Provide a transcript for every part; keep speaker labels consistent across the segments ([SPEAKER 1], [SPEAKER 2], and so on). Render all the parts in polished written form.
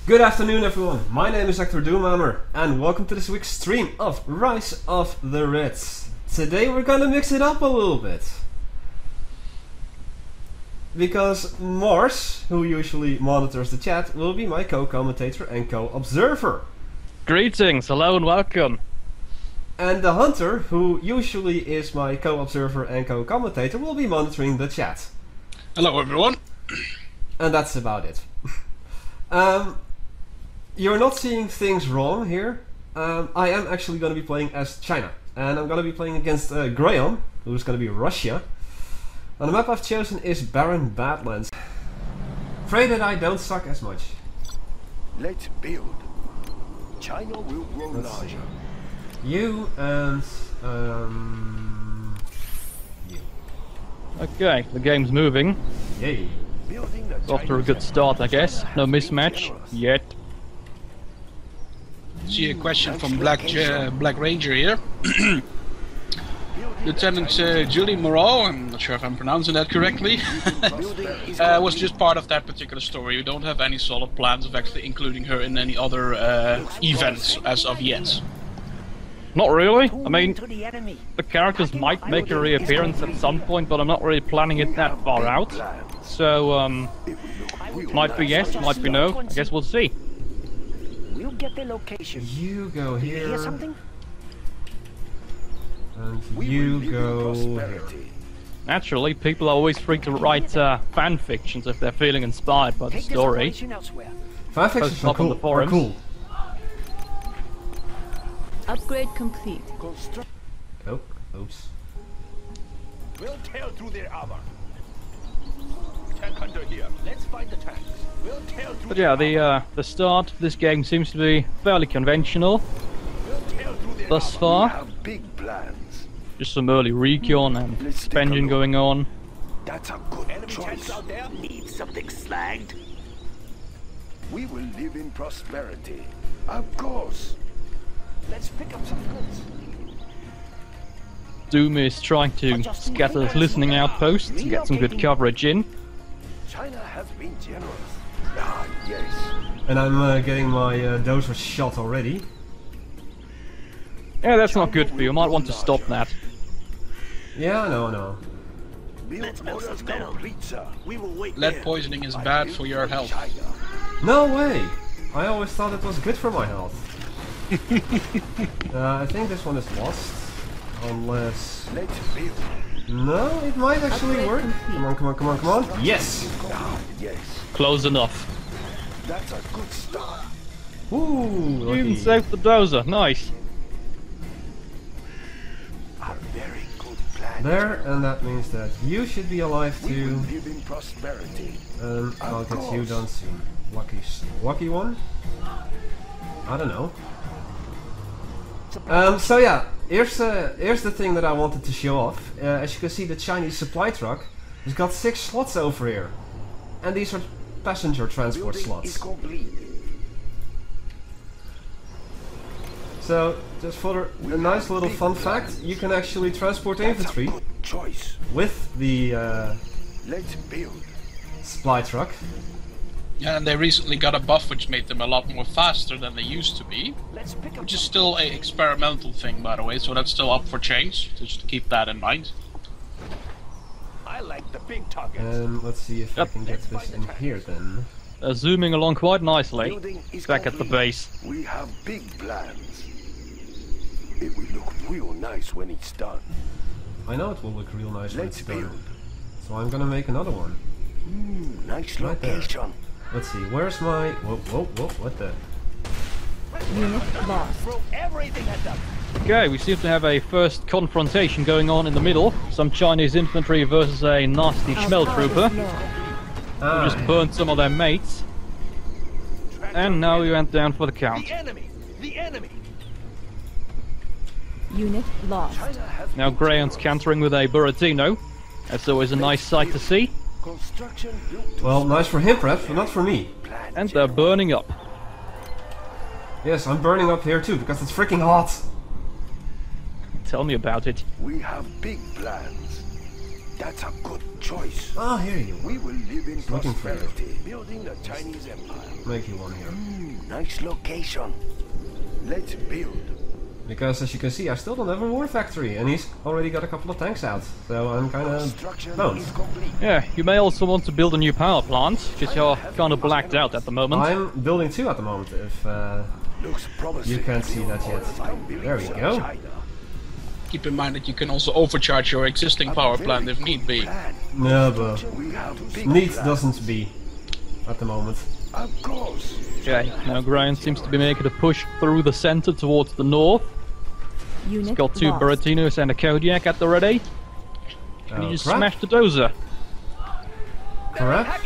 [SPEAKER 1] Good afternoon everyone, my name is Hecthor Doomhammer and welcome to this week's stream of Rise of the Reds. Today we're gonna mix it up a little bit. Because Mars, who usually monitors the chat, will be my co-commentator and co-observer.
[SPEAKER 2] Greetings, hello and welcome.
[SPEAKER 1] And the Hunter, who usually is my co-observer and co-commentator, will be monitoring the chat.
[SPEAKER 3] Hello everyone.
[SPEAKER 1] And that's about it. You're not seeing things wrong here. I am actually going to be playing as China. And I'm going to be playing against Graion, who's going to be Russia. And the map I've chosen is Barren Badlands. Pray that I don't suck as much.
[SPEAKER 4] Let's build. China will grow larger.
[SPEAKER 1] You and you.
[SPEAKER 2] Okay, the game's moving.
[SPEAKER 1] Yay.
[SPEAKER 2] It's off to a good start, I guess. No mismatch yet.
[SPEAKER 3] See a question from Black Ranger here. Lieutenant Julie Moreau, I'm not sure if I'm pronouncing that correctly, was just part of that particular story. We don't have any solid plans of actually including her in any other events as of yet.
[SPEAKER 2] Not really. I mean, the characters might make a reappearance at some point, but I'm not really planning it that far out. So, might be yes, might be no. I guess we'll see.
[SPEAKER 5] We'll get the location.
[SPEAKER 1] You go here.
[SPEAKER 5] Hear something?
[SPEAKER 1] And you go here.
[SPEAKER 2] Naturally, people are always free to write fan fictions if they're feeling inspired by the story.
[SPEAKER 1] Fan fictions are cool.
[SPEAKER 6] Upgrade complete.
[SPEAKER 1] Oh, oops.
[SPEAKER 4] We'll tear through their armor. Tank hunter here. Let's find the tanks. We'll tear through.
[SPEAKER 2] But yeah, the start of this game seems to be fairly conventional thus far.
[SPEAKER 4] We have big plans.
[SPEAKER 2] Just some early recon and expansion going on.
[SPEAKER 4] That's a good choice.
[SPEAKER 5] Out there? Need something slagged?
[SPEAKER 4] We will live in prosperity. Of course. Let's pick up some goods.
[SPEAKER 2] Doom is trying to scatter his listening outposts to get some good coverage in.
[SPEAKER 4] China has been generous. Ah, yes.
[SPEAKER 1] And I'm getting my dozer shot already.
[SPEAKER 2] Yeah, that's not good for you. You might want to stop that.
[SPEAKER 1] Yeah, I know.
[SPEAKER 5] Let's melt some metal. We will wait.
[SPEAKER 3] Lead poisoning is bad for your health.
[SPEAKER 1] No way! I always thought it was good for my health. I think this one is lost. Unless...
[SPEAKER 4] Let's build.
[SPEAKER 1] No, it might actually work. Come on. Yes!
[SPEAKER 4] Ah, yes.
[SPEAKER 2] Close enough.
[SPEAKER 4] That's a good start.
[SPEAKER 1] Ooh,
[SPEAKER 2] You even
[SPEAKER 1] lucky.
[SPEAKER 2] saved the dozer. Nice.
[SPEAKER 4] A very good plan.
[SPEAKER 1] There, and that means that you should be alive
[SPEAKER 4] We will
[SPEAKER 1] too.
[SPEAKER 4] live in prosperity.
[SPEAKER 1] I'll get you done soon. Lucky one? I don't know. So yeah, here's the thing that I wanted to show off. As you can see, the Chinese supply truck has got 6 slots over here. And these are passenger transport
[SPEAKER 4] Building is
[SPEAKER 1] slots.
[SPEAKER 4] complete.
[SPEAKER 1] So, just for a nice little fun fact, you can actually transport infantry
[SPEAKER 4] That's a good choice.
[SPEAKER 1] with the
[SPEAKER 4] Let's build.
[SPEAKER 1] supply truck.
[SPEAKER 3] Yeah, and they recently got a buff which made them a lot more faster than they used to be.
[SPEAKER 5] Let's pick up.
[SPEAKER 3] Which is still an experimental thing, by the way, so that's still up for change. So just keep that in mind.
[SPEAKER 4] I like the big targets.
[SPEAKER 1] And let's see if I can get this in here then.
[SPEAKER 2] Zooming along quite nicely.
[SPEAKER 4] Building is
[SPEAKER 2] Back at the
[SPEAKER 4] complete.
[SPEAKER 2] base.
[SPEAKER 4] We have big plans. It will look real nice when it's done.
[SPEAKER 1] I know it will look real nice when
[SPEAKER 4] Let's
[SPEAKER 1] it's done.
[SPEAKER 4] build.
[SPEAKER 1] So I'm gonna make another one.
[SPEAKER 4] Nice
[SPEAKER 1] Right there.
[SPEAKER 4] location.
[SPEAKER 1] Let's see, where's my... Whoa, what the...
[SPEAKER 6] Unit lost.
[SPEAKER 5] Throw everything at them.
[SPEAKER 2] Okay, we seem to have a first confrontation going on in the middle. Some Chinese infantry versus a nasty Schmel trooper.
[SPEAKER 1] Ah,
[SPEAKER 2] Just burned some of their mates. And now we went down for the count.
[SPEAKER 5] The enemy. The enemy.
[SPEAKER 6] Unit lost.
[SPEAKER 4] China has
[SPEAKER 2] Now
[SPEAKER 4] been
[SPEAKER 2] Graion's
[SPEAKER 4] generous.
[SPEAKER 2] countering with a Buratino. That's always a nice sight to see.
[SPEAKER 4] Construction built to
[SPEAKER 1] well, nice for him perhaps, but not for me.
[SPEAKER 4] plan.
[SPEAKER 2] And they're burning up.
[SPEAKER 1] Yes, I'm burning up here too, because it's freaking hot.
[SPEAKER 2] Tell me about it.
[SPEAKER 4] We have big plans. That's a good choice.
[SPEAKER 5] choice.
[SPEAKER 1] Ah, here you
[SPEAKER 5] We
[SPEAKER 1] are.
[SPEAKER 5] will live in
[SPEAKER 1] Looking for you.
[SPEAKER 5] prosperity, building the Chinese empire.
[SPEAKER 1] Make you one here.
[SPEAKER 5] Nice location. Let's build.
[SPEAKER 1] Because as you can see, I still don't have a war factory, and he's already got a couple of tanks out. So I'm kind of
[SPEAKER 5] Construction
[SPEAKER 1] boned.
[SPEAKER 5] is complete.
[SPEAKER 2] Yeah, you may also want to build a new power plant, because you're kind of blacked out at the moment.
[SPEAKER 1] I'm building 2 at the moment, if
[SPEAKER 5] Looks promising.
[SPEAKER 1] you can't see that yet. There we go.
[SPEAKER 5] China.
[SPEAKER 3] Keep in mind that you can also overcharge your existing power plant if need be.
[SPEAKER 1] No, but
[SPEAKER 5] We have big
[SPEAKER 1] need
[SPEAKER 5] plans.
[SPEAKER 1] doesn't be at the moment.
[SPEAKER 5] Of course.
[SPEAKER 2] Okay, now Graion seems to be making a push through the center towards the north.
[SPEAKER 6] Unit
[SPEAKER 2] He's got 2
[SPEAKER 6] lost.
[SPEAKER 2] Baratinos and a Kodiak at the ready. And
[SPEAKER 1] Oh,
[SPEAKER 2] he just
[SPEAKER 1] crap.
[SPEAKER 2] smashed the dozer.
[SPEAKER 1] Crap.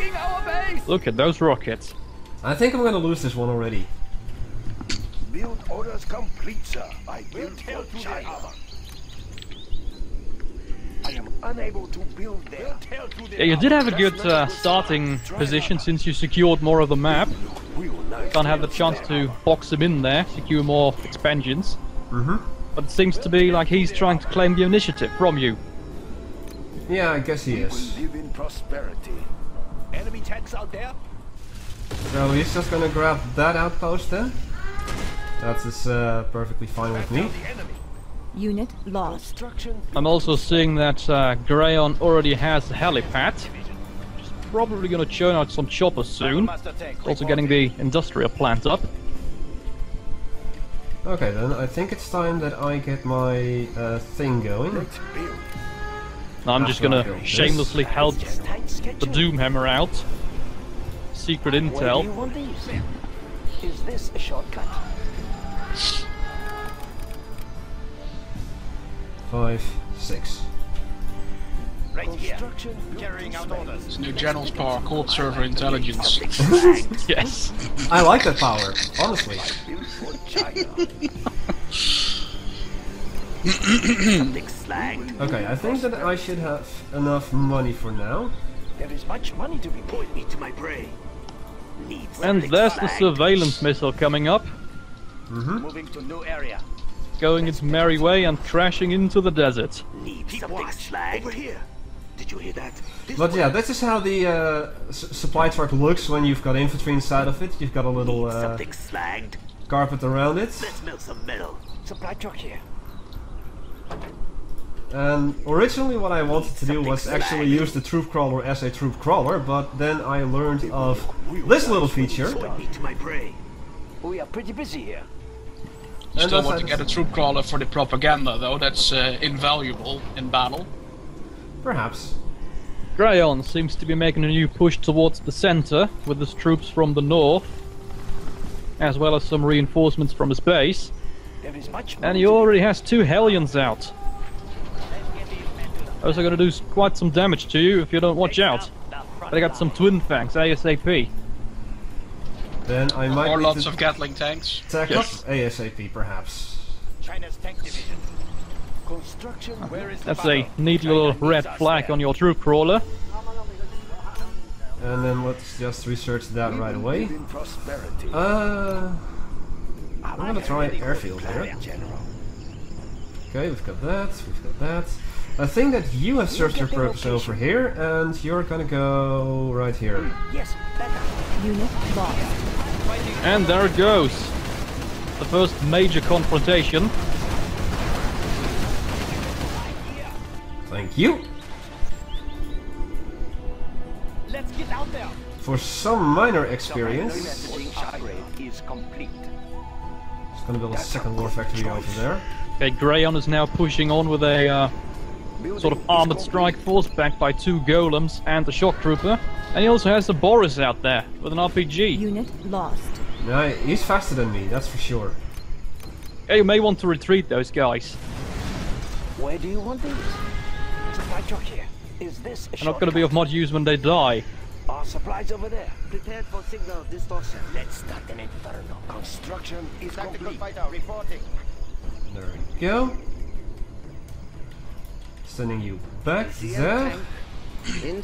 [SPEAKER 2] Look at those rockets.
[SPEAKER 1] I think I'm gonna lose this one already.
[SPEAKER 5] Build orders complete, sir. I built for China. I am unable to build there.
[SPEAKER 2] Yeah, you did have a good starting position since you secured more of the map.
[SPEAKER 5] Real nice.
[SPEAKER 2] Can't have the chance to box him in there, secure more expansions.
[SPEAKER 1] Mm-hmm.
[SPEAKER 2] But it seems to be like he's trying to claim the initiative from you.
[SPEAKER 1] Yeah, I guess he
[SPEAKER 5] We will
[SPEAKER 1] is.
[SPEAKER 5] live in prosperity.
[SPEAKER 4] Enemy tanks out there?
[SPEAKER 1] So he's just gonna grab that outpost then? That is perfectly fine with me.
[SPEAKER 4] The enemy.
[SPEAKER 6] Unit lost.
[SPEAKER 5] Construction.
[SPEAKER 2] I'm also seeing that Graion already has a helipad. Which is probably gonna churn out some choppers soon.
[SPEAKER 4] Master tank.
[SPEAKER 2] Also getting the industrial plant up.
[SPEAKER 1] Okay then, I think it's time that I get my thing going.
[SPEAKER 5] Let's build.
[SPEAKER 2] Now I'm just
[SPEAKER 1] That's what I
[SPEAKER 2] gonna
[SPEAKER 1] built.
[SPEAKER 2] shamelessly help
[SPEAKER 5] Tight
[SPEAKER 2] the
[SPEAKER 5] schedule.
[SPEAKER 2] Doomhammer out. Secret
[SPEAKER 5] Where do you
[SPEAKER 2] intel.
[SPEAKER 5] want these? Is this a shortcut?
[SPEAKER 1] 5, 6.
[SPEAKER 4] Right here.
[SPEAKER 5] Construction.
[SPEAKER 4] Carrying out orders.
[SPEAKER 3] It's new General's Power called Server Intelligence.
[SPEAKER 2] Yes.
[SPEAKER 1] I like that power, honestly.
[SPEAKER 5] Built for China.
[SPEAKER 4] Something slagged.
[SPEAKER 1] Okay, I think that I should have enough money for now.
[SPEAKER 5] There is much money to be
[SPEAKER 4] Point me to my prey. Need
[SPEAKER 2] And
[SPEAKER 4] something
[SPEAKER 2] there's the
[SPEAKER 4] slagged.
[SPEAKER 2] surveillance missile coming up.
[SPEAKER 4] Moving to new area.
[SPEAKER 2] Going its merry way and crashing into the desert.
[SPEAKER 4] Need something slagged.
[SPEAKER 5] over here. Did you hear that? This
[SPEAKER 1] But yeah, this is how the supply truck looks when you've got infantry inside of it. You've got a little
[SPEAKER 4] Something slagged.
[SPEAKER 1] carpet around it.
[SPEAKER 4] Let's melt some metal.
[SPEAKER 5] supply truck here.
[SPEAKER 1] And originally what I wanted to do was actually use the troop crawler as a troop crawler, but then I learned of this little feature.
[SPEAKER 4] Point me to my prey.
[SPEAKER 5] We are pretty busy here.
[SPEAKER 3] You
[SPEAKER 1] And
[SPEAKER 3] still
[SPEAKER 1] that's
[SPEAKER 3] want to get a troop crawler for the propaganda, though. That's invaluable in battle.
[SPEAKER 1] Perhaps.
[SPEAKER 2] Graion seems to be making a new push towards the center with his troops from the north, as well as some reinforcements from his base.
[SPEAKER 5] There is much
[SPEAKER 2] And
[SPEAKER 5] money
[SPEAKER 2] he
[SPEAKER 5] to be-
[SPEAKER 2] already has 2 Hellions out. Those are gonna do quite some damage to you if you don't watch out. They got some twin fangs ASAP.
[SPEAKER 1] Then I might
[SPEAKER 3] Or
[SPEAKER 1] need
[SPEAKER 3] lots
[SPEAKER 1] to
[SPEAKER 3] of Gatling tanks.
[SPEAKER 1] attack
[SPEAKER 2] Yes.
[SPEAKER 1] up ASAP, perhaps.
[SPEAKER 4] China's tank division.
[SPEAKER 5] Construction.
[SPEAKER 4] Where is the
[SPEAKER 2] That's
[SPEAKER 4] battle?
[SPEAKER 2] a neat little
[SPEAKER 4] China
[SPEAKER 2] red
[SPEAKER 4] needs us
[SPEAKER 2] flag
[SPEAKER 4] there.
[SPEAKER 2] on your troop crawler.
[SPEAKER 1] And then let's just research that
[SPEAKER 5] We
[SPEAKER 1] right
[SPEAKER 5] will
[SPEAKER 1] away.
[SPEAKER 5] live in prosperity.
[SPEAKER 1] I'm gonna try airfield here.
[SPEAKER 5] General.
[SPEAKER 1] Okay, we've got that, we've got that. I think that you have served your purpose over here, and you're gonna go right here.
[SPEAKER 5] Yes, better.
[SPEAKER 6] Unit lost.
[SPEAKER 2] And there it goes. The first major confrontation.
[SPEAKER 1] Thank you.
[SPEAKER 4] Let's get out there.
[SPEAKER 1] For some minor experience,
[SPEAKER 4] Messaging upgrade is complete.
[SPEAKER 1] just gonna build a second war factory over there.
[SPEAKER 2] Okay, Graion is now pushing on with a sort of armored strike force backed by 2 golems and a shock trooper. And he also has the Boris out there with an RPG.
[SPEAKER 6] Unit lost.
[SPEAKER 1] Yeah, he's faster than me, that's for sure.
[SPEAKER 2] Yeah, you may want to retreat those guys.
[SPEAKER 5] Where do you want these? Supply truck here. Is this a
[SPEAKER 2] They're not going to be of much use when they die.
[SPEAKER 5] Our supplies over there.
[SPEAKER 4] Prepared for signal distortion. Let's start an inferno.
[SPEAKER 5] Construction is
[SPEAKER 4] Tactical
[SPEAKER 5] complete.
[SPEAKER 4] fighter reporting.
[SPEAKER 1] There we go. Sending you back there.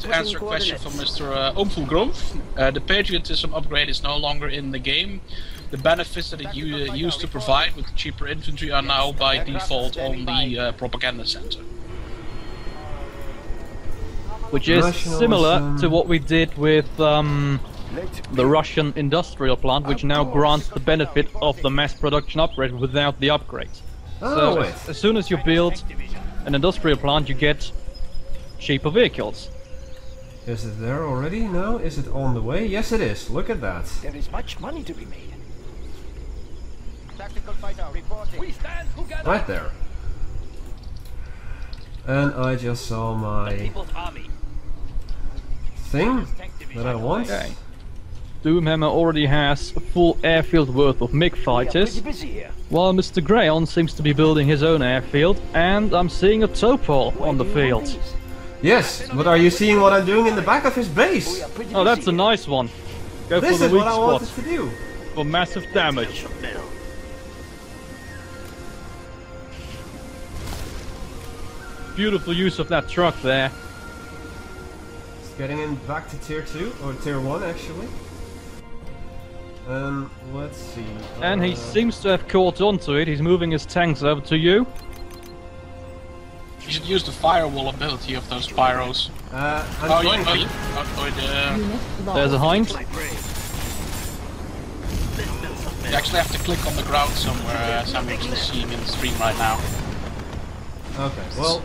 [SPEAKER 3] To answer a question from Mr. Omfulgrove, the patriotism upgrade is no longer in the game. The benefits that it used to provide with cheaper infantry are now by default on the propaganda center.
[SPEAKER 2] which is similar
[SPEAKER 1] Nationalism.
[SPEAKER 2] to what we did with the Russian industrial plant, which now grants the benefit of the mass production upgrade without the upgrades.
[SPEAKER 1] Oh,
[SPEAKER 2] So
[SPEAKER 1] wait.
[SPEAKER 2] as soon as you build an industrial plant, you get cheaper vehicles.
[SPEAKER 1] Is it there already? No? Is it on the way? Yes, it is. Look at that.
[SPEAKER 5] There is much money to be made.
[SPEAKER 4] Tactical fighter reporting. We stand together.
[SPEAKER 1] Right there. And I just saw my
[SPEAKER 4] People's army.
[SPEAKER 1] thing that I want.
[SPEAKER 2] Okay. Doomhammer already has a full airfield worth of MiG
[SPEAKER 5] We are
[SPEAKER 2] fighters,
[SPEAKER 5] pretty busy here.
[SPEAKER 2] while Mr. Graion seems to be building his own airfield, and I'm seeing a topol on the
[SPEAKER 5] Where do you want
[SPEAKER 2] field.
[SPEAKER 5] these?
[SPEAKER 1] Yes, but are you seeing what I'm doing in the back of his
[SPEAKER 5] We
[SPEAKER 1] base?
[SPEAKER 5] are pretty
[SPEAKER 2] Oh, that's
[SPEAKER 5] busy
[SPEAKER 2] a
[SPEAKER 5] here.
[SPEAKER 2] nice one. Go
[SPEAKER 1] This
[SPEAKER 2] for the
[SPEAKER 1] is
[SPEAKER 2] weak
[SPEAKER 1] what I
[SPEAKER 2] spot
[SPEAKER 1] wanted to do.
[SPEAKER 2] for massive damage. Beautiful use of that truck there.
[SPEAKER 1] It's getting in back to tier 2, or tier 1 actually. Let's see.
[SPEAKER 2] And he seems to have caught on to it. He's moving his tanks over to you.
[SPEAKER 3] You should use the firewall ability of those pyros.
[SPEAKER 1] I'm
[SPEAKER 3] Oh, you,
[SPEAKER 1] trying
[SPEAKER 3] oh,
[SPEAKER 1] to.
[SPEAKER 3] you, oh,
[SPEAKER 6] Unit lost.
[SPEAKER 2] There's a hind.
[SPEAKER 3] you actually have to click on the ground somewhere, as I'm actually seeing in the stream right now.
[SPEAKER 1] Okay, well,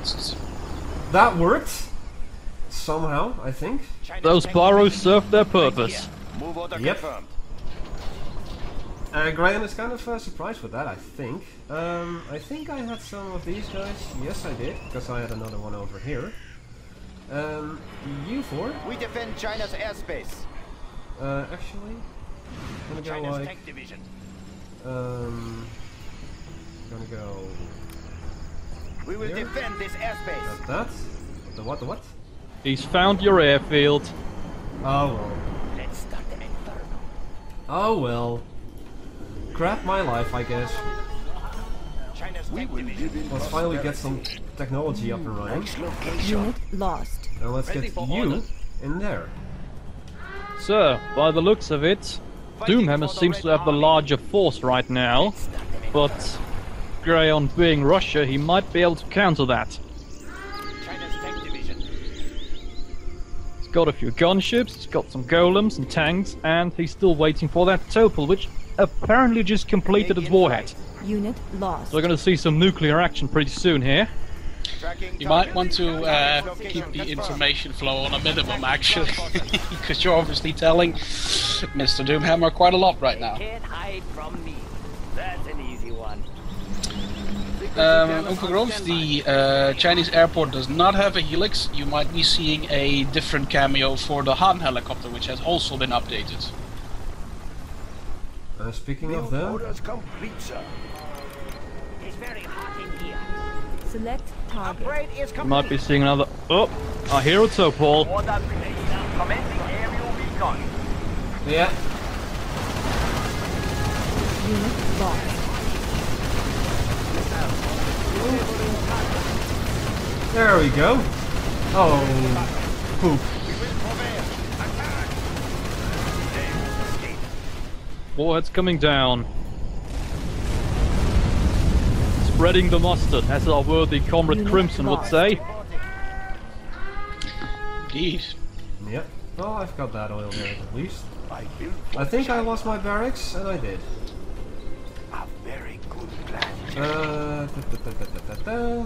[SPEAKER 1] that worked. Somehow, I think.
[SPEAKER 2] Those Pyros served their purpose.
[SPEAKER 4] Move order
[SPEAKER 1] Yep.
[SPEAKER 4] confirmed.
[SPEAKER 1] Graion is kind of surprised with that, I think. I think I had some of these guys. Yes, I did, because I had another one over here. You four.
[SPEAKER 4] We defend China's airspace.
[SPEAKER 1] Actually, I'm gonna go
[SPEAKER 4] China's
[SPEAKER 1] like.
[SPEAKER 4] tank division.
[SPEAKER 1] Gonna go
[SPEAKER 4] We will
[SPEAKER 1] Here.
[SPEAKER 4] defend this airspace.
[SPEAKER 1] like that. The what? The what?
[SPEAKER 2] He's found your airfield.
[SPEAKER 1] Oh well.
[SPEAKER 5] Let's start the inferno.
[SPEAKER 1] Oh well. Crap my life, I guess.
[SPEAKER 4] China's tank division.
[SPEAKER 1] Let's finally get some technology up and running.
[SPEAKER 5] Nice location.
[SPEAKER 6] Unit lost.
[SPEAKER 1] And let's
[SPEAKER 2] Ready
[SPEAKER 1] get
[SPEAKER 2] for
[SPEAKER 1] you
[SPEAKER 2] orders.
[SPEAKER 1] in there.
[SPEAKER 2] So, by the looks of it, Doomhammer seems to have the larger force right now, but Graion being Russia, he might be able to counter that.
[SPEAKER 4] China's tank division.
[SPEAKER 2] He's got a few gunships, he's got some golems and tanks, and he's still waiting for that topol, which apparently just completed its warhead.
[SPEAKER 6] Unit lost.
[SPEAKER 2] So we're going to see some nuclear action pretty soon here.
[SPEAKER 4] Tracking
[SPEAKER 3] You might
[SPEAKER 4] target.
[SPEAKER 3] want to
[SPEAKER 4] Location
[SPEAKER 3] keep the
[SPEAKER 4] confirmed.
[SPEAKER 3] information flow on a minimum, actually, because you're obviously telling Mr. Doomhammer quite a lot right now.
[SPEAKER 5] Can't hide from me. That's an easy one.
[SPEAKER 3] Uncle Grove, the Chinese airport does not have a helix. You might be seeing a different cameo for the Han helicopter, which has also been updated.
[SPEAKER 1] Speaking of them,
[SPEAKER 4] Orders complete, sir.
[SPEAKER 5] It's very hot in here.
[SPEAKER 6] Select target.
[SPEAKER 4] Upgrade is
[SPEAKER 2] You
[SPEAKER 4] complete.
[SPEAKER 2] might be seeing another... Oh, I hear a topol.
[SPEAKER 4] Order placed. Commencing aerial recon.
[SPEAKER 1] yeah.
[SPEAKER 6] Unit lost.
[SPEAKER 1] There we go. Oh, poop.
[SPEAKER 2] Warhead's coming down. Spreading the mustard, as our worthy comrade
[SPEAKER 6] Unit
[SPEAKER 2] Crimson would
[SPEAKER 6] lost.
[SPEAKER 2] say.
[SPEAKER 3] Indeed.
[SPEAKER 1] Yep. Well, I've got that oil there at least.
[SPEAKER 4] I built
[SPEAKER 1] I think I lost my barracks, and I did.
[SPEAKER 4] a very good plan.
[SPEAKER 1] Da.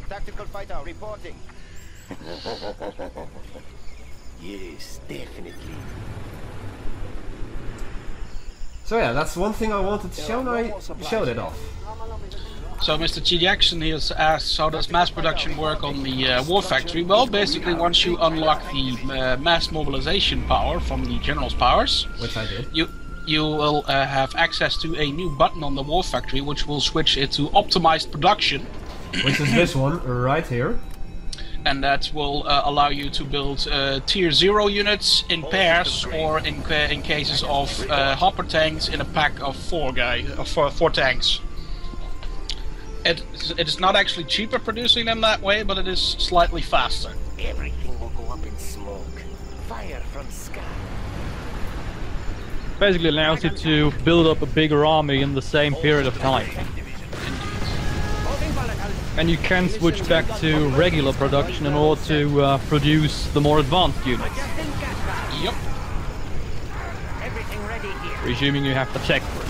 [SPEAKER 4] Tactical fighter reporting.
[SPEAKER 5] Yes, definitely.
[SPEAKER 1] So yeah, that's one thing I wanted to show, and I showed it off.
[SPEAKER 3] So Mr. G. Jackson here has asked, how does mass production work on the war factory? Well, basically once you unlock the mass mobilization power from the general's powers,
[SPEAKER 1] Which I did.
[SPEAKER 3] you will have access to a new button on the war factory, which will switch it to optimized production,
[SPEAKER 1] Which is this one, right here.
[SPEAKER 3] and that will allow you to build tier 0 units in pairs, or in cases of hopper tanks in a pack of four tanks. It is not actually cheaper producing them that way, but it is slightly faster.
[SPEAKER 5] Everything will go up in smoke. Fire from sky.
[SPEAKER 2] Basically allows you to build up a bigger army in the same period of time.
[SPEAKER 4] Loading volatiles.
[SPEAKER 2] And you can switch back to regular production in order to produce the more advanced units.
[SPEAKER 3] Yep.
[SPEAKER 5] Everything ready here.
[SPEAKER 2] Presuming you have the tech for it.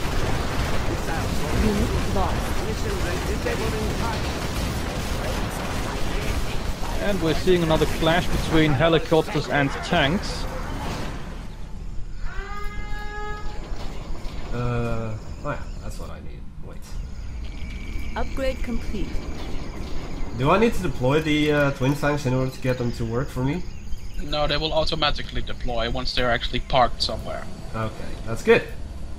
[SPEAKER 6] Unit lost.
[SPEAKER 2] And we're seeing another clash between helicopters and tanks.
[SPEAKER 1] Oh yeah, that's what I need. Wait.
[SPEAKER 6] Upgrade complete.
[SPEAKER 1] Do I need to deploy the twin tanks in order to get them to work for me?
[SPEAKER 3] No, they will automatically deploy once they're actually parked somewhere.
[SPEAKER 1] Okay, that's good.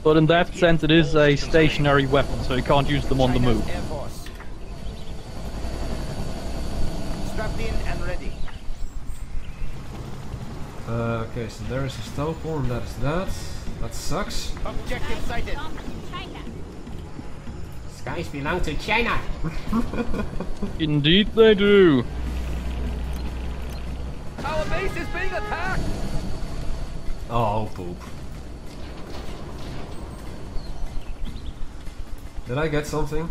[SPEAKER 2] But in that sense it is a stationary weapon, so you can't use them on the move.
[SPEAKER 5] Air Force. Strapped in and ready.
[SPEAKER 1] Okay, so there is a Stopel and that is that. That sucks.
[SPEAKER 5] Objective sighted.
[SPEAKER 7] Skies belong to China.
[SPEAKER 2] Indeed they do.
[SPEAKER 4] Our base is being attacked!
[SPEAKER 1] Oh, poop. Did I get something?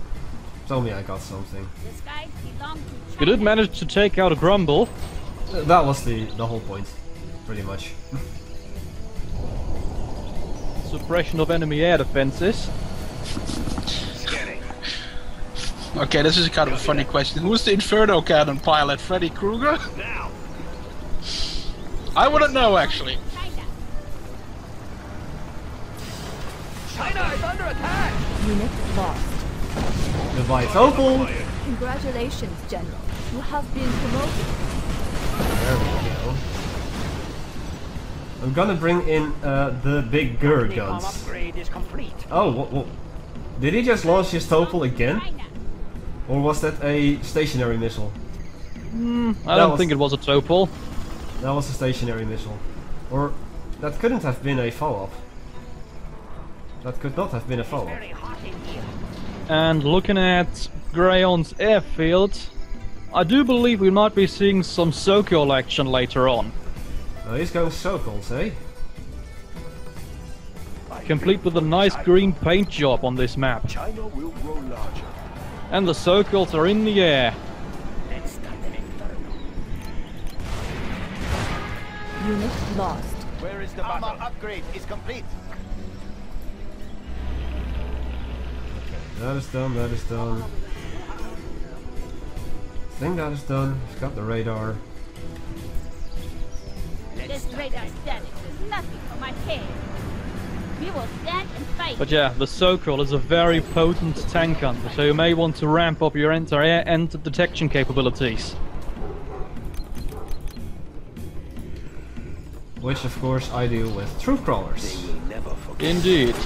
[SPEAKER 1] Tell me I got something.
[SPEAKER 2] You did manage to take out a Grumble.
[SPEAKER 1] That was the whole point, pretty much.
[SPEAKER 2] Suppression of enemy air defenses.
[SPEAKER 3] Okay, this is kind of a funny question. Who's the Inferno Cannon pilot? Freddy Krueger? I wouldn't know, actually.
[SPEAKER 4] China is under attack!
[SPEAKER 6] Unit lost.
[SPEAKER 1] Goodbye, Topol!
[SPEAKER 6] Congratulations, General. You have been promoted.
[SPEAKER 1] There we go. I'm gonna bring in the bigger guns.
[SPEAKER 5] Upgrade is complete.
[SPEAKER 1] Oh, did he just launch his Topol again? Or was that a stationary missile?
[SPEAKER 2] I don't think it was a Topol.
[SPEAKER 1] That was a stationary missile. Or that couldn't have been a follow-up. That could not have been a follow-up.
[SPEAKER 5] Very hot in here.
[SPEAKER 2] And looking at Graion's airfield, I do believe we might be seeing some Sokol action later on.
[SPEAKER 1] Oh, he's going Sokols, eh?
[SPEAKER 2] Complete with a nice green paint job on this map.
[SPEAKER 4] China will grow larger.
[SPEAKER 2] And the Sokols are in the air.
[SPEAKER 5] Let's start an inferno.
[SPEAKER 6] Unit lost.
[SPEAKER 5] Where is the armor upgrade is complete.
[SPEAKER 1] That is done, that is done. I think that is done. He's got the radar.
[SPEAKER 8] This radar static is nothing for my tail. We will stand and fight.
[SPEAKER 2] But yeah, the Sokol is a very potent tank hunter, so you may want to ramp up your anti-air and detection capabilities.
[SPEAKER 1] Which of course I do with troop crawlers.
[SPEAKER 2] Indeed.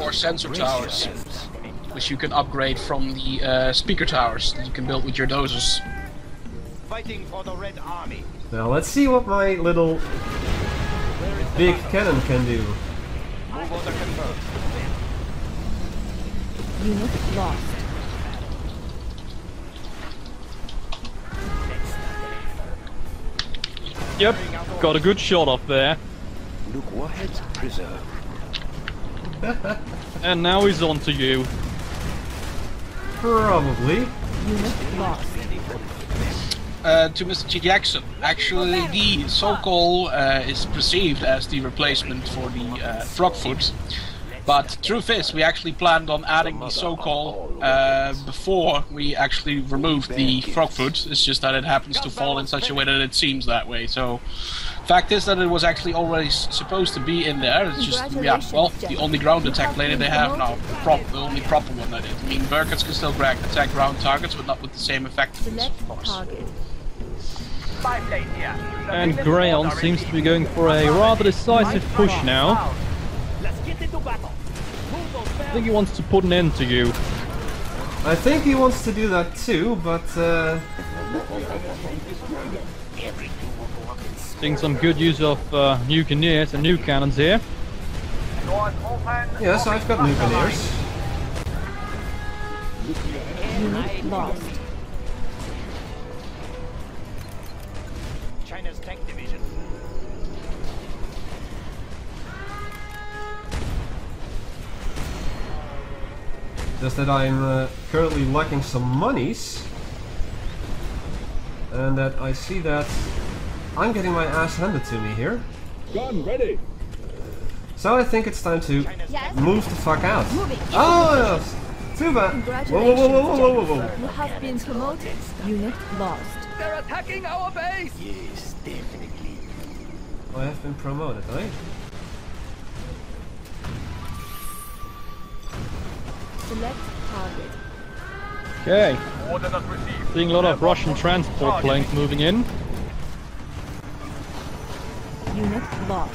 [SPEAKER 3] Or sensor towers, which you can upgrade from the speaker towers that you can build with your dozers.
[SPEAKER 5] Fighting for the Red Army.
[SPEAKER 1] Now let's see what my little big cannon can do.
[SPEAKER 5] Move order confirmed.
[SPEAKER 6] Unit lost.
[SPEAKER 2] Yep, got a good shot off there.
[SPEAKER 4] Look warheads preserved.
[SPEAKER 2] And now he's on to you.
[SPEAKER 1] Probably.
[SPEAKER 6] Unit lost.
[SPEAKER 3] To Mr. G. Jackson, actually the Sokol is perceived as the replacement for the Frogfoot, but truth is we actually planned on adding the Sokol before we actually removed the Frogfoot. It's just that it happens to fall in such a way that it seems that way. So fact is that it was actually already supposed to be in there. It's just, yeah, well, the only ground attack later they have now, the only proper one that is. I mean, Burkets can still attack ground targets, but not with the same effectiveness,
[SPEAKER 6] Select
[SPEAKER 3] of course.
[SPEAKER 6] target.
[SPEAKER 2] And Graion seems to be going for a rather decisive push now.
[SPEAKER 5] Let's get into battle.
[SPEAKER 2] I think he wants to put an end to you.
[SPEAKER 1] I think he wants to do that too, but
[SPEAKER 2] Seeing some good use of nuclears and nuke cannons here.
[SPEAKER 1] yes, I've got nuclears.
[SPEAKER 6] Unit lost.
[SPEAKER 5] China's tank division.
[SPEAKER 1] Just that I'm currently lacking some monies. and that I see that I'm getting my ass handed to me here.
[SPEAKER 4] Gun ready.
[SPEAKER 1] So I think it's time to
[SPEAKER 8] Yes.
[SPEAKER 1] move the fuck out.
[SPEAKER 8] Moving.
[SPEAKER 1] Oh, yes. Too bad.
[SPEAKER 6] Congratulations,
[SPEAKER 1] Whoa, whoa, whoa, whoa, whoa, whoa, whoa.
[SPEAKER 6] You have been promoted. Unit lost.
[SPEAKER 4] They're attacking our base.
[SPEAKER 5] Yes, definitely.
[SPEAKER 1] I have been promoted, eh?
[SPEAKER 6] Select target.
[SPEAKER 2] Okay,
[SPEAKER 4] Orders received.
[SPEAKER 2] seeing a lot of Russian transport planes moving in.
[SPEAKER 6] Unit lost.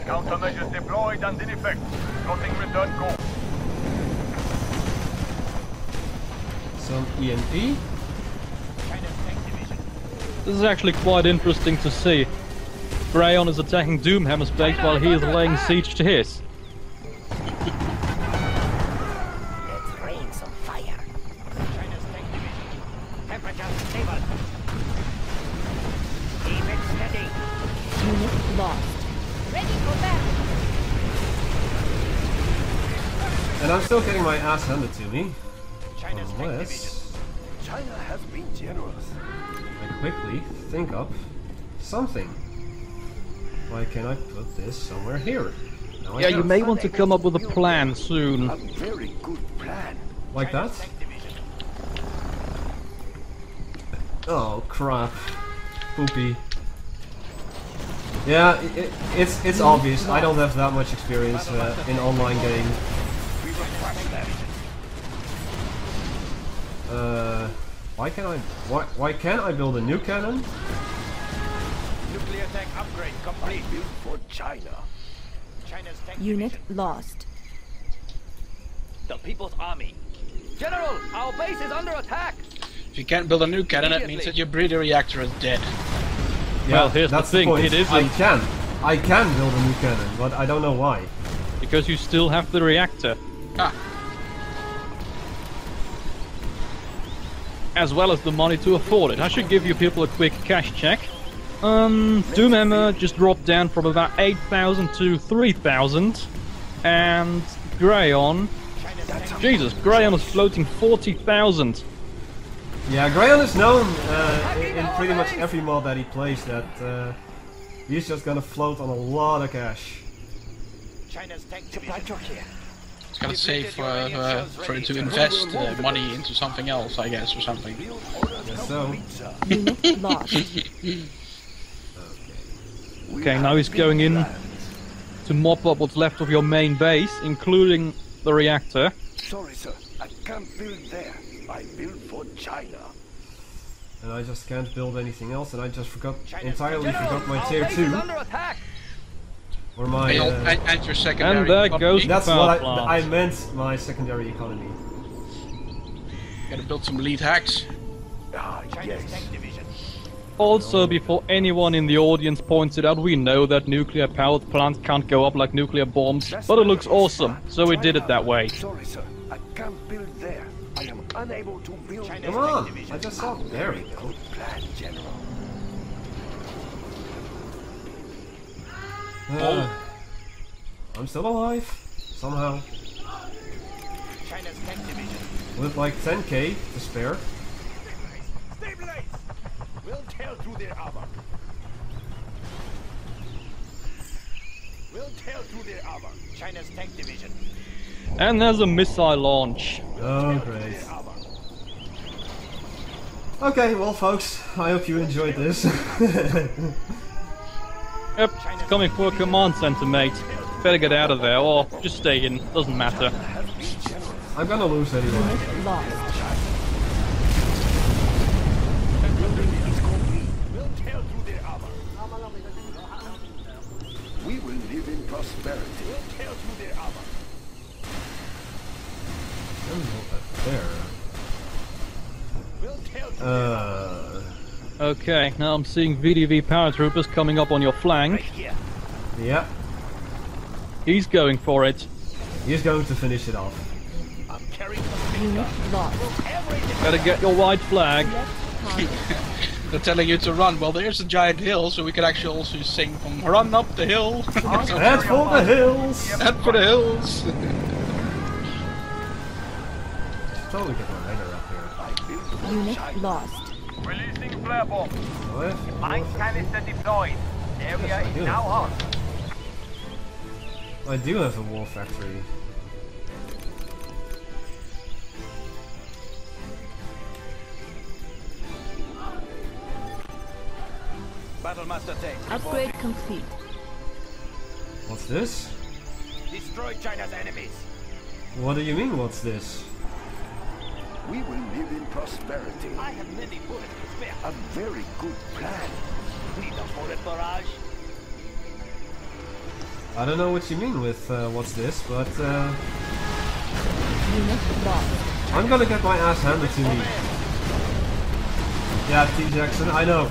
[SPEAKER 4] Countermeasures deployed and in effect. Plotting return course.
[SPEAKER 1] Some EMP.
[SPEAKER 2] This is actually quite interesting to see. Graion is attacking Doomhammer's base while he is laying siege to his.
[SPEAKER 5] Let's rain some fire. China's tank division. Temperature stable. Keep it steady.
[SPEAKER 6] Unit lost.
[SPEAKER 8] Ready for battle.
[SPEAKER 1] And I'm still getting my ass handed to me.
[SPEAKER 5] China's tank division.
[SPEAKER 1] Unless
[SPEAKER 4] China has been generous.
[SPEAKER 1] I quickly think up something. Why can't I put this somewhere here? Now I
[SPEAKER 2] Yeah, you
[SPEAKER 1] can.
[SPEAKER 2] may want to come up with a plan soon.
[SPEAKER 4] A very good plan.
[SPEAKER 1] Like that? Oh crap. Poopy. Yeah, it's obvious. I don't have that much experience in online game. Why can't I build a new cannon?
[SPEAKER 4] Nuclear tank upgrade complete. Built for China.
[SPEAKER 5] China's tank
[SPEAKER 6] Unit lost.
[SPEAKER 4] The People's Army. General, our base is under attack.
[SPEAKER 3] If you can't build a new cannon, that means that your breeder reactor is dead.
[SPEAKER 1] Yeah,
[SPEAKER 2] Well, here's the
[SPEAKER 1] that's
[SPEAKER 2] thing,
[SPEAKER 1] point.
[SPEAKER 2] it isn't.
[SPEAKER 1] I can build a new cannon, but I don't know why.
[SPEAKER 2] Because you still have the reactor.
[SPEAKER 3] Ah,
[SPEAKER 2] As well as the money to afford it. I should give you people a quick cash check. Doomhammer just dropped down from about 8,000 to 3,000. And Graion... Jesus, Graion is floating 40,000.
[SPEAKER 1] Yeah, Graion is known in pretty much every mod that he plays that he's just gonna float on a lot of cash.
[SPEAKER 5] China's tank supply truck here.
[SPEAKER 3] it's gotta save for it to invest money into something else, I guess, or something.
[SPEAKER 1] Yes, so.
[SPEAKER 6] Unit lost.
[SPEAKER 2] Okay, now he's going in to mop up what's left of your main base, including the reactor.
[SPEAKER 4] Sorry, sir. I can't build there. I build for China.
[SPEAKER 1] And I just can't build anything else, and I just entirely forgot my tier 2.
[SPEAKER 4] Under attack.
[SPEAKER 1] Or my...
[SPEAKER 3] And your secondary.
[SPEAKER 2] And there
[SPEAKER 3] economy.
[SPEAKER 2] goes
[SPEAKER 1] that's
[SPEAKER 2] power
[SPEAKER 1] what
[SPEAKER 2] plant.
[SPEAKER 1] I meant, my secondary economy.
[SPEAKER 3] Gotta build some lead hacks.
[SPEAKER 4] Ah, yes.
[SPEAKER 2] Also, before anyone in the audience points it out, we know that nuclear powered plants can't go up like nuclear bombs, but it looks awesome, so we did it that way.
[SPEAKER 4] Sorry, sir. I can't build there. I am unable to build.
[SPEAKER 1] Come on, I just saw. There we go.
[SPEAKER 4] Good plan, General.
[SPEAKER 1] I'm still alive, somehow.
[SPEAKER 5] China's tank division.
[SPEAKER 1] With like 10k to spare.
[SPEAKER 4] Stabilize. We'll tear through their armor. We'll tear through their armor.
[SPEAKER 5] China's tank division.
[SPEAKER 2] And there's a missile launch.
[SPEAKER 1] Oh, great. Okay, well, folks, I hope you enjoyed this.
[SPEAKER 2] Yep, it's coming for a command center, mate. Better get out of there, or just stay in, doesn't matter.
[SPEAKER 1] I'm gonna lose anyway.
[SPEAKER 6] Unit lost.
[SPEAKER 4] We'll tear through their armor. We will live in prosperity. We'll tear through their armor.
[SPEAKER 1] There.
[SPEAKER 4] We'll tear through
[SPEAKER 2] Okay, now I'm seeing VDV paratroopers coming up on your flank.
[SPEAKER 4] here.
[SPEAKER 1] Yeah,
[SPEAKER 2] He's going for it.
[SPEAKER 1] he's going to finish it off.
[SPEAKER 4] I'm carrying
[SPEAKER 6] Unit lost.
[SPEAKER 2] Better get your white flag.
[SPEAKER 6] Select target.
[SPEAKER 3] They're telling you to run. Well, there's a giant hill, so we could actually also sing from "Run up the hill."
[SPEAKER 1] Head for the hills!
[SPEAKER 3] Head for the hills.
[SPEAKER 1] Totally get my radar up here.
[SPEAKER 4] I built
[SPEAKER 6] Unit lost.
[SPEAKER 4] Releasing flare bomb.
[SPEAKER 1] What?
[SPEAKER 4] Mine canister deployed. Area
[SPEAKER 1] I
[SPEAKER 4] is
[SPEAKER 1] do.
[SPEAKER 4] now hot.
[SPEAKER 1] I do have a war factory.
[SPEAKER 4] Battlemaster tank.
[SPEAKER 6] Upgrade complete.
[SPEAKER 1] What's this?
[SPEAKER 4] Destroy China's enemies.
[SPEAKER 1] What do you mean, what's this?
[SPEAKER 9] We will live in prosperity.
[SPEAKER 4] I have many bullets to spare.
[SPEAKER 9] A very good plan.
[SPEAKER 4] Need a bullet barrage?
[SPEAKER 1] I don't know what you mean with what's this, but
[SPEAKER 6] Unit lost.
[SPEAKER 1] I'm gonna get my ass handed to me. Yeah, T. Jackson, I know.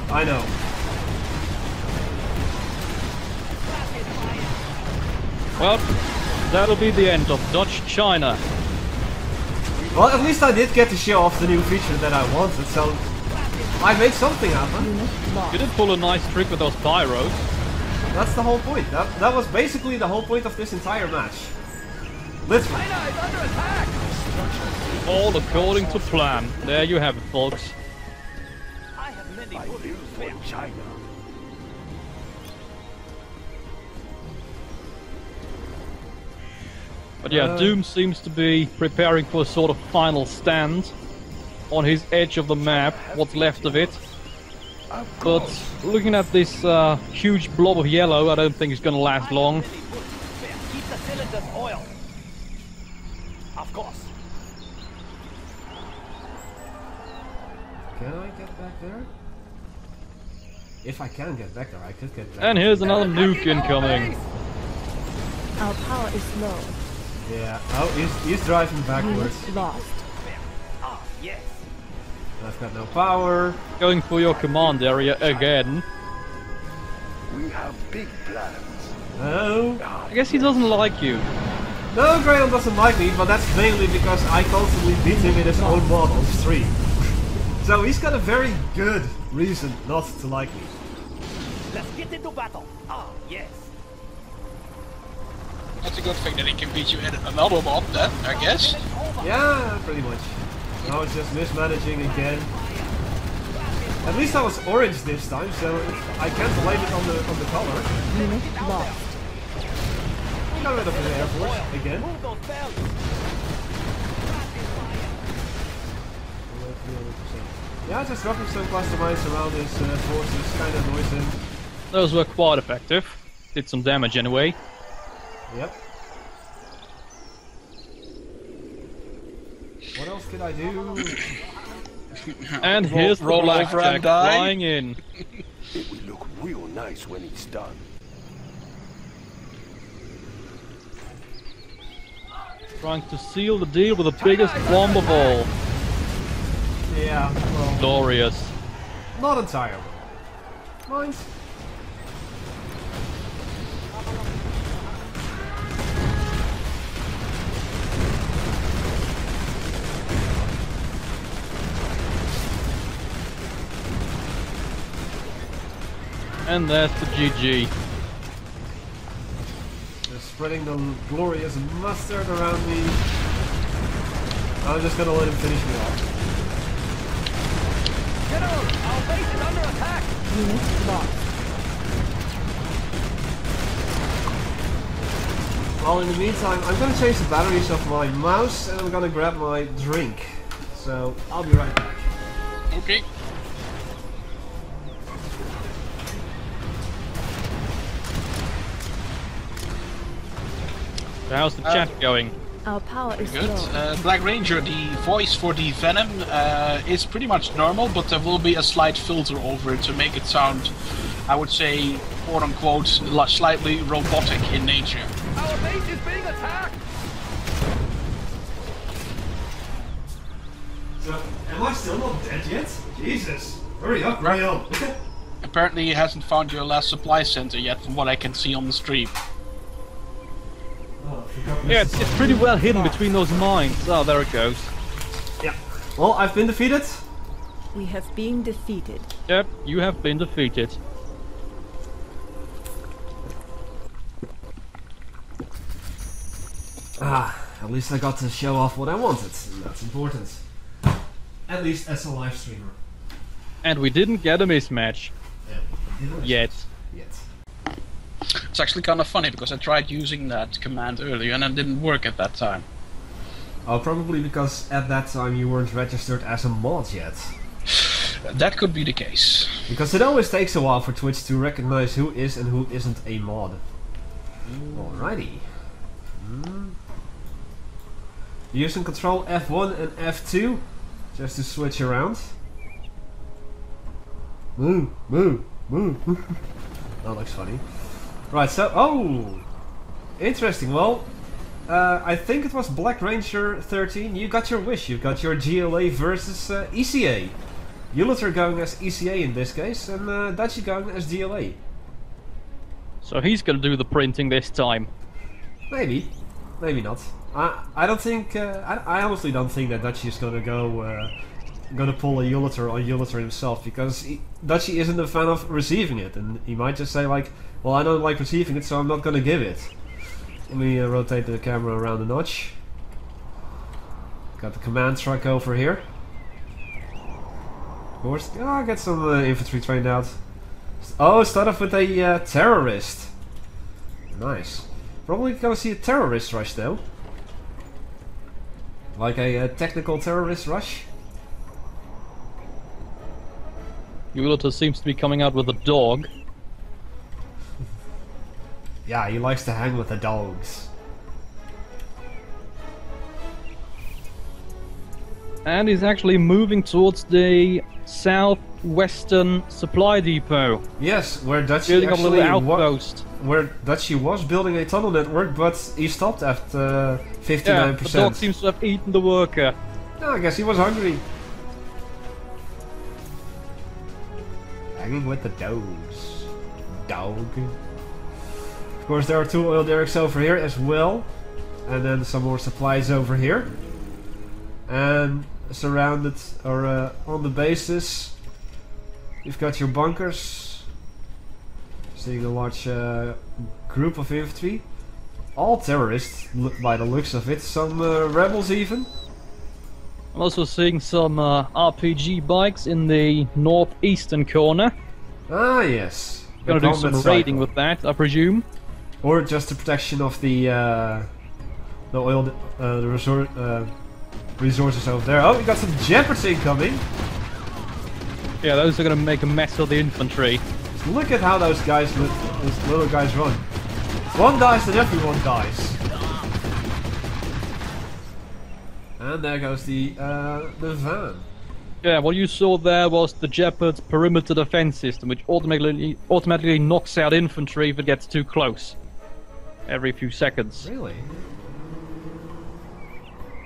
[SPEAKER 2] Well, that'll be the end of Dutch China.
[SPEAKER 1] Well, at least I did get to show off the new feature that I wanted, so I made something happen.
[SPEAKER 6] Unit lost.
[SPEAKER 2] You did pull a nice trick with those pyros.
[SPEAKER 1] That's the whole point. That was basically the whole point of this entire match. Literally.
[SPEAKER 4] China is under attack!
[SPEAKER 2] All according to plan. There you have it, folks.
[SPEAKER 4] I have many
[SPEAKER 9] I
[SPEAKER 4] bullets
[SPEAKER 9] live
[SPEAKER 4] to
[SPEAKER 9] for
[SPEAKER 4] spare.
[SPEAKER 9] China.
[SPEAKER 2] But yeah, Doom seems to be preparing for a sort of final stand on his edge of the map, what's left of it. But looking at this huge blob of yellow, I don't think it's gonna last long.
[SPEAKER 4] Many bullets to spare. Keep the cylinders oiled. Of course.
[SPEAKER 1] Can I get back there? If I can get back there, I could get back
[SPEAKER 2] And here's another nuke incoming.
[SPEAKER 6] Our power is low.
[SPEAKER 1] Yeah. Oh, he's driving backwards.
[SPEAKER 6] Unit lost.
[SPEAKER 4] Ah, yes.
[SPEAKER 1] I've got no power.
[SPEAKER 2] Going for your command area again.
[SPEAKER 9] We have big plans.
[SPEAKER 1] No.
[SPEAKER 2] I guess he doesn't like you.
[SPEAKER 1] No, Graion doesn't like me, but that's mainly because I constantly beat him in his own mod on stream. So he's got a very good reason not to like me.
[SPEAKER 4] Let's get into battle. Ah, yes.
[SPEAKER 3] That's a good thing that he can beat you in another mod then, I guess.
[SPEAKER 1] Yeah, pretty much. I was just mismanaging again. At least I was orange this time, so I can't blame it on the color.
[SPEAKER 6] Unit lost.
[SPEAKER 1] I got rid of the Air Force again.
[SPEAKER 4] Move those failures.
[SPEAKER 1] Yeah, just dropping some cluster mines around his forces kind of annoys him.
[SPEAKER 2] Those were quite effective. Did some damage anyway.
[SPEAKER 1] Yep. What else could I do?
[SPEAKER 2] And here's the
[SPEAKER 3] roll
[SPEAKER 2] blackjack
[SPEAKER 3] over and die.
[SPEAKER 2] flying in.
[SPEAKER 9] It will look real nice when it's done.
[SPEAKER 2] Trying to seal the deal with the biggest bomb of all.
[SPEAKER 1] Yeah, well,
[SPEAKER 2] Glorious.
[SPEAKER 1] not entirely. Mines.
[SPEAKER 2] And there's the GG.
[SPEAKER 1] They're spreading the glorious mustard around me. I'm just gonna let him finish me off.
[SPEAKER 4] General, our base is under attack.
[SPEAKER 6] Unit lost.
[SPEAKER 1] Well, in the meantime, I'm gonna change the batteries of my mouse and I'm gonna grab my drink. So, I'll be right back.
[SPEAKER 3] Okay.
[SPEAKER 2] How's the chat going?
[SPEAKER 6] Our power is
[SPEAKER 3] Good.
[SPEAKER 6] low.
[SPEAKER 3] Black Ranger, the voice for the Venom is pretty much normal, but there will be a slight filter over it to make it sound, I would say, quote unquote, slightly robotic in nature.
[SPEAKER 4] Our base is being attacked.
[SPEAKER 1] So, am I still not dead yet? Jesus! Hurry up, Graion!
[SPEAKER 3] Apparently, he hasn't found your last supply center yet, from what I can see on the stream.
[SPEAKER 2] Yeah, it's pretty well hidden between those mines. Oh, there it goes.
[SPEAKER 1] Yeah. Well, I've been defeated.
[SPEAKER 6] We have been defeated.
[SPEAKER 2] Yep, you have been defeated.
[SPEAKER 1] Ah, at least I got to show off what I wanted. And that's important. At least as a live streamer.
[SPEAKER 2] And we didn't get a mismatch. Yet.
[SPEAKER 3] It's actually kind of funny because I tried using that command earlier and it didn't work at that time.
[SPEAKER 1] Oh, probably because at that time you weren't registered as a mod yet.
[SPEAKER 3] That could be the case.
[SPEAKER 1] Because it always takes a while for Twitch to recognize who is and who isn't a mod. Alrighty. Using control F1 and F2 just to switch around. Moo, moo, moo. That looks funny. Right, so, oh! Interesting, well, I think it was Black Ranger 13, you got your wish, you got your GLA versus ECA. Uliter going as ECA in this case, and Dutchie going as GLA.
[SPEAKER 2] So he's gonna do the printing this time.
[SPEAKER 1] Maybe, maybe not. I don't think, I honestly don't think that Dutchie is gonna go, gonna pull a Uliter on Uliter himself, because Dutchie isn't a fan of receiving it, and he might just say like, well, I don't like receiving it, so I'm not gonna give it. Let me rotate the camera around a notch. Got the command truck over here. Of course, I'll get some infantry trained out. Oh, start off with a terrorist. Nice. Probably gonna see a terrorist rush though. Like a technical terrorist rush.
[SPEAKER 2] Uliter seems to be coming out with a dog.
[SPEAKER 1] Yeah, he likes to hang with the dogs.
[SPEAKER 2] And he's actually moving towards the southwestern supply depot.
[SPEAKER 1] Yes, where Dutchie
[SPEAKER 2] Building up a
[SPEAKER 1] actually
[SPEAKER 2] little outpost.
[SPEAKER 1] where Dutchie was building a tunnel network, but he stopped at 59%.
[SPEAKER 2] Yeah, the dog seems to have eaten the worker.
[SPEAKER 1] I guess he was hungry. Hanging with the dogs. Dog. Of course, there are 2 oil derricks over here as well. And then some more supplies over here. And surrounded, or on the bases, you've got your bunkers. Seeing a large group of infantry. All terrorists, by the looks of it. Some rebels even.
[SPEAKER 2] I'm also seeing some RPG bikes in the northeastern corner.
[SPEAKER 1] Ah, yes.
[SPEAKER 2] Gonna do some raiding with that, I presume.
[SPEAKER 1] Or just the protection of the oil, the resources over there. Oh, we got some Jeopards incoming.
[SPEAKER 2] Yeah, those are gonna make a mess of the infantry.
[SPEAKER 1] Look at how those guys, those little guys run. One dies, then everyone dies. And there goes the van.
[SPEAKER 2] Yeah, what you saw there was the Jeopard's perimeter defense system, which automatically knocks out infantry if it gets too close. Every few seconds.
[SPEAKER 1] Really?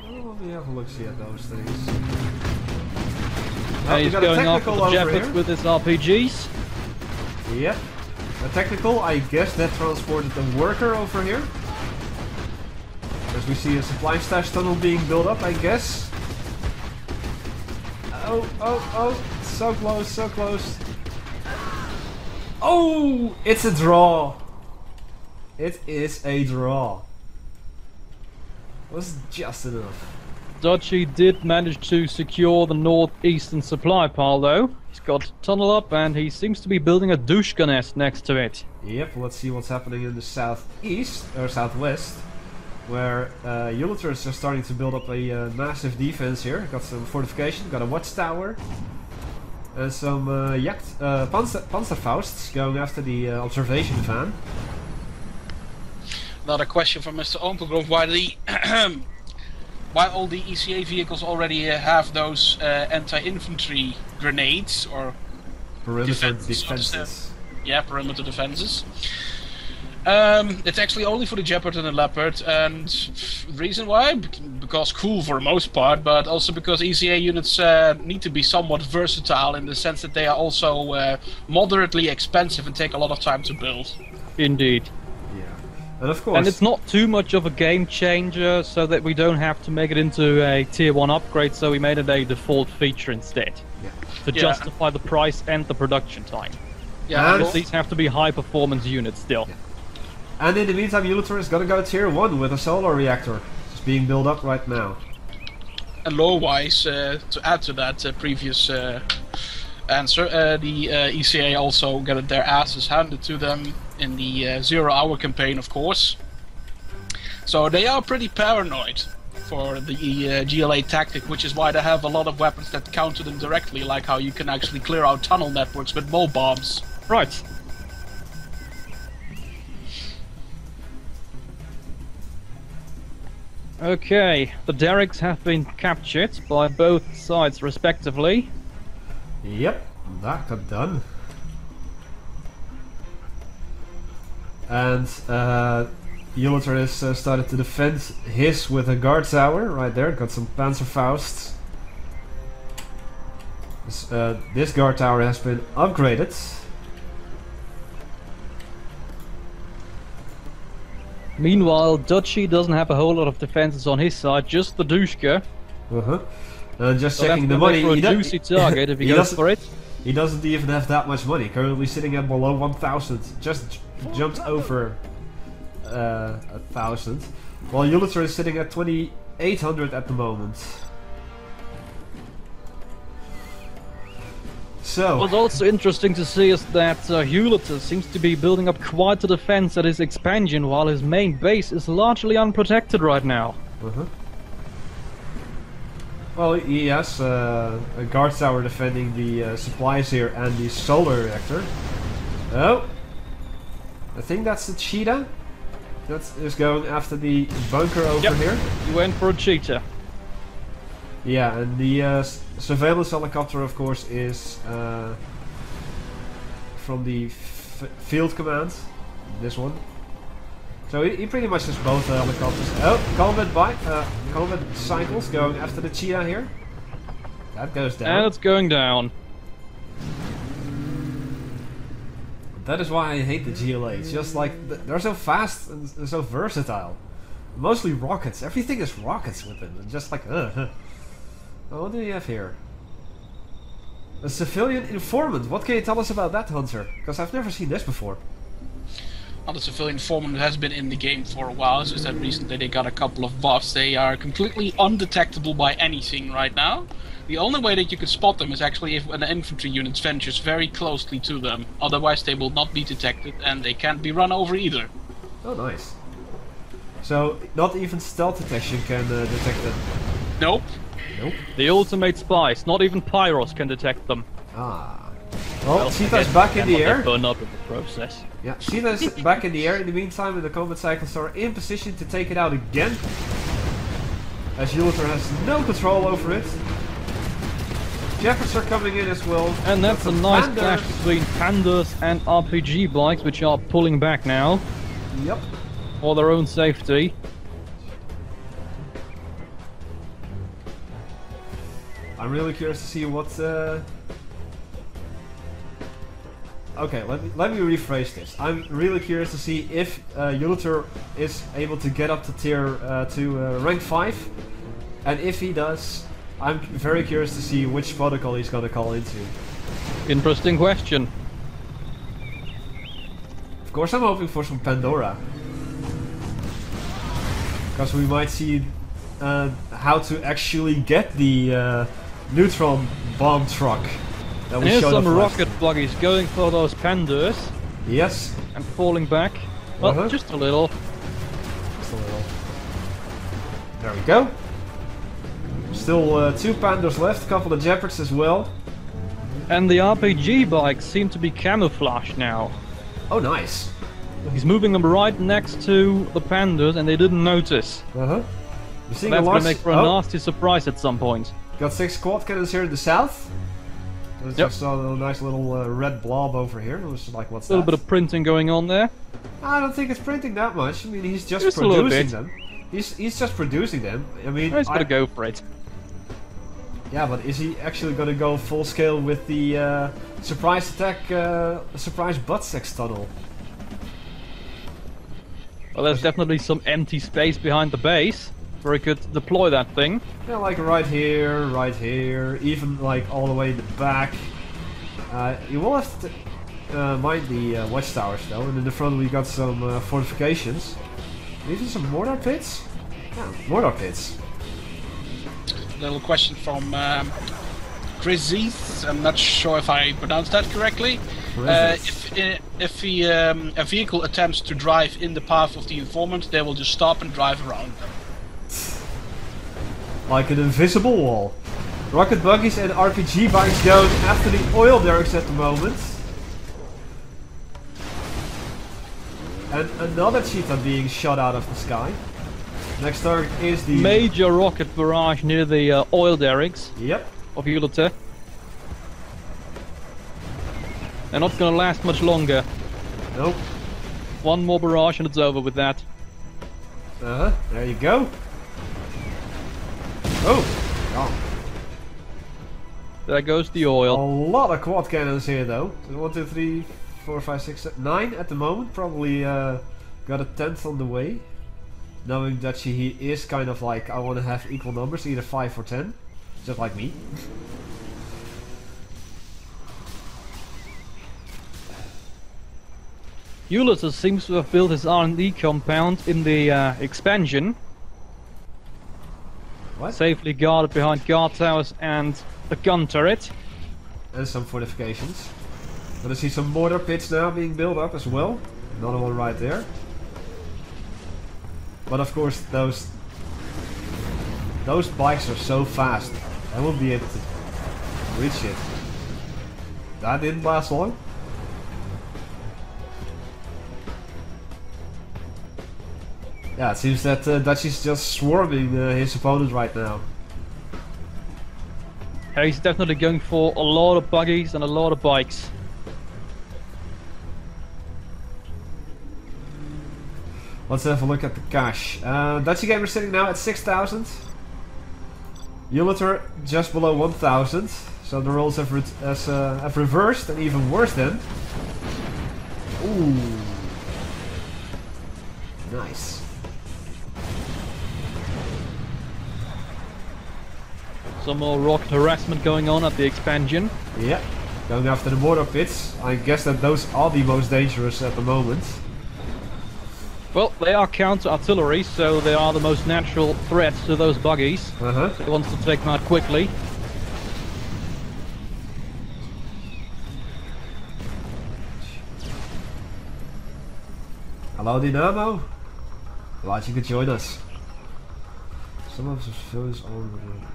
[SPEAKER 1] Oh, let me have a look-see at those things.
[SPEAKER 2] He's going after the Jeopards with his RPGs.
[SPEAKER 1] Yep. A technical, I guess that transported the worker over here. As we see a supply stash tunnel being built up, I guess. Oh, oh, oh. So close, so close. Oh! It's a draw. It is a draw. It was just enough.
[SPEAKER 2] Dutchie did manage to secure the northeastern supply pile though. He's got a tunnel up and he seems to be building a Dushka nest next to it.
[SPEAKER 1] Yep, let's see what's happening in the southeast, or southwest. Where Uliter is just starting to build up a massive defense here. Got some fortification, got a watchtower. And some Panzerfausts going after the observation van.
[SPEAKER 3] Another question from Mr. Ompelgrove, why all the ECA vehicles already have those anti-infantry grenades or
[SPEAKER 1] perimeter defenses.
[SPEAKER 3] Yeah, perimeter defenses. It's actually only for the Jeopard and the Leopard, and reason why? Because cool for the most part, but also because ECA units need to be somewhat versatile in the sense that they are also moderately expensive and take a lot of time to build.
[SPEAKER 2] Indeed.
[SPEAKER 1] And of course,
[SPEAKER 2] and it's not too much of a game changer, so that we don't have to make it into a tier 1 upgrade, so we made it a default feature instead.
[SPEAKER 1] Yeah.
[SPEAKER 2] To justify the price and the production time.
[SPEAKER 3] Yeah,
[SPEAKER 2] and these have to be high performance units still.
[SPEAKER 1] Yeah. And in the meantime, Uliter is gonna go tier 1 with a solar reactor. It's being built up right now.
[SPEAKER 3] And lore-wise, to add to that previous answer, the ECA also got their asses handed to them in the 0 Hour campaign, of course. So they are pretty paranoid for the GLA tactic, which is why they have a lot of weapons that counter them directly, like how you can actually clear out tunnel networks with mole bombs.
[SPEAKER 2] Right. Okay, the derricks have been captured by both sides respectively.
[SPEAKER 1] Yep, that got done. And Ulitor has started to defend his with a guard tower right there. Got some Panzerfausts. This guard tower has been upgraded.
[SPEAKER 2] Meanwhile, Dutchy doesn't have a whole lot of defenses on his side, just the Dushka.
[SPEAKER 1] Just
[SPEAKER 2] So
[SPEAKER 1] checking the
[SPEAKER 2] that's
[SPEAKER 1] money.
[SPEAKER 2] for a juicy target if he goes for it.
[SPEAKER 1] He doesn't even have that much money. Currently sitting at below 1,000. Just jumped over 1,000. While Ulitor is sitting at 2,800 at the moment. So.
[SPEAKER 2] What's also interesting to see is that Ulitor seems to be building up quite a defense at his expansion, while his main base is largely unprotected right now.
[SPEAKER 1] Well, he has a guard tower defending the supplies here and the solar reactor. Oh, I think that's the cheetah. That is going after the bunker over here.
[SPEAKER 2] He went for a cheetah.
[SPEAKER 1] Yeah, and the surveillance helicopter, of course, is from the field command. This one. So he pretty much has both helicopters. Oh, combat cycles going after the cheetah here. That goes down.
[SPEAKER 2] And it's going down.
[SPEAKER 1] That is why I hate the GLA. It's just like they're so fast and so versatile. Mostly rockets. Everything is rockets with them. And just like Oh, what do you have here? A civilian informant. What can you tell us about that, Hunter? Because I've never seen this before.
[SPEAKER 3] Well, the civilian informant has been in the game for a while. It's just that recently they got a couple of buffs. They are completely undetectable by anything right now. The only way that you can spot them is actually if an infantry unit ventures very closely to them. Otherwise they will not be detected and they can't be run over either.
[SPEAKER 1] Oh, nice. So, not even stealth detection can detect them?
[SPEAKER 3] Nope.
[SPEAKER 1] Nope.
[SPEAKER 2] The ultimate spies, not even Pyros can detect them.
[SPEAKER 1] Ah. Well, Cheetah's back in the air.
[SPEAKER 2] Burn up in the process.
[SPEAKER 1] Yeah, Cheetah's back in the air in the meantime, and the combat cycles are in position to take it out again. As Ulitor has no control over it. Jeffords are coming in as well.
[SPEAKER 2] And that's a nice clash between Pandas and RPG bikes, which are pulling back now.
[SPEAKER 1] Yep.
[SPEAKER 2] For their own safety.
[SPEAKER 1] I'm really curious to see what... Okay, let me rephrase this. I'm really curious to see if Ulitor is able to get up to tier rank 5, and if he does, I'm very curious to see which protocol he's gonna call into.
[SPEAKER 2] Interesting question.
[SPEAKER 1] Of course, I'm hoping for some Pandora, because we might see how to actually get the neutron bomb truck.
[SPEAKER 2] And here's some rocket buggies going for those pandas.
[SPEAKER 1] Yes.
[SPEAKER 2] And falling back. Well, just a little.
[SPEAKER 1] Just a little. There we go. Still 2 pandas left, a couple of Jeopards as well.
[SPEAKER 2] And the RPG bikes seem to be camouflaged now.
[SPEAKER 1] Oh, nice.
[SPEAKER 2] He's moving them right next to the pandas and they didn't notice.
[SPEAKER 1] We're seeing
[SPEAKER 2] that's going to make for a nasty surprise at some point.
[SPEAKER 1] Got 6 quad cannons here in the south. There's
[SPEAKER 2] Yep.
[SPEAKER 1] just a nice little red blob over here. It was like, what's that?
[SPEAKER 2] A little bit of printing going on there.
[SPEAKER 1] I don't think it's printing that much. I mean, he's just
[SPEAKER 2] a little
[SPEAKER 1] producing
[SPEAKER 2] bit.
[SPEAKER 1] them. He's just producing them. I mean,
[SPEAKER 2] He's got to go for it.
[SPEAKER 1] Yeah, but is he actually going to go full scale with the surprise attack, surprise butt sex tunnel?
[SPEAKER 2] Well, there's definitely some empty space behind the base where he could deploy that thing.
[SPEAKER 1] Yeah, like right here, even like all the way in the back. You will have to mind the watchtowers though, and in the front we got some fortifications. Even some mortar pits? Yeah, mortar pits.
[SPEAKER 3] little question from Graion. I'm not sure if I pronounced that correctly. If a vehicle attempts to drive in the path of the informant, they will just stop and drive around them.
[SPEAKER 1] Like an invisible wall. Rocket buggies and RPG bikes going after the oil derricks at the moment. And another cheetah being shot out of the sky. Next target is the...
[SPEAKER 2] major rocket barrage near the oil derricks.
[SPEAKER 1] Yep.
[SPEAKER 2] Of Ulite. They're not gonna last much longer.
[SPEAKER 1] Nope.
[SPEAKER 2] One more barrage and it's over with that.
[SPEAKER 1] There you go. Oh!
[SPEAKER 2] There goes the
[SPEAKER 1] A
[SPEAKER 2] oil.
[SPEAKER 1] lot of quad cannons here though. 1, 2, 3, 4, 5, 6, 7, 9 at the moment. Probably got a 10th on the way. Knowing that he is kind of like, I want to have equal numbers, either 5 or 10. Just like me.
[SPEAKER 2] Ulysses seems to have built his R&D compound in the expansion.
[SPEAKER 1] What?
[SPEAKER 2] Safely guarded behind guard towers and a gun turret.
[SPEAKER 1] And some fortifications. But I see some mortar pits now being built up as well. Another one right there. But of course those bikes are so fast. I won't be able to reach it. That didn't last long. Yeah, it seems that Dutch is just swarming his opponent right now.
[SPEAKER 2] He's definitely going for a lot of buggies and a lot of bikes.
[SPEAKER 1] Let's have a look at the cash. Dutchy Gamer sitting now at 6,000. Uliter just below 1,000. So the roles have reversed, and even worse then. Ooh. Nice.
[SPEAKER 2] Some more rocket harassment going on at the expansion.
[SPEAKER 1] Yeah, going after the mortar pits. I guess that those are the most dangerous at the moment.
[SPEAKER 2] Well, they are counter-artillery, so they are the most natural threats to those buggies. He wants to take them out quickly.
[SPEAKER 1] Hello Dynamo. Glad you could join us. Some of the civilians on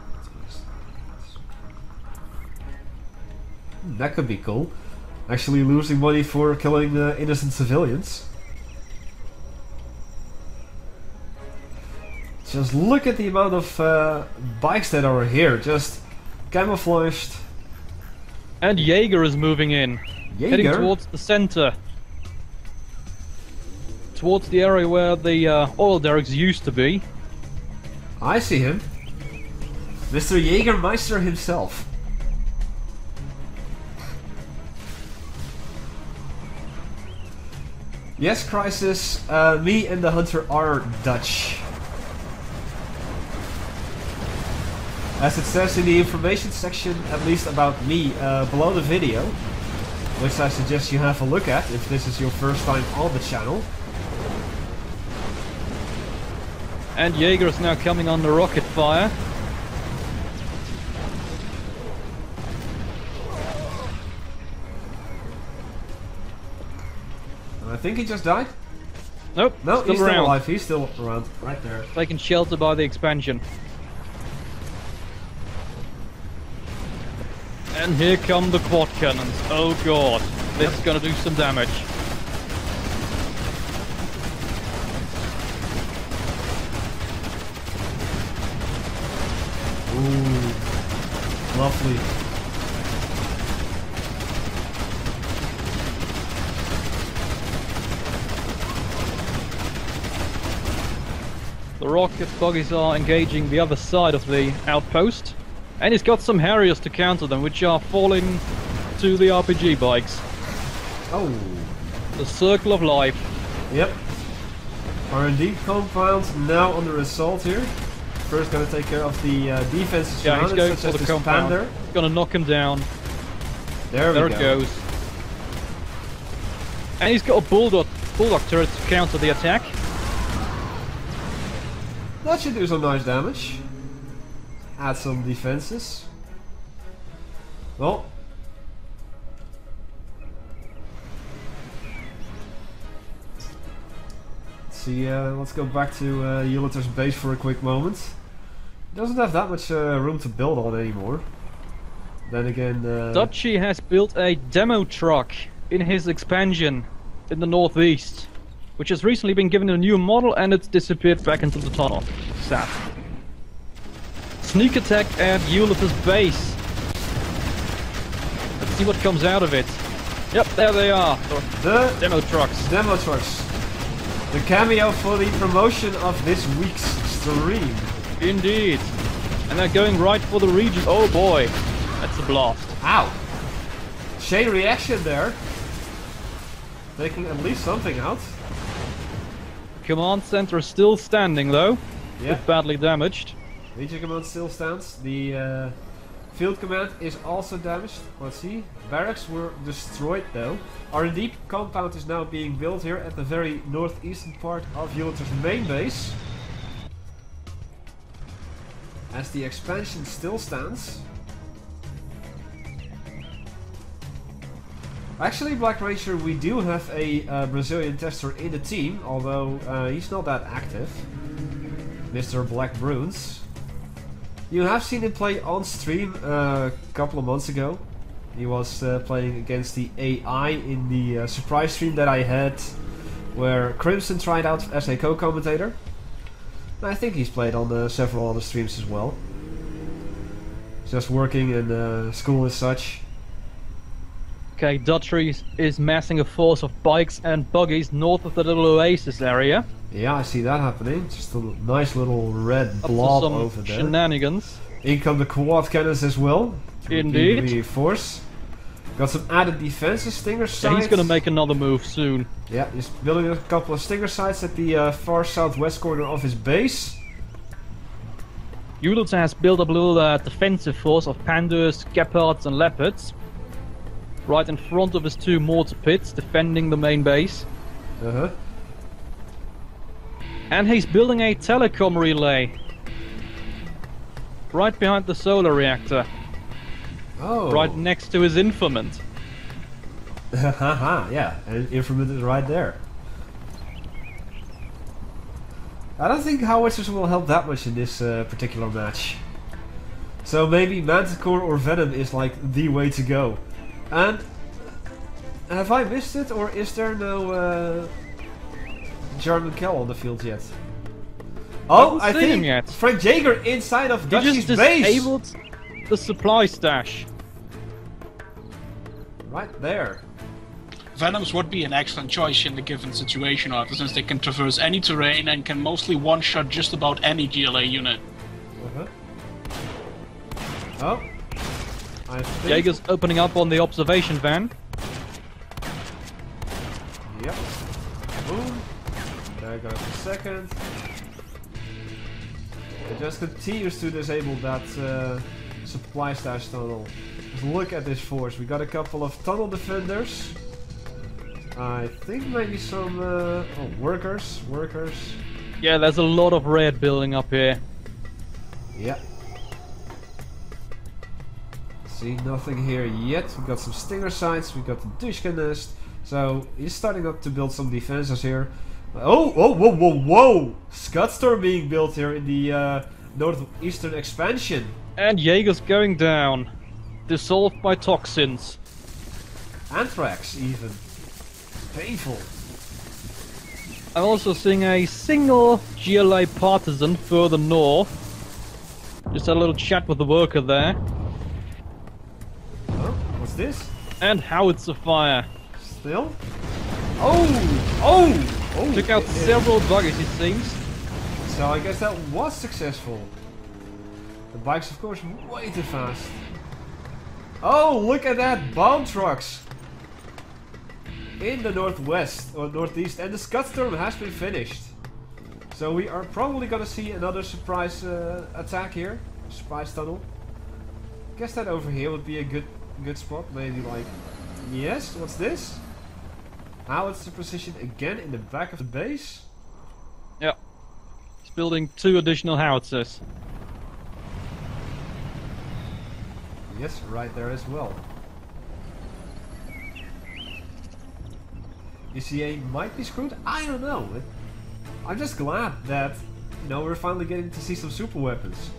[SPEAKER 1] that could be cool. Actually losing money for killing innocent civilians. Just look at the amount of bikes that are here, just camouflaged.
[SPEAKER 2] And Jaeger is moving in, heading towards the center. Towards the area where the oil derricks used to be.
[SPEAKER 1] I see him. Mr. Jägermeister himself. Yes, Crisis, me and the Hunter are Dutch. As it says in the information section, at least about me, below the video, which I suggest you have a look at if this is your first time on the channel.
[SPEAKER 2] And Jaeger is now coming on the rocket fire.
[SPEAKER 1] I think he just died.
[SPEAKER 2] Nope,
[SPEAKER 1] no,
[SPEAKER 2] still
[SPEAKER 1] he's
[SPEAKER 2] around.
[SPEAKER 1] Still alive. He's still around, right there.
[SPEAKER 2] Taking shelter by the expansion. And here come the quad cannons. Oh god, this is gonna do some damage.
[SPEAKER 1] Ooh, lovely.
[SPEAKER 2] The rocket buggies are engaging the other side of the outpost. And he's got some Harriers to counter them, which are falling to the RPG bikes.
[SPEAKER 1] Oh.
[SPEAKER 2] The circle of life.
[SPEAKER 1] Yep. R&D compound now under assault here. First gonna take care of the defenses.
[SPEAKER 2] Yeah, he's going
[SPEAKER 1] such
[SPEAKER 2] for
[SPEAKER 1] as
[SPEAKER 2] the compound.
[SPEAKER 1] Pander.
[SPEAKER 2] Gonna knock him down.
[SPEAKER 1] There
[SPEAKER 2] it goes. And he's got a bulldog turret to counter the attack.
[SPEAKER 1] That should do some nice damage. add some defenses. Well, see, let's go back to Ulith's base for a quick moment. It doesn't have that much room to build on anymore. Then again,
[SPEAKER 2] Dutchy has built a demo truck in his expansion in the northeast, which has recently been given a new model and it's disappeared back into the tunnel. Sad. Sneak attack at Ulith's base. Let's see what comes out of it. Yep, there they are.
[SPEAKER 1] the
[SPEAKER 2] Demo trucks.
[SPEAKER 1] demo trucks. The cameo for the promotion of this week's stream.
[SPEAKER 2] Indeed. And they're going right for the region. Oh boy. That's a blast.
[SPEAKER 1] Ow! Chain reaction there. Taking at least something out.
[SPEAKER 2] Command center is still standing though.
[SPEAKER 1] Yeah.
[SPEAKER 2] But badly damaged.
[SPEAKER 1] Region command still stands. The field command is also damaged. Let's see. Barracks were destroyed though. R&D compound is now being built here at the very northeastern part of Ulith's main base. As the expansion still stands. Actually, Black Ranger, we do have a Brazilian tester in the team, although he's not that active. Mr. Black Bruins. You have seen him play on stream a couple of months ago. He was playing against the AI in the surprise stream that I had, where Crimson tried out as a co-commentator. I think he's played on several other streams as well. Just working in school and such.
[SPEAKER 2] Okay, Dutchy is massing a force of bikes and buggies north of the little oasis area.
[SPEAKER 1] Yeah, I see that happening. Just a nice little red
[SPEAKER 2] Up to
[SPEAKER 1] blob
[SPEAKER 2] some
[SPEAKER 1] over there.
[SPEAKER 2] shenanigans.
[SPEAKER 1] In come the quad cannons as well.
[SPEAKER 2] Indeed.
[SPEAKER 1] The force. Got some added defenses, stinger
[SPEAKER 2] Yeah,
[SPEAKER 1] sights.
[SPEAKER 2] he's gonna make another move soon.
[SPEAKER 1] Yeah, he's building a couple of stinger sights at the far southwest corner of his base.
[SPEAKER 2] Ulith has built up a little defensive force of pandas, gepards and leopards. Right in front of his two mortar pits, defending the main base.
[SPEAKER 1] Uh-huh.
[SPEAKER 2] And he's building a telecom relay. Right behind the solar reactor.
[SPEAKER 1] Oh.
[SPEAKER 2] Right next to his infamant.
[SPEAKER 1] Haha, yeah, and infamant is right there. I don't think howitzers will help that much in this particular match. So maybe Manticore or Venom is like the way to go. And have I missed it, or is there no German Kel on the field yet? Oh, I
[SPEAKER 2] seen him
[SPEAKER 1] think
[SPEAKER 2] yet.
[SPEAKER 1] Frank Jaeger inside of
[SPEAKER 2] He
[SPEAKER 1] Dutchy's
[SPEAKER 2] just
[SPEAKER 1] base.
[SPEAKER 2] disabled the supply stash.
[SPEAKER 1] Right there.
[SPEAKER 3] Venoms would be an excellent choice in the given situation, since they can traverse any terrain and can mostly one-shot just about any GLA unit.
[SPEAKER 1] Uh-huh. Oh. I think...
[SPEAKER 2] Jaeger's opening up on the observation van.
[SPEAKER 1] Yep. Boom. There goes the second. It just continues to disable that supply stash tunnel. Just look at this force. We got a couple of tunnel defenders. I think maybe some workers.
[SPEAKER 2] Yeah, there's a lot of red building up here.
[SPEAKER 1] Yeah. See, nothing here yet. We got some stinger sights. We got the Dushka nest. So he's starting up to build some defenses here. Oh, whoa! Scudstorm being built here in the northeastern expansion.
[SPEAKER 2] And Jaeger's going down. Dissolved by toxins.
[SPEAKER 1] Anthrax even. Painful.
[SPEAKER 2] I'm also seeing a single GLA partisan further north. Just had a little chat with the worker there.
[SPEAKER 1] Oh, what's this?
[SPEAKER 2] And howitzer fire.
[SPEAKER 1] Still? Oh!
[SPEAKER 2] Took out several buggies, it seems.
[SPEAKER 1] So I guess that was successful. The bike's of course way too fast. Oh, look at that! Bomb trucks! In the northwest, or northeast, and the Scudstorm has been finished. So we are probably gonna see another surprise attack here. Surprise tunnel. Guess that over here would be a good spot. Maybe like... Yes, what's this? Howitzer position again in the back of the base.
[SPEAKER 2] Yep. He's building 2 additional howitzers.
[SPEAKER 1] Yes, right there as well. ECA might be screwed? I don't know. I'm just glad that, you know, we're finally getting to see some super weapons.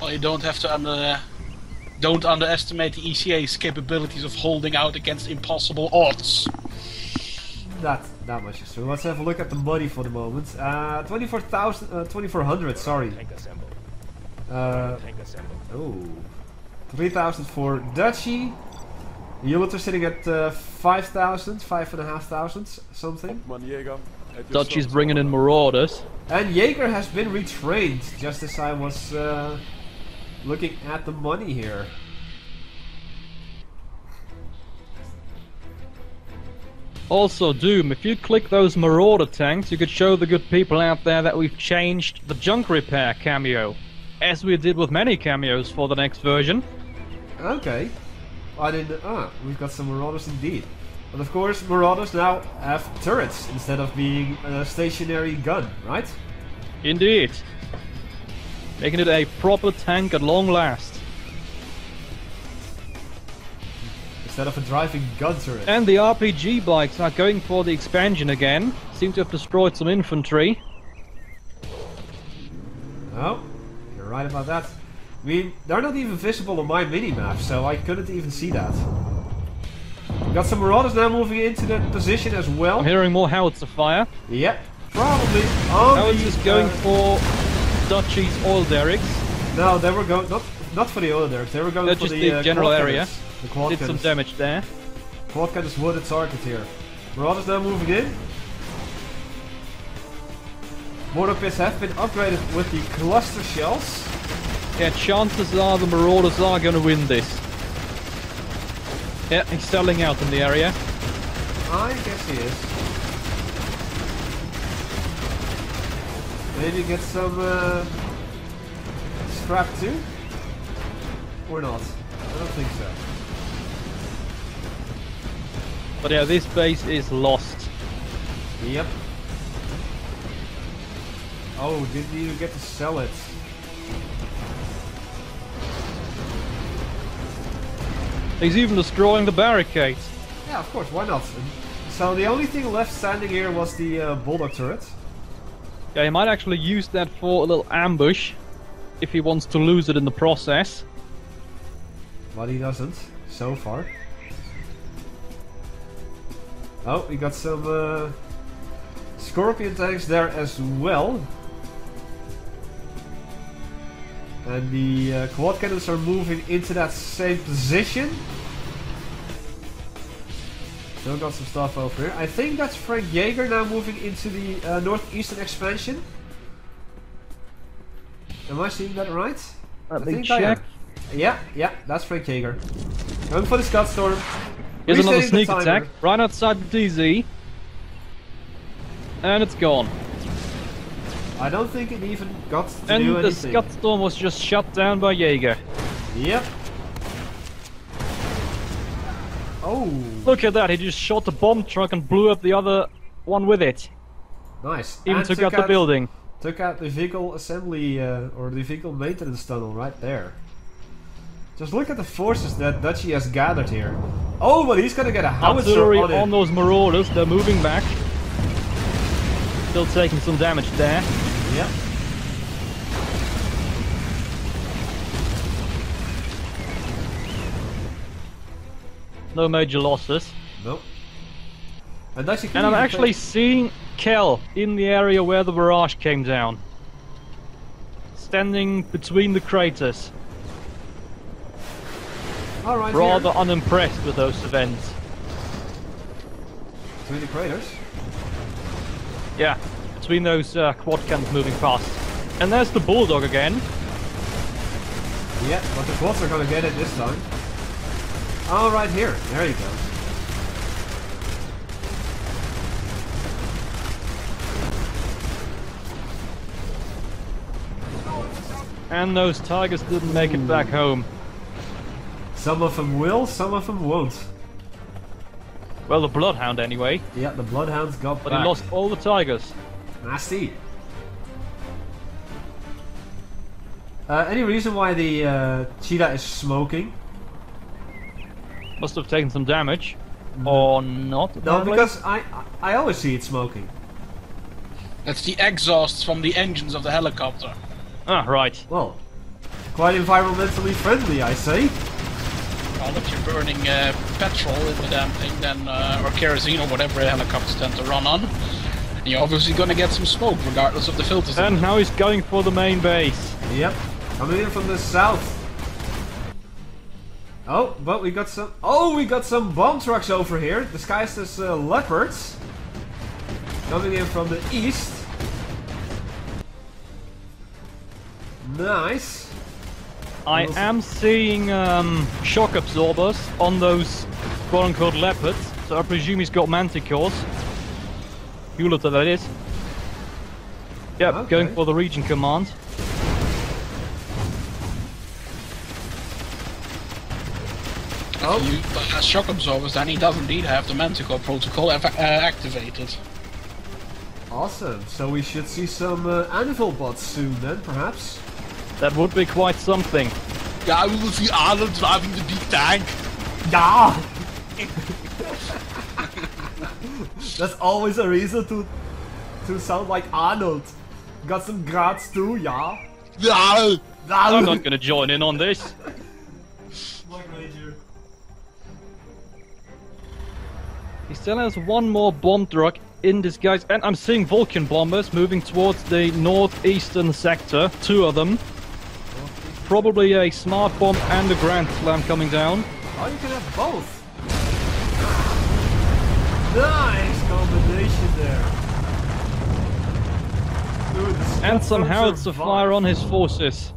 [SPEAKER 3] Well, you don't have to don't underestimate the ECA's capabilities of holding out against impossible odds.
[SPEAKER 1] That much is true. Let's have a look at the money for the moment. 2400, sorry.
[SPEAKER 4] Tank assembled. Tank assembled.
[SPEAKER 1] Oh. 3000 for Dutchy. Units are sitting at 5,000, 5,500, something.
[SPEAKER 2] Dutchy's bringing in marauders.
[SPEAKER 1] And Jaeger has been retrained, just as I was looking at the money here.
[SPEAKER 2] Also, Doom, if you click those marauder tanks, you could show the good people out there that we've changed the junk repair cameo, as we did with many cameos for the next version.
[SPEAKER 1] Okay. I didn't. We've got some marauders indeed. But of course, marauders now have turrets instead of being a stationary gun, right?
[SPEAKER 2] Indeed. Making it a proper tank at long last.
[SPEAKER 1] Instead of a driving gun turret.
[SPEAKER 2] And the RPG bikes are going for the expansion again. Seem to have destroyed some infantry.
[SPEAKER 1] Oh, you're right about that. I mean, they're not even visible on my minimap, so I couldn't even see that. We've got some marauders now moving into that position as well.
[SPEAKER 2] I'm hearing more howitzer fire.
[SPEAKER 1] Yep, probably. Oh,
[SPEAKER 2] Howitzers going for Dutchy's oil derricks.
[SPEAKER 1] No, they were going not for the oil derricks. They were going for
[SPEAKER 2] just
[SPEAKER 1] the
[SPEAKER 2] general
[SPEAKER 1] quad
[SPEAKER 2] area.
[SPEAKER 1] cannons. The quad
[SPEAKER 2] Did some
[SPEAKER 1] cannons.
[SPEAKER 2] damage there.
[SPEAKER 1] Quad cannons were the target here. Marauders now moving in. Mortar pits have been upgraded with the cluster shells.
[SPEAKER 2] Yeah, chances are the marauders are going to win this. Yeah, he's selling out in the area.
[SPEAKER 1] I guess he is. Maybe get some scrap too? Or not? I don't think so.
[SPEAKER 2] But yeah, this base is lost.
[SPEAKER 1] Yep. Oh, didn't even get to sell it.
[SPEAKER 2] He's even destroying the barricades.
[SPEAKER 1] Yeah, of course, why not? So the only thing left standing here was the bulldog turret.
[SPEAKER 2] Yeah, he might actually use that for a little ambush, if he wants to lose it in the process.
[SPEAKER 1] But he doesn't, so far. Oh, we got some scorpion tanks there as well. And the quad cannons are moving into that same position. Still got some stuff over here. I think that's Frank Jaeger now moving into the northeastern expansion. Am I seeing that right?
[SPEAKER 2] Let me check.
[SPEAKER 1] Yeah, that's Frank Jaeger. Going for the Scud Storm.
[SPEAKER 2] Here's another
[SPEAKER 1] Resetting the
[SPEAKER 2] sneak
[SPEAKER 1] timer.
[SPEAKER 2] attack, right outside the DZ. And it's gone.
[SPEAKER 1] I don't think it even got to
[SPEAKER 2] And
[SPEAKER 1] do
[SPEAKER 2] the
[SPEAKER 1] anything.
[SPEAKER 2] Scud Storm was just shut down by Jaeger.
[SPEAKER 1] Yep. Oh,
[SPEAKER 2] Look at that, he just shot the bomb truck and blew up the other one with it.
[SPEAKER 1] nice.
[SPEAKER 2] Even
[SPEAKER 1] And
[SPEAKER 2] took out the building.
[SPEAKER 1] Took out the vehicle assembly, or the vehicle maintenance tunnel right there. Just look at the forces that Dutchy has gathered here. Oh, but he's gonna get a howitzer
[SPEAKER 2] Artillery
[SPEAKER 1] on
[SPEAKER 2] on
[SPEAKER 1] it.
[SPEAKER 2] those marauders, they're moving back. Still taking some damage there.
[SPEAKER 1] Yep.
[SPEAKER 2] No major losses.
[SPEAKER 1] Nope. And Dutchy
[SPEAKER 2] And I'm actually seeing Kel in the area where the barrage came down. Standing between the craters.
[SPEAKER 1] Alright,
[SPEAKER 2] Rather unimpressed with those events.
[SPEAKER 1] between the craters.
[SPEAKER 2] Yeah, between those quad cannons moving past. And there's the bulldog again.
[SPEAKER 1] Yeah, but the quads are gonna get it this time. Oh, right here. There you go.
[SPEAKER 2] And those tigers didn't make it back home.
[SPEAKER 1] Some of them will, some of them won't.
[SPEAKER 2] Well, the bloodhound anyway.
[SPEAKER 1] Yeah, the bloodhounds got
[SPEAKER 2] But
[SPEAKER 1] back.
[SPEAKER 2] he lost all the tigers.
[SPEAKER 1] Nasty. Any reason why the cheetah is smoking?
[SPEAKER 2] Must have taken some damage. Or not?
[SPEAKER 1] No,
[SPEAKER 2] apparently.
[SPEAKER 1] because I always see it smoking.
[SPEAKER 3] That's the exhausts from the engines of the helicopter.
[SPEAKER 2] Ah, right.
[SPEAKER 1] Well, quite environmentally friendly, I say.
[SPEAKER 3] Well, if you're burning petrol in the damn thing, then or kerosene or whatever helicopters tend to run on, you're obviously gonna get some smoke regardless of the filters.
[SPEAKER 2] And now he's going for the main base.
[SPEAKER 1] Yep, coming in from the south. Oh, but we got some. Oh, we got some bomb trucks over here, disguised as leopards, coming in from the east. Nice.
[SPEAKER 2] I am seeing shock absorbers on those quote-unquote leopards, so I presume he's got manticores. Hewlett, that is. Yep,
[SPEAKER 1] Okay.
[SPEAKER 2] going for the region command.
[SPEAKER 1] Oh.
[SPEAKER 3] If you shock absorbers, then he does indeed have the Manticore protocol activated.
[SPEAKER 1] Awesome. So we should see some anvil bots soon, then, perhaps.
[SPEAKER 2] That would be quite something.
[SPEAKER 3] Yeah, we will see Arnold driving the big tank.
[SPEAKER 1] Yeah. That's always a reason to sound like Arnold. Got some grats too, yeah.
[SPEAKER 3] Yeah.
[SPEAKER 2] I'm not gonna join in on this. He still has one more bomb truck in disguise, and I'm seeing Vulcan bombers moving towards the northeastern sector. 2 of them. Probably a smart bomb and a grand slam coming down.
[SPEAKER 1] Oh, you can have both. Nice combination there. Dude, the
[SPEAKER 2] And some
[SPEAKER 1] Scotstorms
[SPEAKER 2] howitzer
[SPEAKER 1] survived.
[SPEAKER 2] fire on his forces.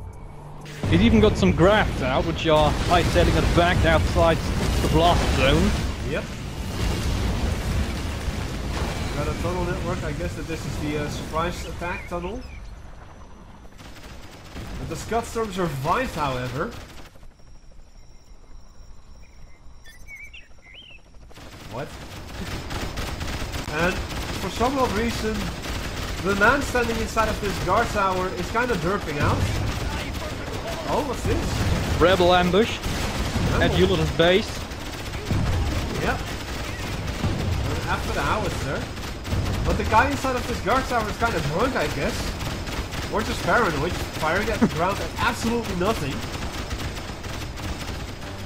[SPEAKER 2] He's even got some grafts out, which are high-tailing it back outside the blast zone.
[SPEAKER 1] Yep. Got a tunnel network. I guess that this is the surprise attack tunnel. But the Scotstorm survived, however. What? And for some odd reason, the man standing inside of this guard tower is kind of derping out. Oh, what's this?
[SPEAKER 2] Rebel ambush at
[SPEAKER 1] Oh.
[SPEAKER 2] Hewlett's base.
[SPEAKER 1] Yep. And after the howitzer. But the guy inside of this guard tower is kind of drunk, I guess. Or just paranoid, firing at the ground at absolutely nothing.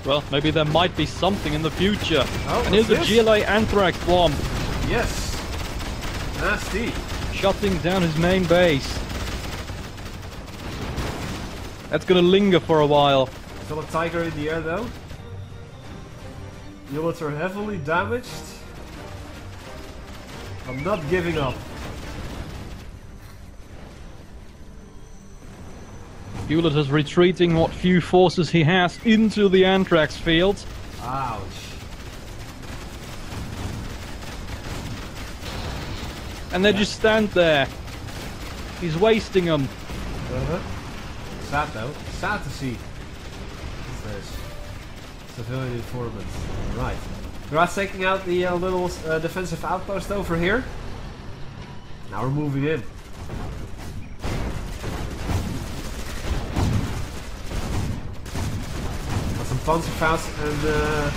[SPEAKER 2] Well, maybe there might be something in the future.
[SPEAKER 1] Oh,
[SPEAKER 2] And here's a
[SPEAKER 1] what's this?
[SPEAKER 2] GLA Anthrax bomb,
[SPEAKER 1] Yes. Nasty.
[SPEAKER 2] shutting down his main base. That's gonna linger for a while.
[SPEAKER 1] Still a tiger in the air though. Units are heavily damaged. I'm not giving up.
[SPEAKER 2] Hewlett is retreating what few forces he has into the Anthrax field.
[SPEAKER 1] Ouch.
[SPEAKER 2] And they just stand there. He's wasting them.
[SPEAKER 1] Sad though. Sad to see. What's this? Civilian informant. Right. Grat's taking out the little defensive outpost over here. Now we're moving in. Got some Panzerfaust and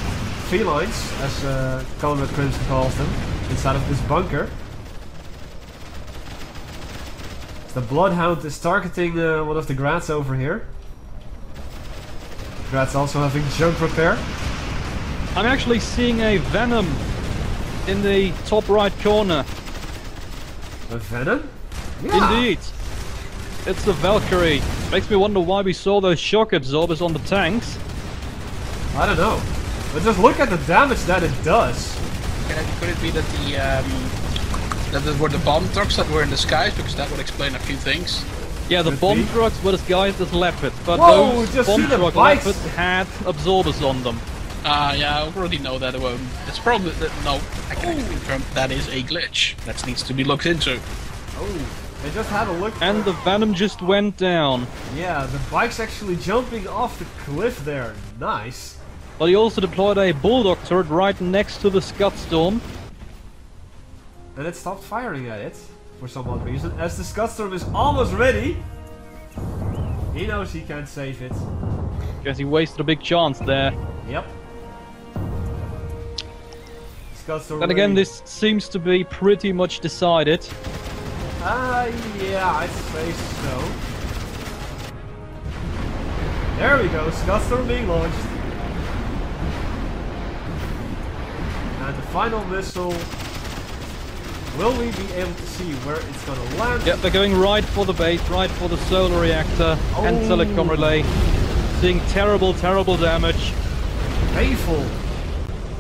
[SPEAKER 1] felines, as Conrad Crimson calls them, inside of this bunker. The Bloodhound is targeting one of the Grats over here. Grats also having jump repair.
[SPEAKER 2] I'm actually seeing a Venom in the top right corner.
[SPEAKER 1] A Venom? Yeah.
[SPEAKER 2] Indeed. It's the Valkyrie. Makes me wonder why we saw those shock absorbers on the tanks.
[SPEAKER 1] I don't know. But just look at the damage that it does.
[SPEAKER 3] Could it be that that were the bomb trucks that were in the skies? Because that would explain a few things.
[SPEAKER 2] Yeah, the
[SPEAKER 1] Could
[SPEAKER 2] bomb
[SPEAKER 1] be.
[SPEAKER 2] trucks were disguised as leopards, but
[SPEAKER 1] Whoa,
[SPEAKER 2] those
[SPEAKER 1] just
[SPEAKER 2] bomb
[SPEAKER 1] see the
[SPEAKER 2] truck
[SPEAKER 1] bikes.
[SPEAKER 2] leopards had absorbers on them.
[SPEAKER 3] Yeah, I already know that. It's probably that. No, I can actually confirm that is a glitch that needs to be looked into.
[SPEAKER 1] Oh, they just had a look.
[SPEAKER 2] And the Venom just went down.
[SPEAKER 1] Yeah, the bike's actually jumping off the cliff there. Nice.
[SPEAKER 2] But he also deployed a Bulldog turret right next to the Scudstorm.
[SPEAKER 1] And it stopped firing at it for some odd reason, as the Scudstorm is almost ready. He knows he can't save it.
[SPEAKER 2] Guess he wasted a big chance there.
[SPEAKER 1] Yep.
[SPEAKER 2] Then again, this seems to be pretty much decided.
[SPEAKER 1] Yeah, I'd say so. There we go, Scudstorm being launched. And the final missile. Will we be able to see where it's gonna land?
[SPEAKER 2] Yep, they're going right for the base, right for the solar reactor and telecom relay. Seeing terrible, terrible damage.
[SPEAKER 1] Painful.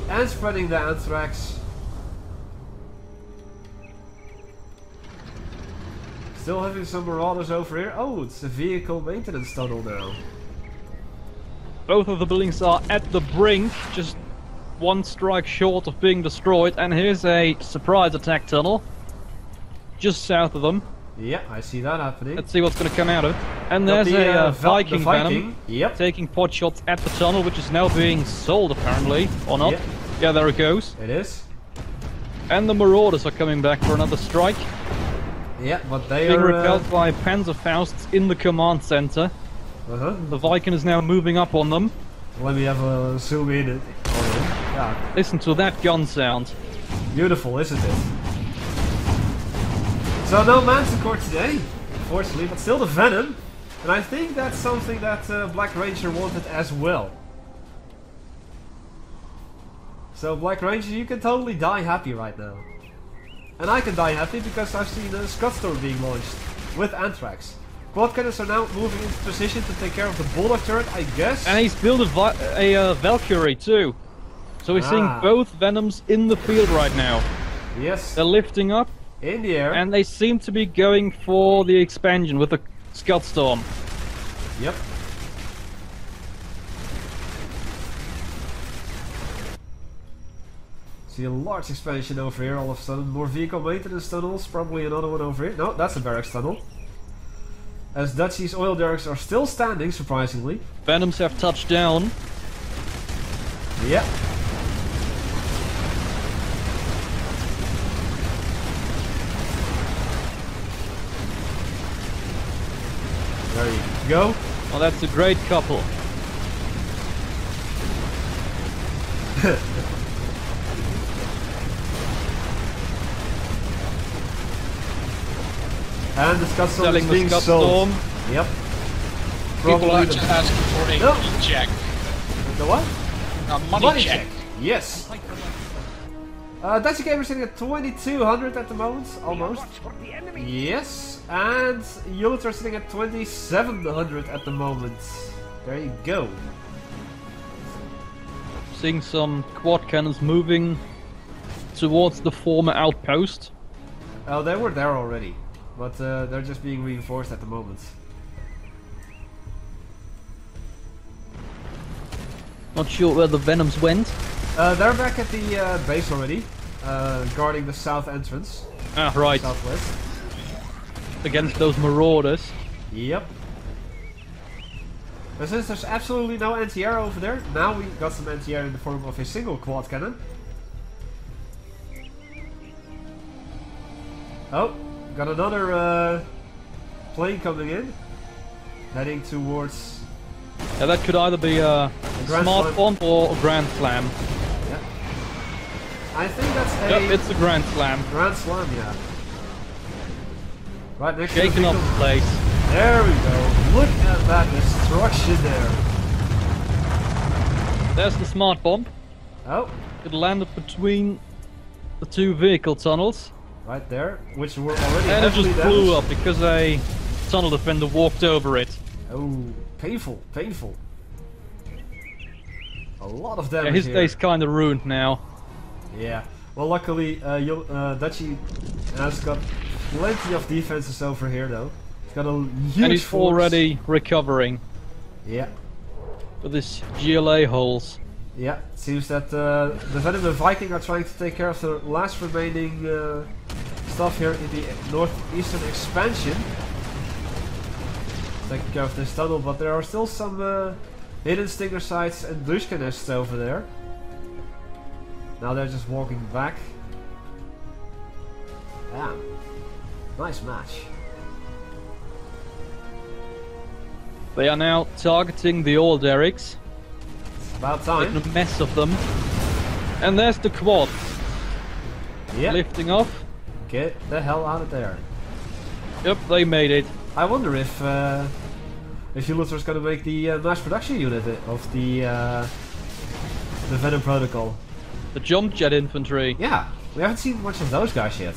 [SPEAKER 1] And spreading the anthrax. Still having some marauders over here. Oh, it's a vehicle maintenance tunnel now.
[SPEAKER 2] Both of the buildings are at the brink, just one strike short of being destroyed. And here's a surprise attack tunnel, just south of them.
[SPEAKER 1] Yeah, I see that happening.
[SPEAKER 2] Let's see what's going to come out of it. And there's a Viking Venom taking pot shots at the tunnel, which is now being sold apparently, or not. Yeah, there it goes.
[SPEAKER 1] It is.
[SPEAKER 2] And the Marauders are coming back for another strike.
[SPEAKER 1] Yeah, but they
[SPEAKER 2] being
[SPEAKER 1] are
[SPEAKER 2] repelled by Panzerfausts in the command center. The Viking is now moving up on them.
[SPEAKER 1] Let me have a zoom in on him. Yeah.
[SPEAKER 2] Listen to that gun sound.
[SPEAKER 1] Beautiful, isn't it? So no Manticore today, unfortunately, but still the Venom. And I think that's something that Black Ranger wanted as well. So Black Ranger, you can totally die happy right now. And I can die happy because I've seen a Scudstorm being launched with Anthrax. Quad cannons are now moving into position to take care of the Bulldog turret, I guess.
[SPEAKER 2] And he's built a Valkyrie too. So we're seeing both Venoms in the field right now.
[SPEAKER 1] Yes.
[SPEAKER 2] They're lifting up.
[SPEAKER 1] In the air.
[SPEAKER 2] And they seem to be going for the expansion with the Scudstorm.
[SPEAKER 1] Yep. See a large expansion over here all of a sudden. More vehicle maintenance tunnels, probably another one over here. No, that's a barracks tunnel. As Dutchie's oil derricks are still standing, surprisingly.
[SPEAKER 2] Venoms have touched down.
[SPEAKER 1] Yep. There you go.
[SPEAKER 2] Well, that's a great couple.
[SPEAKER 1] And the Scudstorm is being sold. Yep.
[SPEAKER 3] People are just asking for a money check.
[SPEAKER 1] The what?
[SPEAKER 3] A money check.
[SPEAKER 1] Yes. Dutchie Gamer sitting at 2200 at the moment, almost. Yes. And Yulator sitting at 2700 at the moment. There you go.
[SPEAKER 2] Seeing some quad cannons moving towards the former outpost.
[SPEAKER 1] Oh, they were there already. But they're just being reinforced at the moment.
[SPEAKER 2] Not sure where the Venoms went.
[SPEAKER 1] They're back at the base already, guarding the south entrance.
[SPEAKER 2] Ah, right.
[SPEAKER 1] Southwest.
[SPEAKER 2] Against those Marauders.
[SPEAKER 1] Yep. But since there's absolutely no anti-air over there, now we got some anti-air in the form of a single quad cannon. Oh, got another plane coming in, heading towards.
[SPEAKER 2] Yeah, that could either be a smart bomb or a Grand Slam.
[SPEAKER 1] Yeah. I think that's a.
[SPEAKER 2] Yep, it's a Grand Slam.
[SPEAKER 1] Grand Slam, yeah. Right next
[SPEAKER 2] Shaking
[SPEAKER 1] to
[SPEAKER 2] up the place.
[SPEAKER 1] There we go. Look at that destruction there.
[SPEAKER 2] There's the smart bomb.
[SPEAKER 1] Oh.
[SPEAKER 2] It landed between the two vehicle tunnels.
[SPEAKER 1] Right there, which were already
[SPEAKER 2] and it just
[SPEAKER 1] damaged.
[SPEAKER 2] blew up because a tunnel defender walked over it.
[SPEAKER 1] Oh, painful, painful. A lot of damage.
[SPEAKER 2] Yeah, his
[SPEAKER 1] here.
[SPEAKER 2] day's kind of ruined now.
[SPEAKER 1] Yeah. Well, luckily, Dutchie has got plenty of defenses over here, though. He's got a huge
[SPEAKER 2] and he's
[SPEAKER 1] force.
[SPEAKER 2] already recovering.
[SPEAKER 1] Yeah.
[SPEAKER 2] With his GLA holes.
[SPEAKER 1] Yeah, it seems that the Venom and Viking are trying to take care of the last remaining stuff here in the northeastern expansion. Taking care of this tunnel, but there are still some hidden stinger sites and Dushka nests over there. Now they're just walking back. Damn. Nice match.
[SPEAKER 2] They are now targeting the old Derricks.
[SPEAKER 1] It's about time.
[SPEAKER 2] Making a mess of them. And there's the quad.
[SPEAKER 1] Yeah.
[SPEAKER 2] Lifting off.
[SPEAKER 1] Get the hell out of there.
[SPEAKER 2] Yep, they made it.
[SPEAKER 1] I wonder if Yuliter's gonna make the mass production unit of the Venom Protocol.
[SPEAKER 2] The jump jet infantry.
[SPEAKER 1] Yeah, we haven't seen much of those guys yet.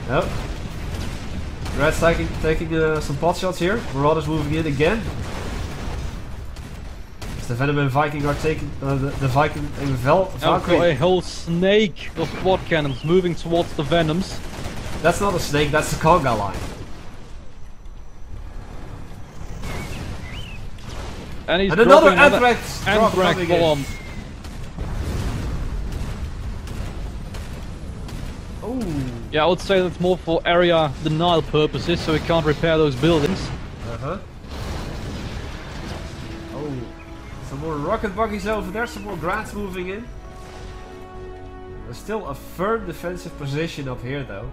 [SPEAKER 1] Nope. Red's taking some pot shots here. Marauders moving in again. As the Venom and Viking are taking the Viking and
[SPEAKER 2] Now we've got
[SPEAKER 1] Valkyrie.
[SPEAKER 2] a whole snake of quad cannons moving towards the Venoms.
[SPEAKER 1] That's not a snake, that's the conga line.
[SPEAKER 2] And he's
[SPEAKER 1] And another
[SPEAKER 2] dropping
[SPEAKER 1] Anthrax drop
[SPEAKER 2] Anthrax
[SPEAKER 1] coming in.
[SPEAKER 2] bomb.
[SPEAKER 1] Oh.
[SPEAKER 2] Yeah, I would say that's more for area denial purposes, so we can't repair those buildings.
[SPEAKER 1] Uh-huh. Oh. Some more rocket buggies over there, some more grants moving in. There's still a firm defensive position up here though.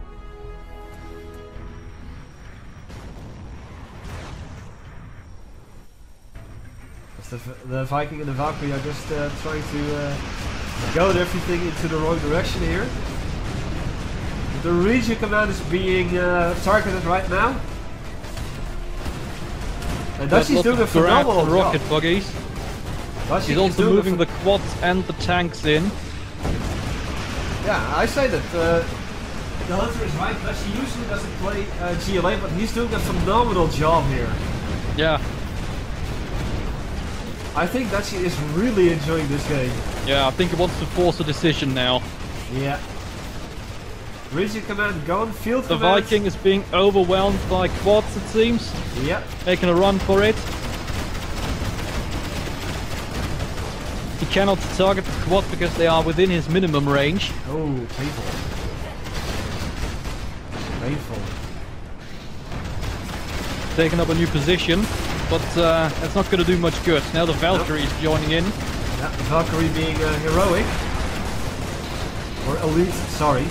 [SPEAKER 1] The Viking and the Valkyrie are just trying to goad everything into the wrong direction here. The region command is being targeted right now. And Dutchy's doing a phenomenal job.
[SPEAKER 2] rocket buggies.
[SPEAKER 1] Dutchy
[SPEAKER 2] He's
[SPEAKER 1] is
[SPEAKER 2] also
[SPEAKER 1] doing
[SPEAKER 2] moving the quads and the tanks in.
[SPEAKER 1] Yeah, I say that the Hunter is right. Dutchy usually doesn't play GLA, but he's doing a phenomenal job here.
[SPEAKER 2] Yeah.
[SPEAKER 1] I think Dutchy is really enjoying this game.
[SPEAKER 2] Yeah, I think he wants to force a decision now.
[SPEAKER 1] Yeah. Region command gone, field
[SPEAKER 2] The
[SPEAKER 1] command.
[SPEAKER 2] Viking is being overwhelmed by quads, it seems.
[SPEAKER 1] Yep.
[SPEAKER 2] Making a run for it. He cannot target the quad because they are within his minimum range.
[SPEAKER 1] Oh, painful. Painful.
[SPEAKER 2] Taking up a new position, but that's not going to do much good. Now the Valkyrie is joining in.
[SPEAKER 1] Yeah, the Valkyrie being heroic. Or elite, sorry.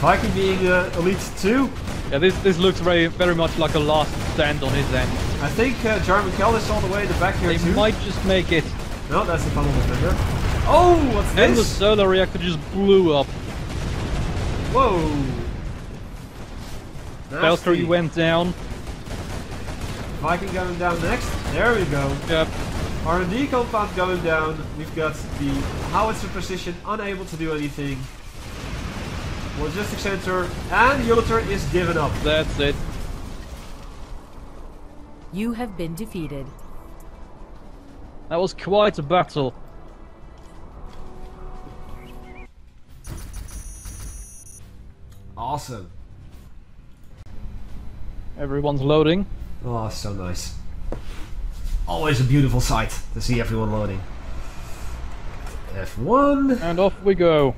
[SPEAKER 1] Viking being elite 2.
[SPEAKER 2] Yeah, this looks very much like a last stand on his end.
[SPEAKER 1] I think Jarman Kell is all the way in the back here
[SPEAKER 2] They
[SPEAKER 1] too.
[SPEAKER 2] might just make it.
[SPEAKER 1] No, that's the tunnel defender. Oh, what's
[SPEAKER 2] And the
[SPEAKER 1] this?
[SPEAKER 2] solar reactor just blew up.
[SPEAKER 1] Whoa.
[SPEAKER 2] Valkyrie
[SPEAKER 1] Nasty.
[SPEAKER 2] went down.
[SPEAKER 1] Viking going down next. There we go.
[SPEAKER 2] Yep.
[SPEAKER 1] R&D compound going down. We've got the howitzer position unable to do anything. Logistics center and Yuliter is given up.
[SPEAKER 2] That's it.
[SPEAKER 10] You have been defeated.
[SPEAKER 2] That was quite a battle.
[SPEAKER 1] Awesome.
[SPEAKER 2] Everyone's loading.
[SPEAKER 1] Oh, so nice. Always a beautiful sight to see everyone loading. F1.
[SPEAKER 2] And off we go.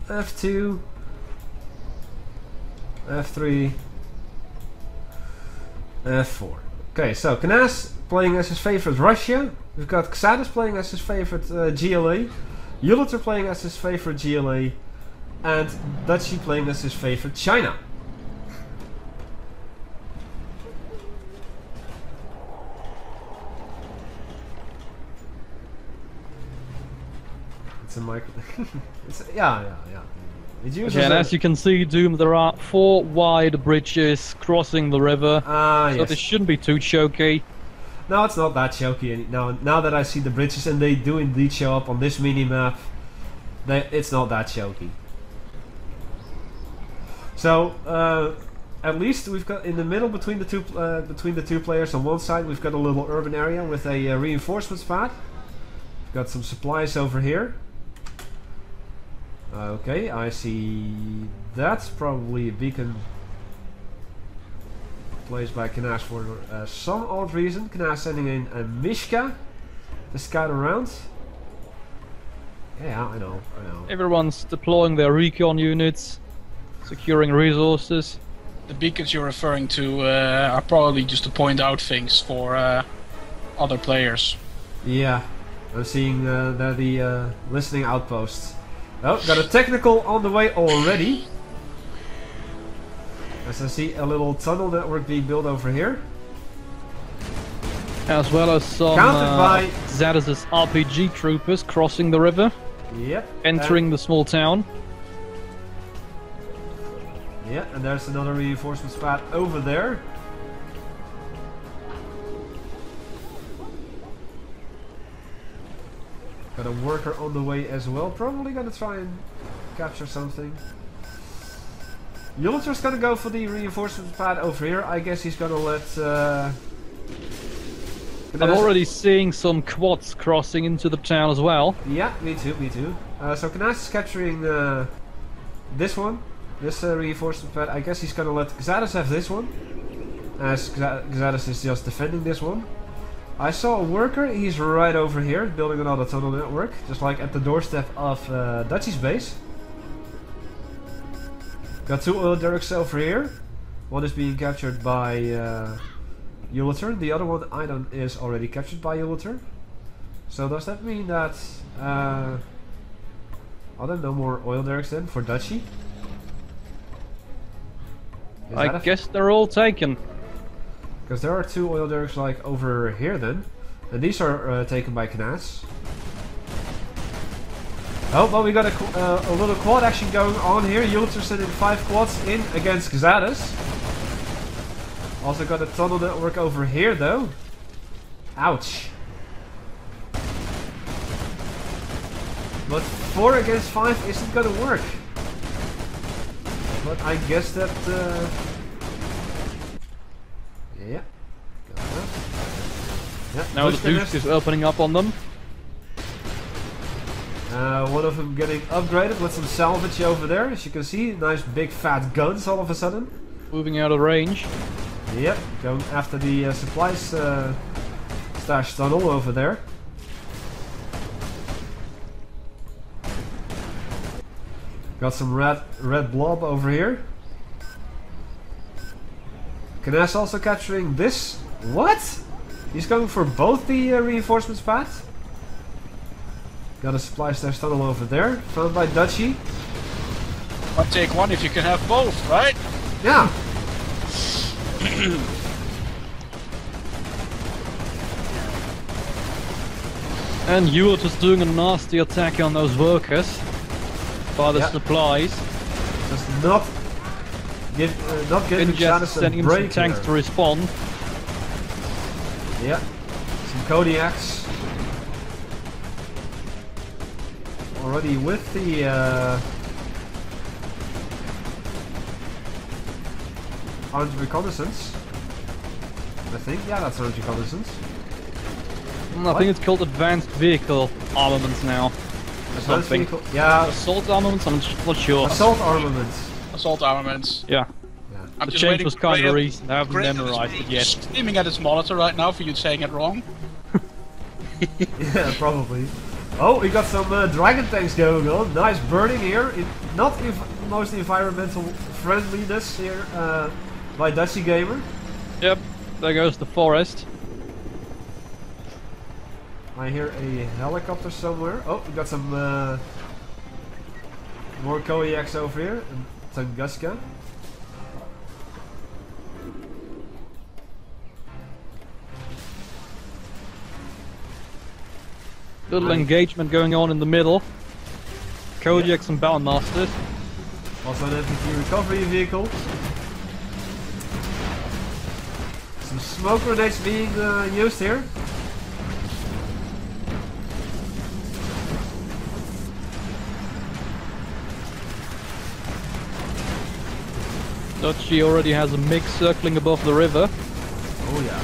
[SPEAKER 1] F2. F3. F4. Okay, so Knas playing as his favorite Russia. We've got Xatus playing as his favorite GLA. Yuliter playing as his favorite GLA. And Dutchy playing as his favorite China. It's a micro. Yeah. It uses
[SPEAKER 2] Okay, and as you can see, Doom, there are 4 wide bridges crossing the river. So
[SPEAKER 1] yes.
[SPEAKER 2] this shouldn't be too choky.
[SPEAKER 1] No, it's not that choky. Now that I see the bridges and they do indeed show up on this mini-map, it's not that choky. So, at least we've got in the middle between the two players on one side, we've got a little urban area with a reinforcement pad. We've got some supplies over here. Okay, I see that's probably a beacon placed by Knas for some odd reason. Knas sending in a Mishka to scout around. Yeah, I know.
[SPEAKER 2] Everyone's deploying their recon units, securing resources.
[SPEAKER 3] The beacons you're referring to are probably just to point out things for other players.
[SPEAKER 1] Yeah, I'm seeing the listening outposts. Oh, got a technical on the way already. As I see a little tunnel network being built over here.
[SPEAKER 2] As well as some
[SPEAKER 1] Countered by
[SPEAKER 2] Zadis's RPG troopers crossing the river.
[SPEAKER 1] Yep.
[SPEAKER 2] Entering the small town.
[SPEAKER 1] Yeah, and there's another reinforcement pad over there. Got a worker on the way as well. Probably gonna try and capture something. Yulter's gonna go for the reinforcement pad over here. I guess he's gonna let...
[SPEAKER 2] I'm already seeing some quads crossing into the town as well.
[SPEAKER 1] Yeah, me too, me too. So Knas is capturing this one. This reinforcement pad. I guess he's gonna let Xadis have this one. As Xadis is just defending this one. I saw a worker, he's right over here, building another tunnel network, just like at the doorstep of Dutchy's base. Got 2 oil derricks over here. One is being captured by Yulter, the other one item is already captured by Yulter. So does that mean that are there no more oil derricks then for Dutchy?
[SPEAKER 2] I guess they're all taken.
[SPEAKER 1] Because there are 2 oil derricks like over here then. And these are taken by Knas. Oh, well we got a little quad action going on here. Yulter sending 5 quads in against Xadis. Also got a tunnel network over here though. Ouch. But 4 against 5 isn't gonna work. But I guess that... yeah. Yeah.
[SPEAKER 2] Now the boost is opening up on them.
[SPEAKER 1] One of them getting upgraded with some salvage over there. As you can see, nice big fat guns all of a sudden.
[SPEAKER 2] Moving out of range.
[SPEAKER 1] Yep, going after the supplies stash tunnel over there. Got some red blob over here. Knas also capturing this. What? He's going for both the reinforcements path. Got a supply stash tunnel over there, found by Dutchy.
[SPEAKER 3] I'll take one if you can have both, right?
[SPEAKER 1] Yeah.
[SPEAKER 2] And Ewart is doing a nasty attack on those workers by the supplies.
[SPEAKER 1] Just not giving
[SPEAKER 2] just sending him some tanks to respond.
[SPEAKER 1] Yeah, some Kodiaks. Already with the armed reconnaissance. I think, yeah, that's armed reconnaissance.
[SPEAKER 2] I think it's called advanced vehicle armaments now.
[SPEAKER 1] Advanced vehicle, yeah.
[SPEAKER 2] Assault armaments? I'm not sure.
[SPEAKER 1] Assault armaments.
[SPEAKER 3] Assault armaments.
[SPEAKER 2] Yeah.
[SPEAKER 3] I'm
[SPEAKER 2] the
[SPEAKER 3] just
[SPEAKER 2] change
[SPEAKER 3] waiting
[SPEAKER 2] was kind of
[SPEAKER 3] Graion-
[SPEAKER 2] recent. I haven't
[SPEAKER 3] Graion
[SPEAKER 2] memorized it yet.
[SPEAKER 3] Screaming at his monitor right now for you saying it wrong.
[SPEAKER 1] Yeah, probably. Oh, we got some dragon tanks going on. Nice burning here. Not most environmental friendliness here by Dutchy Gamer.
[SPEAKER 2] Yep, there goes the forest.
[SPEAKER 1] I hear a helicopter somewhere. Oh, we got some more Kodiaks over here. And Tunguska.
[SPEAKER 2] Little engagement going on in the middle. Kodiaks and Battlemasters.
[SPEAKER 1] Also an infantry recovery vehicle. Some smoke grenades being used here.
[SPEAKER 2] Dutchy already has a mix circling above the river.
[SPEAKER 1] Oh yeah.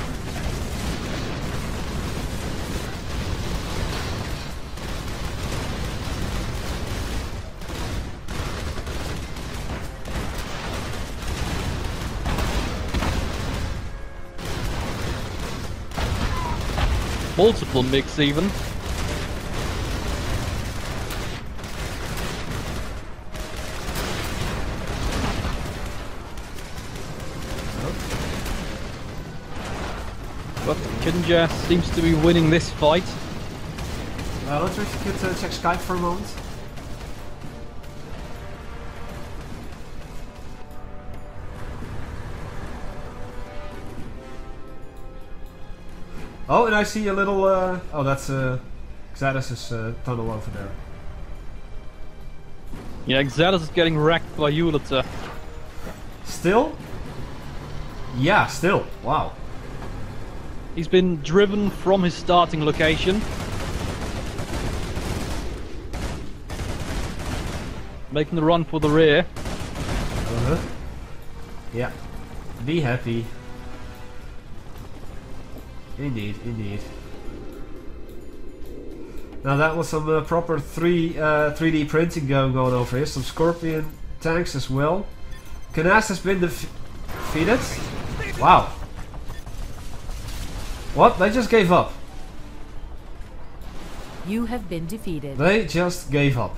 [SPEAKER 2] Multiple mix even. But Kinja seems to be winning this fight.
[SPEAKER 1] Let's check Skype for a moment. Oh, and I see a little... oh, that's Xatus' tunnel over there.
[SPEAKER 2] Yeah, Xatus is getting wrecked by Uliter.
[SPEAKER 1] Still? Yeah, still. Wow.
[SPEAKER 2] He's been driven from his starting location. Making the run for the rear.
[SPEAKER 1] Uh-huh. Yeah. Be happy. Indeed, indeed. Now that was some proper 3D printing going on over here. Some Scorpion tanks as well. Canas has been defeated. Wow. What? They just gave up.
[SPEAKER 10] You have been defeated.
[SPEAKER 1] They just gave up.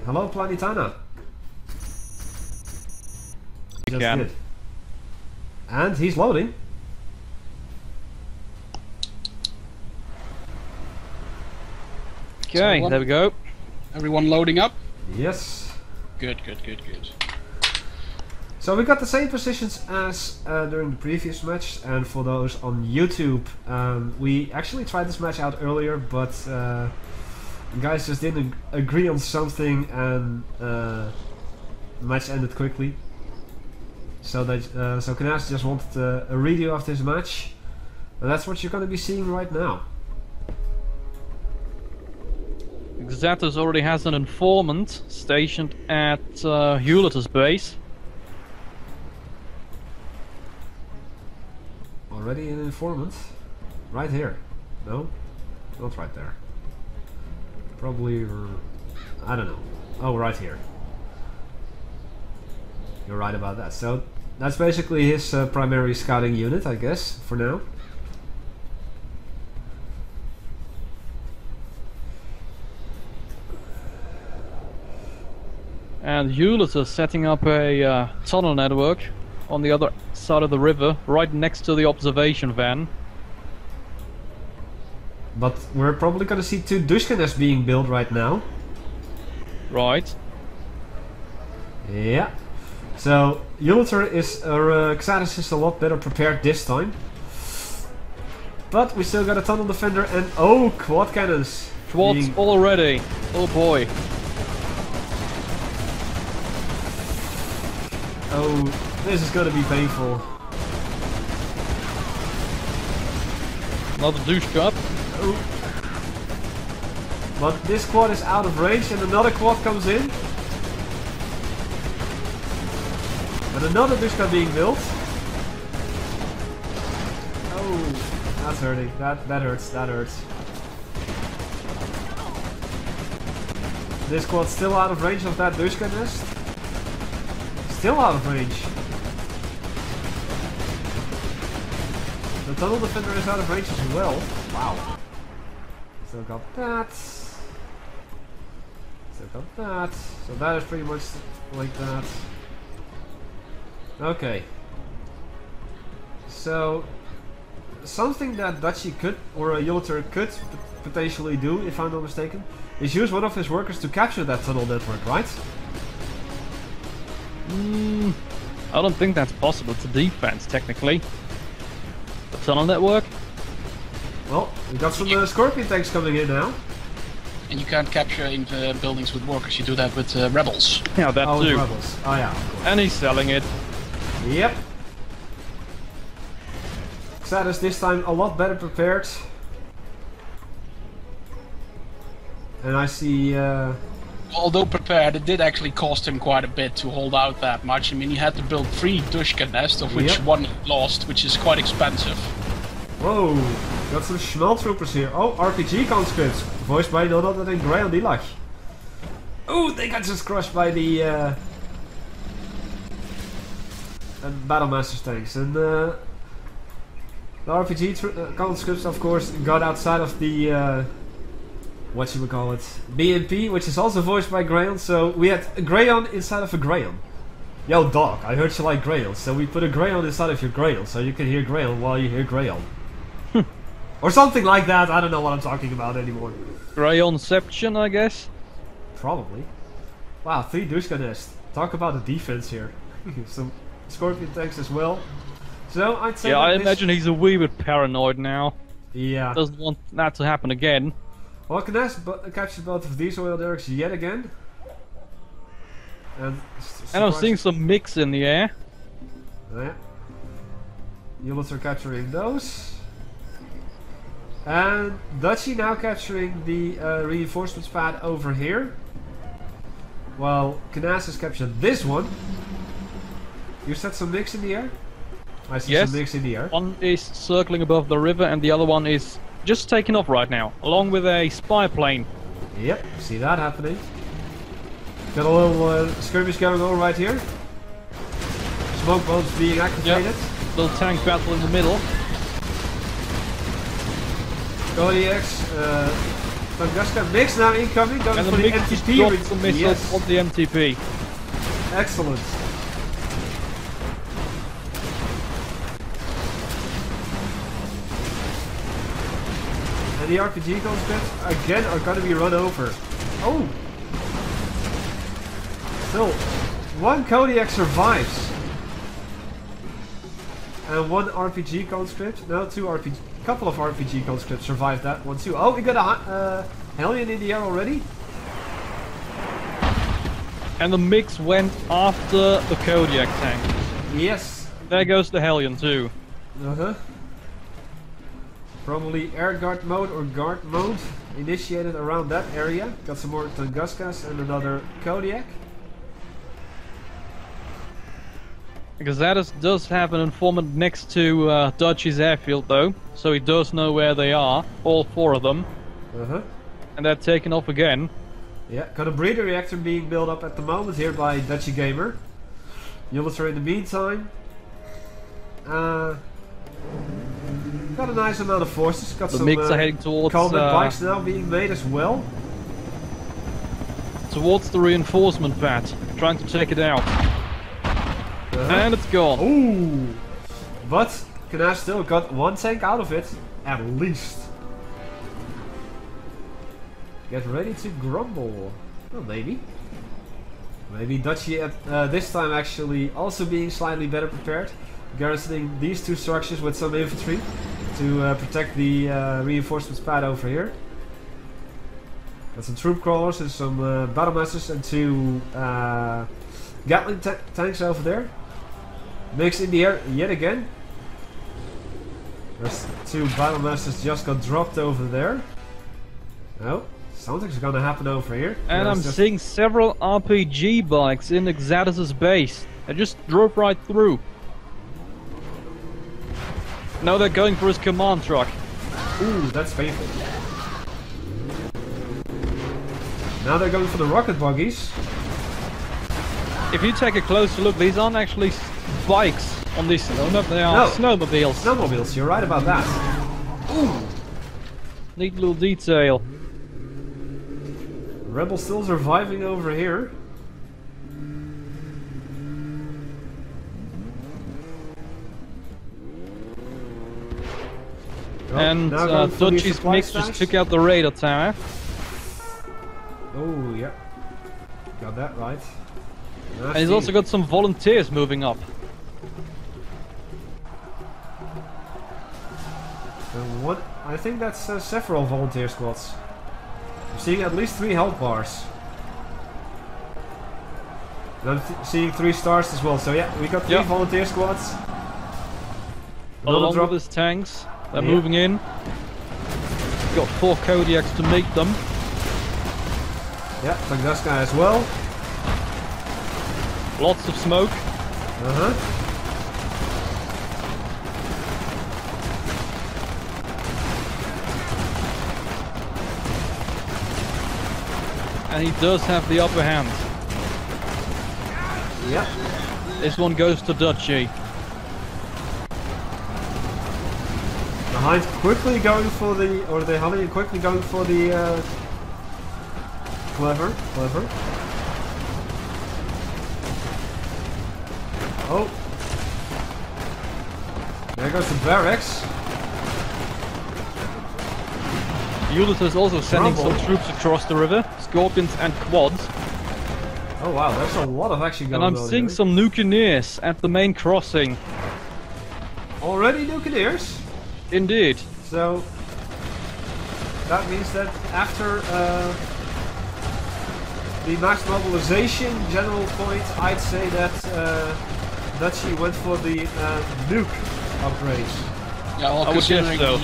[SPEAKER 1] Hello, Planetana. Just did. And he's loading.
[SPEAKER 2] Okay, there we go.
[SPEAKER 3] Everyone loading up?
[SPEAKER 1] Yes.
[SPEAKER 3] Good, good, good, good.
[SPEAKER 1] So we got the same positions as during the previous match, and for those on YouTube, we actually tried this match out earlier, but the guys just didn't agree on something, and the match ended quickly. So they, so Canas just wanted a redo of this match, and that's what you're going to be seeing right now.
[SPEAKER 2] Xatus already has an informant stationed at Uliter's base.
[SPEAKER 1] Already an informant? Right here. No? Not right there. Probably... I don't know. Oh, right here. You're right about that. So, that's basically his primary scouting unit, I guess, for now.
[SPEAKER 2] And Uliter setting up a tunnel network on the other side of the river, right next to the observation van.
[SPEAKER 1] But we're probably gonna see 2 Dushkanes being built right now.
[SPEAKER 2] Right.
[SPEAKER 1] Yeah. So, Uliter is, Xatus is a lot better prepared this time. But we still got a tunnel defender and, oh, quad cannons!
[SPEAKER 2] Quads already! Oh boy.
[SPEAKER 1] Oh, this is gonna be painful.
[SPEAKER 2] Another douche cup.
[SPEAKER 1] Oh. But this quad is out of range and another quad comes in. And another Dushka being built. Oh, that's hurting. That hurts. That hurts. This quad's still out of range of that Dushka nest. Still out of range. The tunnel defender is out of range as well. Wow. Still got that. Still got that. So that is pretty much like that. Okay. So something that Dutchy could, or a Uliter could potentially do, if I'm not mistaken, is use one of his workers to capture that tunnel network, right?
[SPEAKER 2] I don't think that's possible. It's a defense, technically. The tunnel network?
[SPEAKER 1] Well, we got some Scorpion tanks coming in now.
[SPEAKER 3] And you can't capture in buildings with workers, you do that with rebels.
[SPEAKER 2] Yeah, that too.
[SPEAKER 1] Rebels. Oh yeah, of course.
[SPEAKER 2] And he's selling it.
[SPEAKER 1] Yep. Xatus this time a lot better prepared. And I see...
[SPEAKER 3] Although prepared, it did actually cost him quite a bit to hold out that much. I mean, he had to build 3 Dushka nests, of which one he lost, which is quite expensive.
[SPEAKER 1] Whoa, got some Schmal troopers here. Oh, RPG conscripts, voiced by none other than Graion Dilach. Oh, they got just crushed by the Battlemaster's tanks. And the RPG conscripts, of course, got outside of the what should we call it? BMP, which is also voiced by Graion. So we had a Graion inside of a Graion. Yo, dog, I heard you like Graion, so we put a Graion inside of your Graion, so you can hear Graion while you hear Graion. Or something like that, I don't know what I'm talking about anymore.
[SPEAKER 2] Grayonception, I guess?
[SPEAKER 1] Probably. Wow, 3 Dushka nests. Talk about the defense here. Some Scorpion tanks as well. So I'd say
[SPEAKER 2] Yeah, I
[SPEAKER 1] this...
[SPEAKER 2] imagine he's a wee bit paranoid now.
[SPEAKER 1] Yeah.
[SPEAKER 2] Doesn't want that to happen again.
[SPEAKER 1] Well, Knaus captured both of these oil derricks yet again. And
[SPEAKER 2] I'm seeing some mix in the air.
[SPEAKER 1] Yeah. Units are capturing those. And Dutchy now capturing the reinforcements pad over here. While Knaus has captured this one. You set some mix in the air? I see
[SPEAKER 2] Yes.
[SPEAKER 1] some mix in the air.
[SPEAKER 2] One is circling above the river and the other one is just taking off right now, along with a spy plane.
[SPEAKER 1] Yep, see that happening. Got a little skirmish going on right here. Smoke bombs being activated.
[SPEAKER 2] Yep. Little tank battle in the middle.
[SPEAKER 1] Kodiaks, Tunguska mix now incoming, going
[SPEAKER 2] And
[SPEAKER 1] for
[SPEAKER 2] the
[SPEAKER 1] the
[SPEAKER 2] mix just
[SPEAKER 1] MTP.
[SPEAKER 2] dropped some missiles
[SPEAKER 1] Yes,
[SPEAKER 2] on the MTP.
[SPEAKER 1] excellent. And the RPG conscripts again are going to be run over. Oh! Still, one Kodiak survives. And one RPG conscript, no, couple of RPG conscripts survived that one too. Oh, we got a Hellion in the air already.
[SPEAKER 2] And the mix went after the Kodiak tank.
[SPEAKER 1] Yes.
[SPEAKER 2] There goes the Hellion too.
[SPEAKER 1] Uh-huh. Probably air guard mode or guard mode initiated around that area. Got some more Tunguskas and another Kodiak.
[SPEAKER 2] Because does have an informant next to Dutchy's airfield though, so he does know where they are, all four of them.
[SPEAKER 1] Uh-huh.
[SPEAKER 2] And they're taking off again.
[SPEAKER 1] Yeah, got a breeder reactor being built up at the moment here by Dutchy Gamer. Units are in the meantime. Got a nice amount of forces. Got
[SPEAKER 2] The
[SPEAKER 1] some
[SPEAKER 2] mix are heading towards
[SPEAKER 1] combat bikes now being made as well.
[SPEAKER 2] Towards the reinforcement pad, trying to take it out. And it's gone.
[SPEAKER 1] Ooh! But Knaus still got one tank out of it, at least. Get ready to grumble. Well, maybe. Maybe Dutchy at this time actually also being slightly better prepared. Garrisoning these two structures with some infantry to protect the reinforcements pad over here. Got some troop crawlers and some battlemasters and two Gatling tanks over there. Mix in the air yet again. There's two battlemasters just got dropped over there. Oh, something's gonna happen over here.
[SPEAKER 2] And I'm seeing several RPG bikes in Exadis's base. I just drove right through. Now they're going for his command truck.
[SPEAKER 1] Ooh, that's painful. Now they're going for the rocket buggies.
[SPEAKER 2] If you take a closer look, these aren't actually bikes on this. No, they are snowmobiles.
[SPEAKER 1] Snowmobiles, you're right about that. Ooh!
[SPEAKER 2] Neat little detail.
[SPEAKER 1] Rebels still surviving over here.
[SPEAKER 2] And Dutchy's mix just took out the radar tower.
[SPEAKER 1] Oh, yeah. Got that right.
[SPEAKER 2] And he's also got some volunteers moving up.
[SPEAKER 1] And what? I think that's several volunteer squads. I'm seeing at least 3 health bars. And I'm seeing 3 stars as well. So yeah, we got 3 volunteer squads.
[SPEAKER 2] Along with his tanks, they're moving in. Got 4 Kodiaks to meet them.
[SPEAKER 1] Yeah, Tunguska as well.
[SPEAKER 2] Lots of smoke.
[SPEAKER 1] Uh-huh.
[SPEAKER 2] And he does have the upper hand.
[SPEAKER 1] Yep.
[SPEAKER 2] This one goes to Dutchy.
[SPEAKER 1] The Hind quickly going for the, or the Hellion quickly going for the, clever. Oh. There goes the barracks.
[SPEAKER 2] Ulysses is also sending some troops across the river, Scorpions and Quads.
[SPEAKER 1] Oh wow, there's a lot of action going
[SPEAKER 2] And
[SPEAKER 1] on
[SPEAKER 2] I'm seeing
[SPEAKER 1] here.
[SPEAKER 2] some Nukeneers at the main crossing.
[SPEAKER 1] Already Nukeneers?
[SPEAKER 2] Indeed.
[SPEAKER 1] So that means that after the max mobilization general point, I'd say that Dutchy went for the nuke upgrades.
[SPEAKER 3] Yeah, well,
[SPEAKER 2] I would guess
[SPEAKER 3] considering
[SPEAKER 2] so.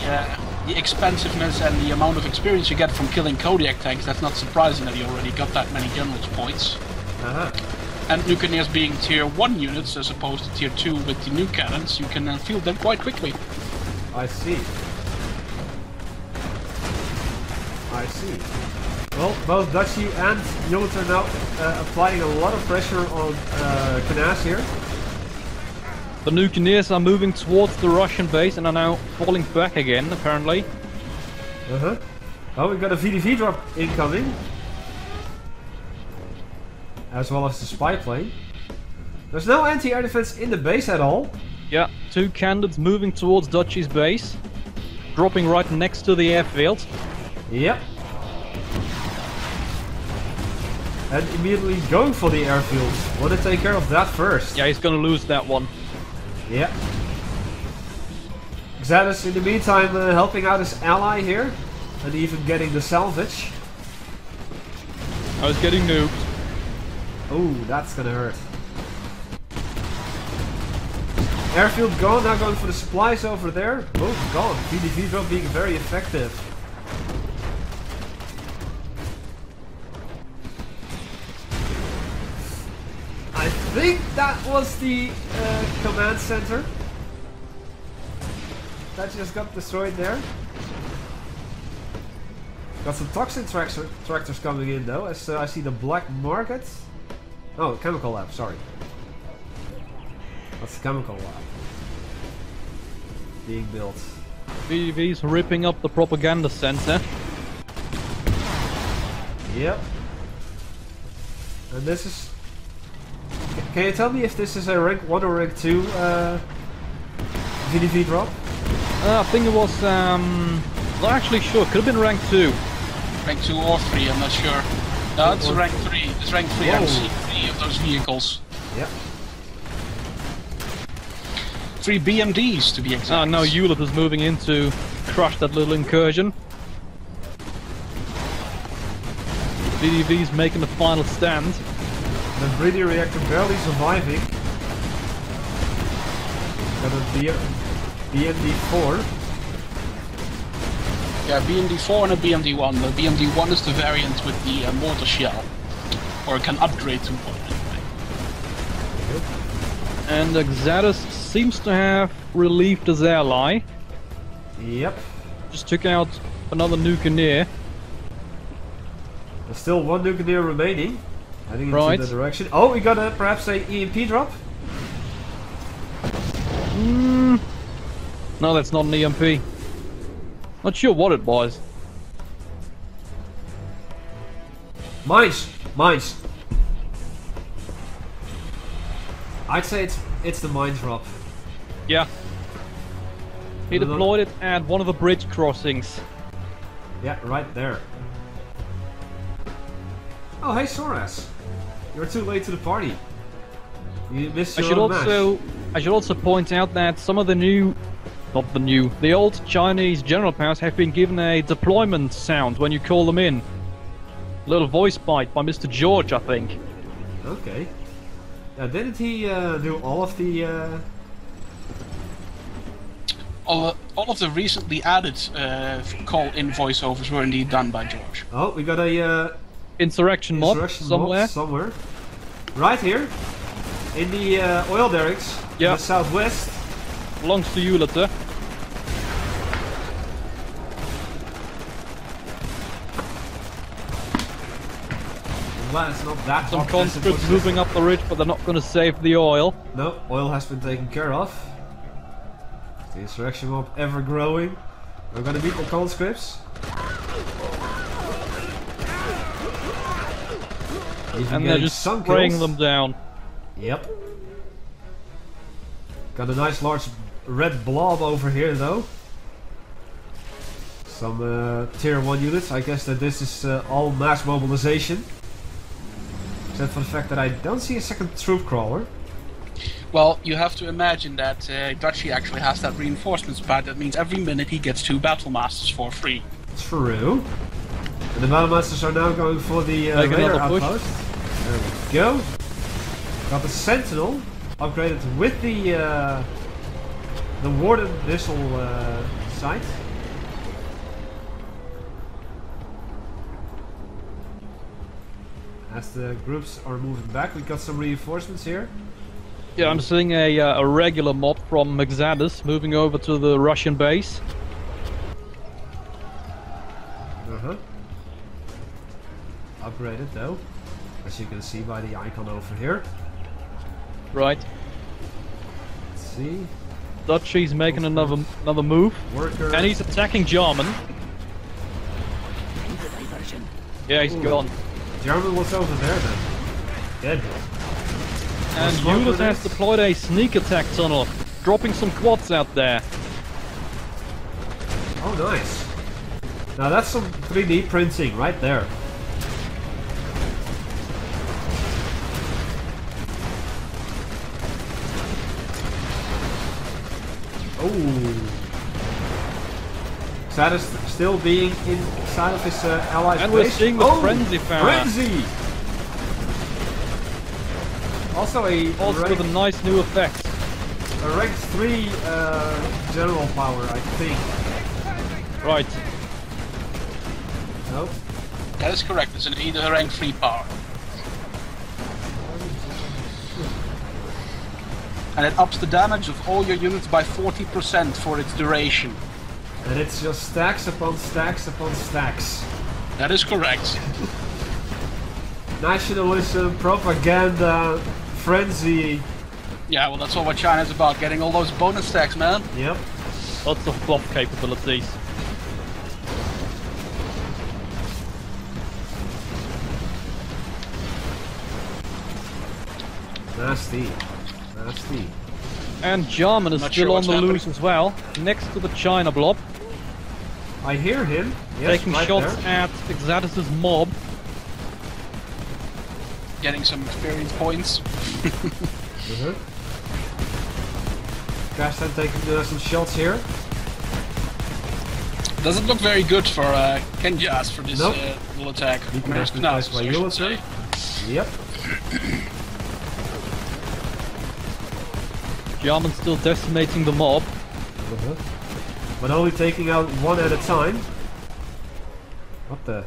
[SPEAKER 3] the expensiveness and the amount of experience you get from killing Kodiak tanks, that's not surprising that he already got that many generals points.
[SPEAKER 1] Uh-huh.
[SPEAKER 3] And Nukeneers being tier 1 units as opposed to tier 2 with the nuke cannons, you can field them quite quickly.
[SPEAKER 1] I see. I see. Well, both Dutchy and Jolot are now applying a lot of pressure on Knaaz here.
[SPEAKER 2] The Nukeneers are moving towards the Russian base and are now falling back again, apparently.
[SPEAKER 1] Uh-huh. Oh, we got a VDV drop incoming. As well as the spy plane. There's no anti-air defense in the base at all.
[SPEAKER 2] Yeah, 2 candidates moving towards Dutchy's base. Dropping right next to the airfield.
[SPEAKER 1] Yep. And immediately going for the airfield. Want to take care of that first.
[SPEAKER 2] Yeah, he's gonna lose that one.
[SPEAKER 1] Yeah. Xatus in the meantime helping out his ally here. And even getting the salvage.
[SPEAKER 2] I was getting nuked.
[SPEAKER 1] Ooh, that's gonna hurt. Airfield gone, now going for the supplies over there. Both gone. VDV drop being very effective. I think that was the command center. That just got destroyed there. Got some toxin tractors coming in though, as I see the black market. Oh, chemical lab, sorry. That's the chemical lab. Being built.
[SPEAKER 2] VDV's ripping up the propaganda center.
[SPEAKER 1] Yep. And this is... Can you tell me if this is a rank 1 or rank 2 VDV drop?
[SPEAKER 2] I think it was, not actually sure, could have been rank 2.
[SPEAKER 3] Rank 2 or 3, I'm not sure. No, it's rank 3. It's rank 3.
[SPEAKER 1] Whoa.
[SPEAKER 3] I see 3 of those vehicles.
[SPEAKER 1] Yep.
[SPEAKER 3] 3 BMDs to be exact.
[SPEAKER 2] No, Jolot is moving in to crush that little incursion. VDV's making the final stand.
[SPEAKER 1] The breeder reactor barely surviving. Got a BMD4.
[SPEAKER 3] Yeah, BMD4 and a BMD1. The BMD1 is the variant with the mortar shell. Or it can upgrade to one anyway.
[SPEAKER 2] And Xatus seems to have relieved his ally.
[SPEAKER 1] Yep.
[SPEAKER 2] Just took out another Nukeneer.
[SPEAKER 1] There's still one Nukeneer remaining. Heading
[SPEAKER 2] Right.
[SPEAKER 1] into the direction. Oh, we got perhaps a EMP drop?
[SPEAKER 2] No, that's not an EMP. Not sure what it was.
[SPEAKER 1] Mines! Mines! I'd say it's the mine drop.
[SPEAKER 2] Yeah. He deployed it at one of the bridge crossings.
[SPEAKER 1] Yeah, right there. Oh, hey Soras! You're too late to the party. You missed your own match.
[SPEAKER 2] I should also point out that some of the old Chinese general powers have been given a deployment sound when you call them in. A little voice bite by Mr. George, I think.
[SPEAKER 1] Okay. Didn't he do all of the...
[SPEAKER 3] All of the recently added call-in voiceovers were indeed done by George.
[SPEAKER 1] Oh, we got a...
[SPEAKER 2] Insurrection mob somewhere.
[SPEAKER 1] Somewhere. Right here. In the oil derricks.
[SPEAKER 2] Yeah.
[SPEAKER 1] In the southwest.
[SPEAKER 2] Belongs to Jolot.
[SPEAKER 1] Well, it's not that
[SPEAKER 2] Some
[SPEAKER 1] hot as it
[SPEAKER 2] conscripts
[SPEAKER 1] was.
[SPEAKER 2] moving up the ridge, but they're not going to save the oil.
[SPEAKER 1] No, oil has been taken care of. The insurrection mob ever growing. We're gonna beat the conscripts. Even
[SPEAKER 2] And they're
[SPEAKER 1] getting
[SPEAKER 2] just
[SPEAKER 1] some
[SPEAKER 2] spraying
[SPEAKER 1] kills.
[SPEAKER 2] them down.
[SPEAKER 1] Yep. Got a nice large red blob over here though. Some tier 1 units. I guess that this is all mass mobilization. Except for the fact that I don't see a second troop crawler.
[SPEAKER 3] Well, you have to imagine that Duchy actually has that reinforcements pad. That means every minute he gets 2 battle masters for free.
[SPEAKER 1] True. And the battle masters are now going for the radar outpost. There we go. Got the sentinel upgraded with the warden missile sight. As the groups are moving back, we got some reinforcements here.
[SPEAKER 2] Yeah, I'm seeing a regular mob from Exadus moving over to the Russian base.
[SPEAKER 1] Upgraded though, as you can see by the icon over here.
[SPEAKER 2] Right.
[SPEAKER 1] Let's see.
[SPEAKER 2] Duchy's making another move.
[SPEAKER 1] Worker.
[SPEAKER 2] And he's attacking German. Yeah, he's gone.
[SPEAKER 1] German was over there then. Dead.
[SPEAKER 2] And Hewlett has deployed a sneak attack tunnel, dropping some quads out there.
[SPEAKER 1] Oh, nice. Now that's some 3D printing right there. Oh. Exadus still being inside of his allied
[SPEAKER 2] and
[SPEAKER 1] base.
[SPEAKER 2] we're seeing the frenzy power.
[SPEAKER 1] Frenzy! Also
[SPEAKER 2] with a nice new effect.
[SPEAKER 1] A rank 3 general power, I think.
[SPEAKER 2] Right.
[SPEAKER 1] Nope.
[SPEAKER 3] That is correct. It's indeed a rank 3 power. And it ups the damage of all your units by 40% for its duration.
[SPEAKER 1] And it's just stacks upon stacks upon stacks.
[SPEAKER 3] That is correct.
[SPEAKER 1] Nationalism, propaganda, frenzy.
[SPEAKER 3] Yeah, well that's all what China's about, getting all those bonus stacks, man.
[SPEAKER 1] Yep.
[SPEAKER 2] Lots of buff capabilities.
[SPEAKER 1] Nasty. Nasty.
[SPEAKER 2] And German is still on the loose as well, next to the China blob.
[SPEAKER 1] I hear him. Yes,
[SPEAKER 2] taking
[SPEAKER 1] right
[SPEAKER 2] shots
[SPEAKER 1] there.
[SPEAKER 2] at Exadus' mob.
[SPEAKER 3] Getting some experience points.
[SPEAKER 1] Gaston taking some shots here.
[SPEAKER 3] Doesn't look very good for Kenjas for this little attack.
[SPEAKER 1] Yep.
[SPEAKER 2] German still decimating the mob.
[SPEAKER 1] But only taking out one at a time. What the?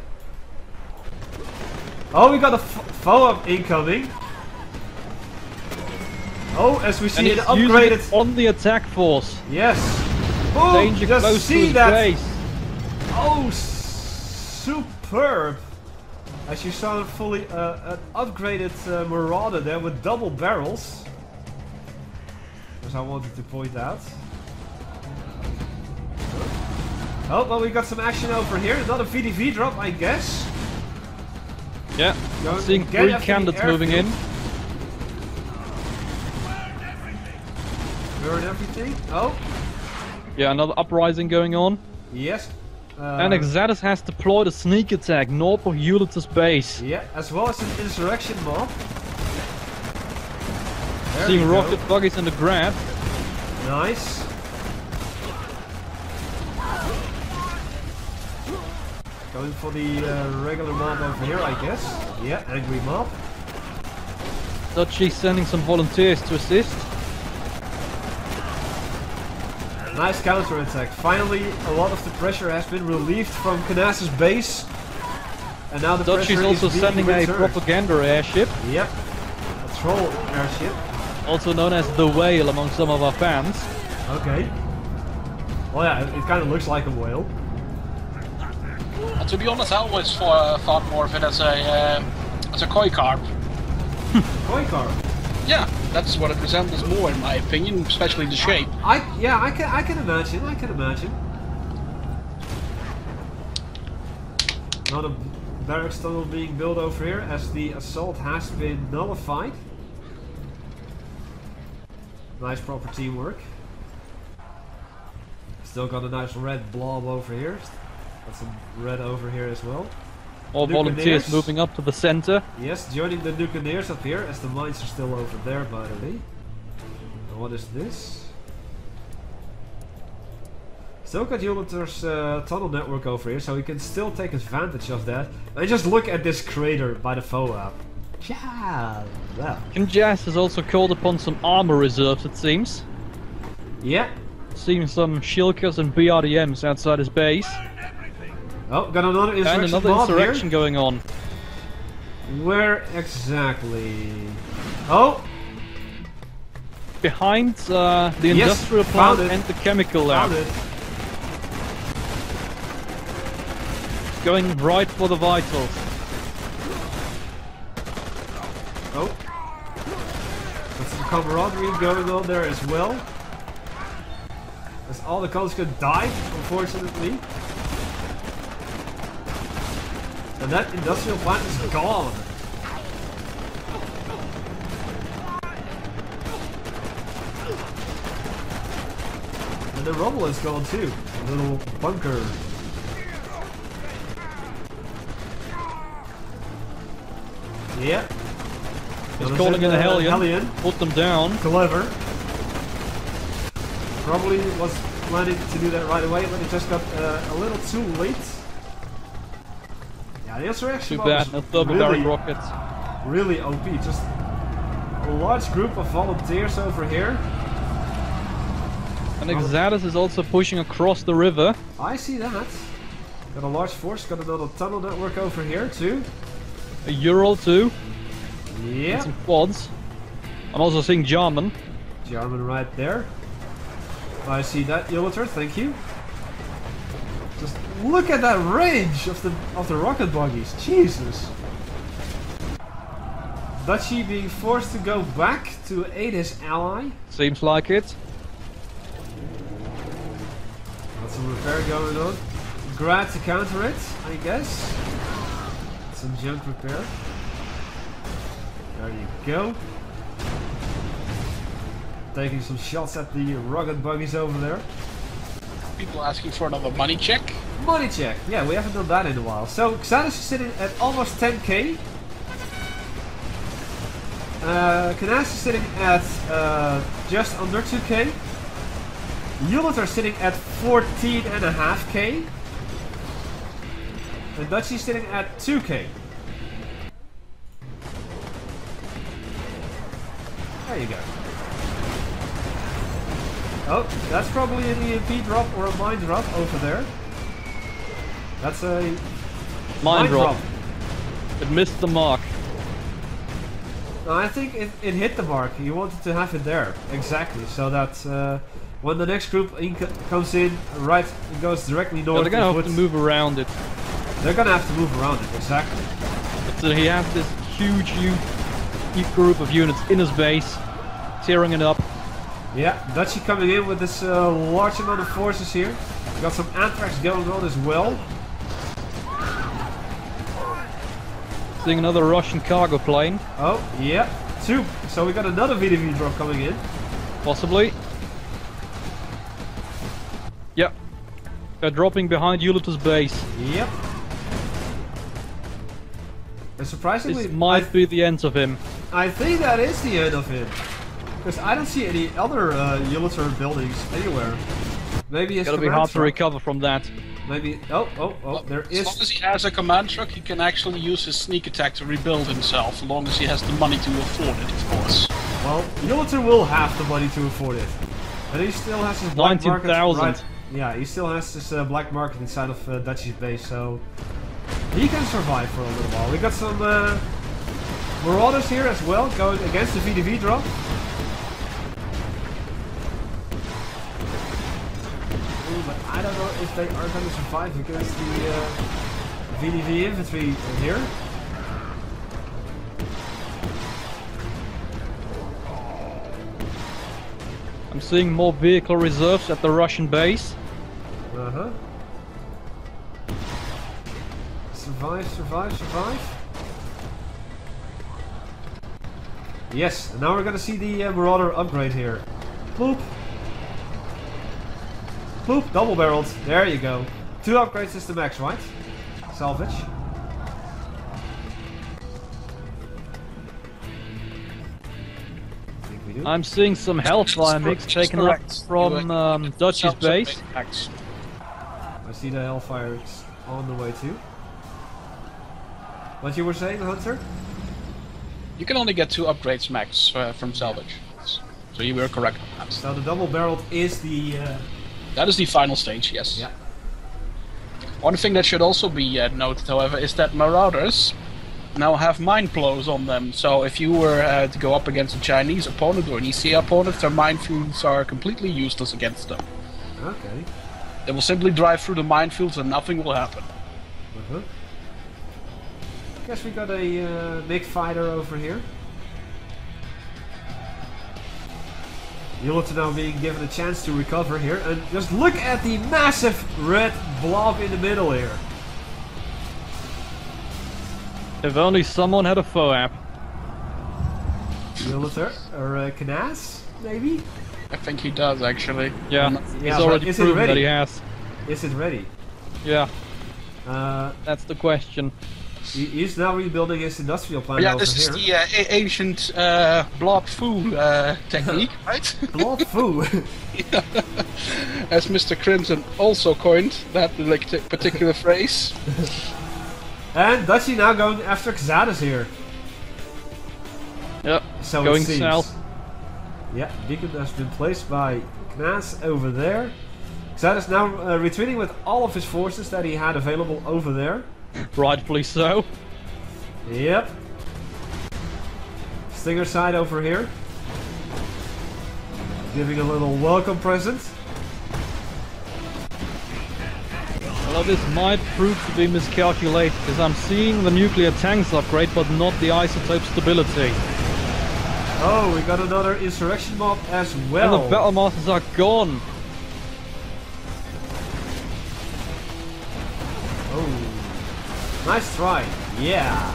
[SPEAKER 1] Oh, we got a foe incoming. Oh, as we see it upgraded
[SPEAKER 2] on the attack force.
[SPEAKER 1] Yes. Oh,
[SPEAKER 2] danger
[SPEAKER 1] just
[SPEAKER 2] close
[SPEAKER 1] see
[SPEAKER 2] to his
[SPEAKER 1] that.
[SPEAKER 2] base.
[SPEAKER 1] Oh, superb! As you saw, fully an upgraded Marauder there with double barrels. As I wanted to point out. Oh, well, we got some action over here. Another VDV drop, I guess.
[SPEAKER 2] Yeah, seeing 3 candidates moving in.
[SPEAKER 1] Burn everything. Oh.
[SPEAKER 2] Yeah, another uprising going on.
[SPEAKER 1] Yes.
[SPEAKER 2] And Exadus has deployed a sneak attack north of Hewlett's base.
[SPEAKER 1] Yeah, as well as an insurrection mob.
[SPEAKER 2] Seeing rocket buggies in the grab.
[SPEAKER 1] Nice. Going for the regular mob over here, I guess. Yeah, angry mob.
[SPEAKER 2] Duchy sending some volunteers to assist.
[SPEAKER 1] Nice counterattack. Finally, a lot of the pressure has been relieved from Knas's base. And now the
[SPEAKER 2] Duchy's
[SPEAKER 1] pressure
[SPEAKER 2] also
[SPEAKER 1] is being
[SPEAKER 2] sending
[SPEAKER 1] returned.
[SPEAKER 2] a propaganda airship.
[SPEAKER 1] Yep. A troll airship.
[SPEAKER 2] Also known as the Whale among some of our fans.
[SPEAKER 1] Okay. Well, yeah, it kind of looks like a whale.
[SPEAKER 3] To be honest, I always thought more of it as a koi carp.
[SPEAKER 1] Koi carp?
[SPEAKER 3] Yeah, that's what it resembles more in my opinion, especially the shape.
[SPEAKER 1] I can imagine. I can imagine. Another barracks tunnel being built over here as the assault has been nullified. Nice proper teamwork. Still got a nice red blob over here. Got some red over here as well.
[SPEAKER 2] All volunteers moving up to the center.
[SPEAKER 1] Yes, joining the Nukeneers up here, as the mines are still over there, by the way. And what is this? Still got Uliter's tunnel network over here, so we can still take advantage of that. And just look at this crater by the FOAP. Yeah.
[SPEAKER 2] Kinjas has also called upon some armor reserves, it seems.
[SPEAKER 1] Yeah.
[SPEAKER 2] Seeing some Shilkas and BRDMs outside his base.
[SPEAKER 1] Oh, got another insurrection.
[SPEAKER 2] And another insurrection going on.
[SPEAKER 1] Where exactly? Oh!
[SPEAKER 2] Behind the industrial plant and the chemical lab. Going right for the vitals.
[SPEAKER 1] Oh. Got some camaraderie going on there as well. As all the colors could die, unfortunately. And that industrial plant is gone. And the rubble is gone too. A little bunker. Yeah.
[SPEAKER 2] He's calling in a Hellion. Put them down.
[SPEAKER 1] Clever. Probably was planning to do that right away, but it just got a little too late. Yeah, the insurrection
[SPEAKER 2] too bad, no thermobaric rockets.
[SPEAKER 1] Really OP. Just a large group of volunteers over here.
[SPEAKER 2] And Exadis is also pushing across the river.
[SPEAKER 1] I see that. Got a large force, got another tunnel network over here too.
[SPEAKER 2] A Ural too.
[SPEAKER 1] Yeah.
[SPEAKER 2] And some quads. I'm also seeing Jarman.
[SPEAKER 1] Jarman right there. I see that, Uliter, thank you. Just look at that range of the rocket buggies. Jesus. Duchy being forced to go back to aid his ally.
[SPEAKER 2] Seems like it.
[SPEAKER 1] Got some repair going on. Grad to counter it, I guess. Some junk repair. There you go. Taking some shots at the rocket buggies over there.
[SPEAKER 3] People asking for another money check.
[SPEAKER 1] Money check. Yeah, we haven't done that in a while. So Xanus is sitting at almost 10k. Knas is sitting at just under 2k. Uliter are sitting at 14.5k. And Dutchy's sitting at 2k. There you go. Oh, that's probably an EMP drop or a mine drop over there. That's a
[SPEAKER 2] mine drop. It missed the mark.
[SPEAKER 1] No, I think it hit the mark. You wanted to have it there. Exactly. So that when the next group comes in, right, it goes directly north.
[SPEAKER 2] They're gonna have to move around it.
[SPEAKER 1] They're gonna have to move around it, exactly.
[SPEAKER 2] So he has this huge group of units in his base, tearing it up.
[SPEAKER 1] Yeah, Dutchy coming in with this large amount of forces here. Got some anthrax going on as well.
[SPEAKER 2] Seeing another Russian cargo plane.
[SPEAKER 1] Oh, yeah, 2. So we got another VDV drop coming in.
[SPEAKER 2] Possibly. Yep. They're dropping behind Uliter's base.
[SPEAKER 1] Yep. And surprisingly,
[SPEAKER 2] this might be the end of him.
[SPEAKER 1] I think that is the end of him. Because I don't see any other Uliter buildings anywhere. Maybe his
[SPEAKER 2] Gotta be hard to recover from that.
[SPEAKER 1] Maybe. Oh, there is.
[SPEAKER 3] As long as he has a command truck, he can actually use his sneak attack to rebuild himself, as long as he has the money to afford it, of course.
[SPEAKER 1] Well, Uliter will have the money to afford it. But he still has his black market.
[SPEAKER 2] 19,000.
[SPEAKER 1] Yeah, he still has this black market inside of Dutchy's base, so he can survive for a little while. We got some Marauders here as well, going against the VDV drop. But I don't know if they are going to survive against the VDV infantry here.
[SPEAKER 2] I'm seeing more vehicle reserves at the Russian base.
[SPEAKER 1] Uh-huh. Survive. Yes, and now we're gonna see the Marauder upgrade here. Boop. Boop, double barreled. There you go. 2 upgrades is the max, right? Salvage. good.
[SPEAKER 2] I'm seeing some Hellfire mix taken up from Dutch's base.
[SPEAKER 1] I see the Hellfire is on the way too. What you were saying, Hunter?
[SPEAKER 3] You can only get 2 upgrades max from salvage. So you were correct on that.
[SPEAKER 1] So the double-barreled is the...
[SPEAKER 3] That is the final stage, yes.
[SPEAKER 1] Yeah.
[SPEAKER 3] One thing that should also be noted, however, is that Marauders now have mind blows on them. So if you were to go up against a Chinese opponent or an ECA opponent, their minefields are completely useless against them.
[SPEAKER 1] Okay.
[SPEAKER 3] They will simply drive through the minefields and nothing will happen.
[SPEAKER 1] Guess we got a big fighter over here. Yulata now being given a chance to recover here, and just look at the massive red blob in the middle here.
[SPEAKER 2] If only someone had a FOAP.
[SPEAKER 1] Yulata or Knas, maybe?
[SPEAKER 3] I think he does, actually.
[SPEAKER 2] Yeah, he's already proven that he has.
[SPEAKER 1] Is it ready?
[SPEAKER 2] Yeah. That's the question.
[SPEAKER 1] He's now rebuilding his industrial plant over here.
[SPEAKER 3] This is the ancient blob foo technique, right?
[SPEAKER 1] Blob foo?
[SPEAKER 3] Yeah. As Mr. Crimson also coined that particular phrase.
[SPEAKER 1] And Dutchy now going after Xadis here.
[SPEAKER 2] Yep,
[SPEAKER 1] so
[SPEAKER 2] going south.
[SPEAKER 1] Yeah, beacon has been placed by Knas over there. Xadis now retreating with all of his forces that he had available over there.
[SPEAKER 2] Rightfully so.
[SPEAKER 1] Yep. Stinger side over here. Giving a little welcome present.
[SPEAKER 2] Well, this might prove to be miscalculated, because I'm seeing the nuclear tanks upgrade, but not the isotope stability.
[SPEAKER 1] Oh, we got another insurrection mob as well.
[SPEAKER 2] And the battle masters are gone.
[SPEAKER 1] Oh. Nice try. Yeah.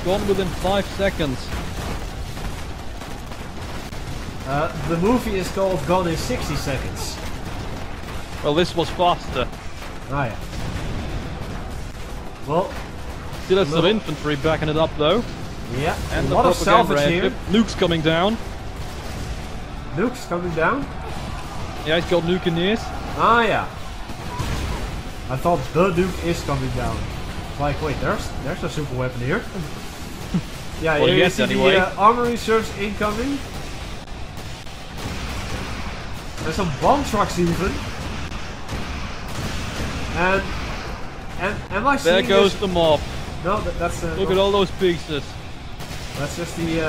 [SPEAKER 2] Gone within 5 seconds.
[SPEAKER 1] The movie is called Gone in 60 Seconds.
[SPEAKER 2] Well, this was faster.
[SPEAKER 1] Ah, yeah. Well,
[SPEAKER 2] still has some infantry backing it up, though.
[SPEAKER 1] Yeah,
[SPEAKER 2] and
[SPEAKER 1] a lot of salvage here.
[SPEAKER 2] Nuke's coming down.
[SPEAKER 1] Nuke's coming down?
[SPEAKER 2] Yeah, he's got Nukeneers.
[SPEAKER 1] Ah, yeah. I thought the Nuke is coming down. Like, wait, there's a super weapon here. Yeah,
[SPEAKER 2] well,
[SPEAKER 1] here
[SPEAKER 2] yes,
[SPEAKER 1] you see
[SPEAKER 2] anyway.
[SPEAKER 1] The armor reserves incoming. There's some bomb trucks even. And am I seeing
[SPEAKER 2] there goes
[SPEAKER 1] this?
[SPEAKER 2] the mob.
[SPEAKER 1] No, that's
[SPEAKER 2] look at all those pieces.
[SPEAKER 1] That's just the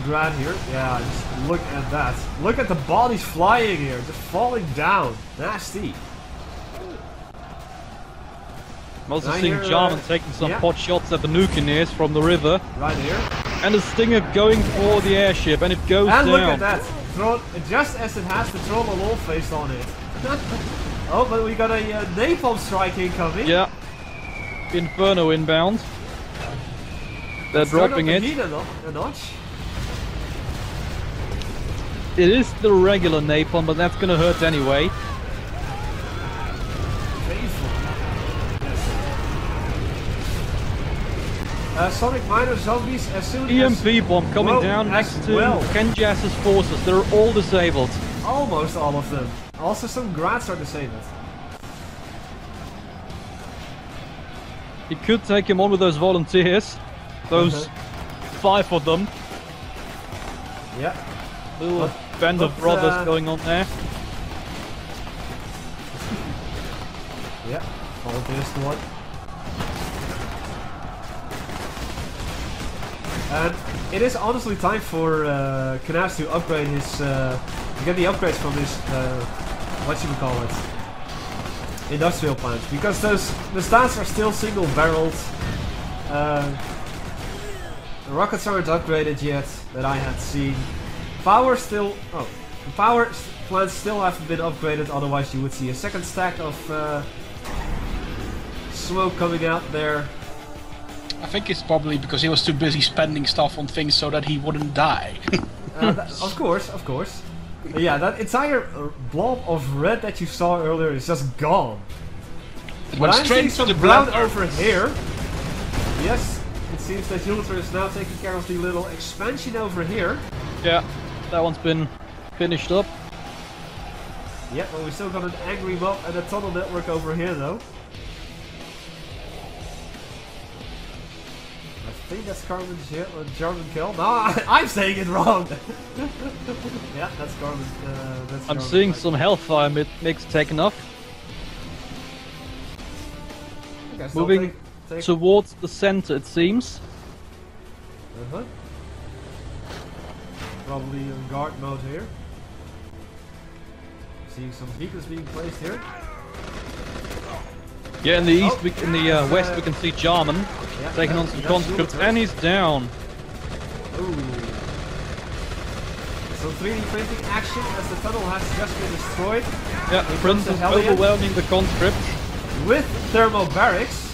[SPEAKER 1] Grand here. Yeah, just look at that. Look at the bodies flying here, just falling down. Nasty.
[SPEAKER 2] I'm also seeing Jarvan taking some pot shots at the Nukeneers from the river.
[SPEAKER 1] Right here.
[SPEAKER 2] And the Stinger going for the airship, and it goes down.
[SPEAKER 1] And look at that. Just as it has the troll lol face on it. Oh, but we got a napalm strike incoming.
[SPEAKER 2] Yeah. Inferno inbound. They're dropping it.
[SPEAKER 1] A notch.
[SPEAKER 2] It is the regular napalm, but that's gonna hurt anyway.
[SPEAKER 1] Sonic Miner zombies as soon as...
[SPEAKER 2] EMP bomb coming down next to Kenjas's forces. They're all disabled.
[SPEAKER 1] Almost all of them. Also some Grats are disabled.
[SPEAKER 2] He could take him on with those volunteers. Those 5 of them.
[SPEAKER 1] Yeah.
[SPEAKER 2] Little band of brothers going on there.
[SPEAKER 1] Yeah, volunteers to one. And it is honestly time for Knas to upgrade his, get the upgrades from his, what should we call it, industrial plants, because the stats are still single barreled. The rockets aren't upgraded yet that I had seen. Power still, the power plants still haven't been upgraded, otherwise you would see a second stack of smoke coming out there.
[SPEAKER 3] I think it's probably because he was too busy spending stuff on things so that he wouldn't die.
[SPEAKER 1] Of course. Yeah, that entire blob of red that you saw earlier is just gone.
[SPEAKER 3] It went straight to the ground
[SPEAKER 1] over here. Yes, it's seems that Ultra is now taking care of the little expansion over here.
[SPEAKER 2] Yeah, that one's been finished up.
[SPEAKER 1] Yeah, but we still got an angry mob and a tunnel network over here though. I think that's German kill. No, I'm saying it wrong! Yeah, that's German.
[SPEAKER 2] I'm seeing some Hellfire mix taken off.
[SPEAKER 1] Okay, so
[SPEAKER 2] moving
[SPEAKER 1] take...
[SPEAKER 2] towards the center, it seems.
[SPEAKER 1] Probably in guard mode here. Seeing some beacons being placed here.
[SPEAKER 2] Yeah, in the east, in the west, we can see Jarman taking on some conscripts, and he's down.
[SPEAKER 1] Ooh. So 3D printing action as the tunnel has just been destroyed.
[SPEAKER 2] Yeah, the Prince is overwhelming the conscripts. With
[SPEAKER 1] thermal barracks,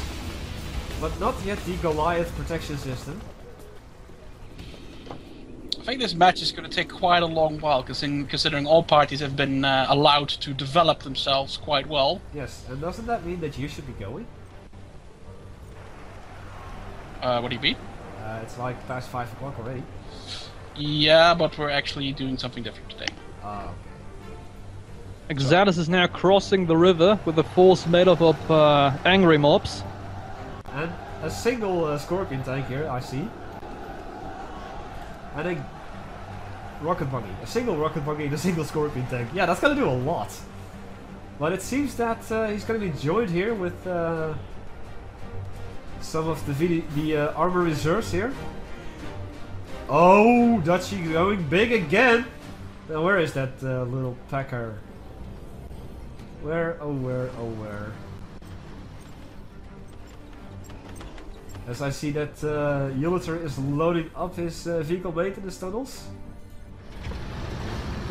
[SPEAKER 1] but not yet the Goliath protection system.
[SPEAKER 3] I think this match is going to take quite a long while, considering all parties have been allowed to develop themselves quite well.
[SPEAKER 1] Yes, and doesn't that mean that you should be going?
[SPEAKER 3] What do you mean?
[SPEAKER 1] It's like past 5 o'clock already.
[SPEAKER 3] Yeah, but we're actually doing something different today.
[SPEAKER 1] Okay.
[SPEAKER 2] Exadis is now crossing the river with a force made up of angry mobs.
[SPEAKER 1] And a single Scorpion tank here, I see. And a rocket buggy. A single rocket buggy and a single Scorpion tank. Yeah, that's gonna do a lot. But it seems that he's gonna be joined here with some of the armor reserves here. Oh, Dutchie going big again! Now where is that little packer? Where? Oh where? Oh where? As I see that Uliter is loading up his vehicle maintenance tunnels.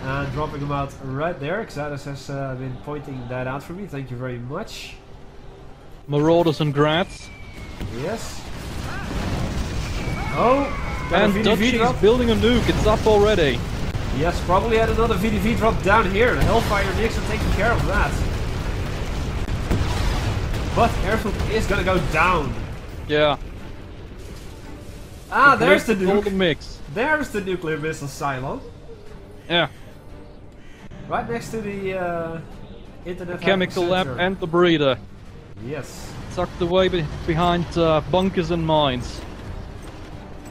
[SPEAKER 1] And dropping them out right there. Xadis has been pointing that out for me. Thank you very much.
[SPEAKER 2] Marauders and Grats.
[SPEAKER 1] Yes. Oh!
[SPEAKER 2] And Dutchie's building a nuke. It's up already.
[SPEAKER 1] Yes, probably had another VDV drop down here. The Hellfire Nicks are taking care of that. But Airfield is gonna go down.
[SPEAKER 2] Yeah.
[SPEAKER 1] Ah, there's the nuke.
[SPEAKER 2] Mix.
[SPEAKER 1] There's the nuclear missile silo.
[SPEAKER 2] Yeah.
[SPEAKER 1] Right next to the internet
[SPEAKER 2] chemical lab and the breeder.
[SPEAKER 1] Yes.
[SPEAKER 2] Tucked away behind bunkers and mines.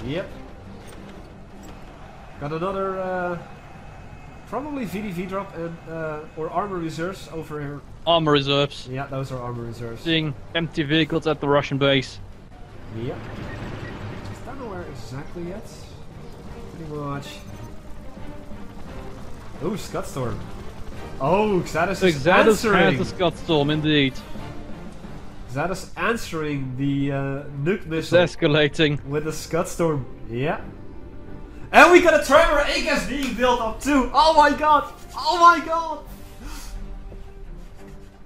[SPEAKER 1] Yep. Got another probably VDV drop and or armor reserves over here.
[SPEAKER 2] Armor reserves.
[SPEAKER 1] Yeah, those are armor reserves.
[SPEAKER 2] Seeing empty vehicles at the Russian base.
[SPEAKER 1] Yep. Just don't know where exactly yet. Pretty much. Oh, Scudstorm. Oh, Xadis is answering.
[SPEAKER 2] has the Scudstorm, indeed.
[SPEAKER 1] Xadis answering the nuke missile.
[SPEAKER 2] It's escalating.
[SPEAKER 1] With the Scudstorm. Yeah. And we got a Tremor AGAS being built up too. Oh my god. Oh my god.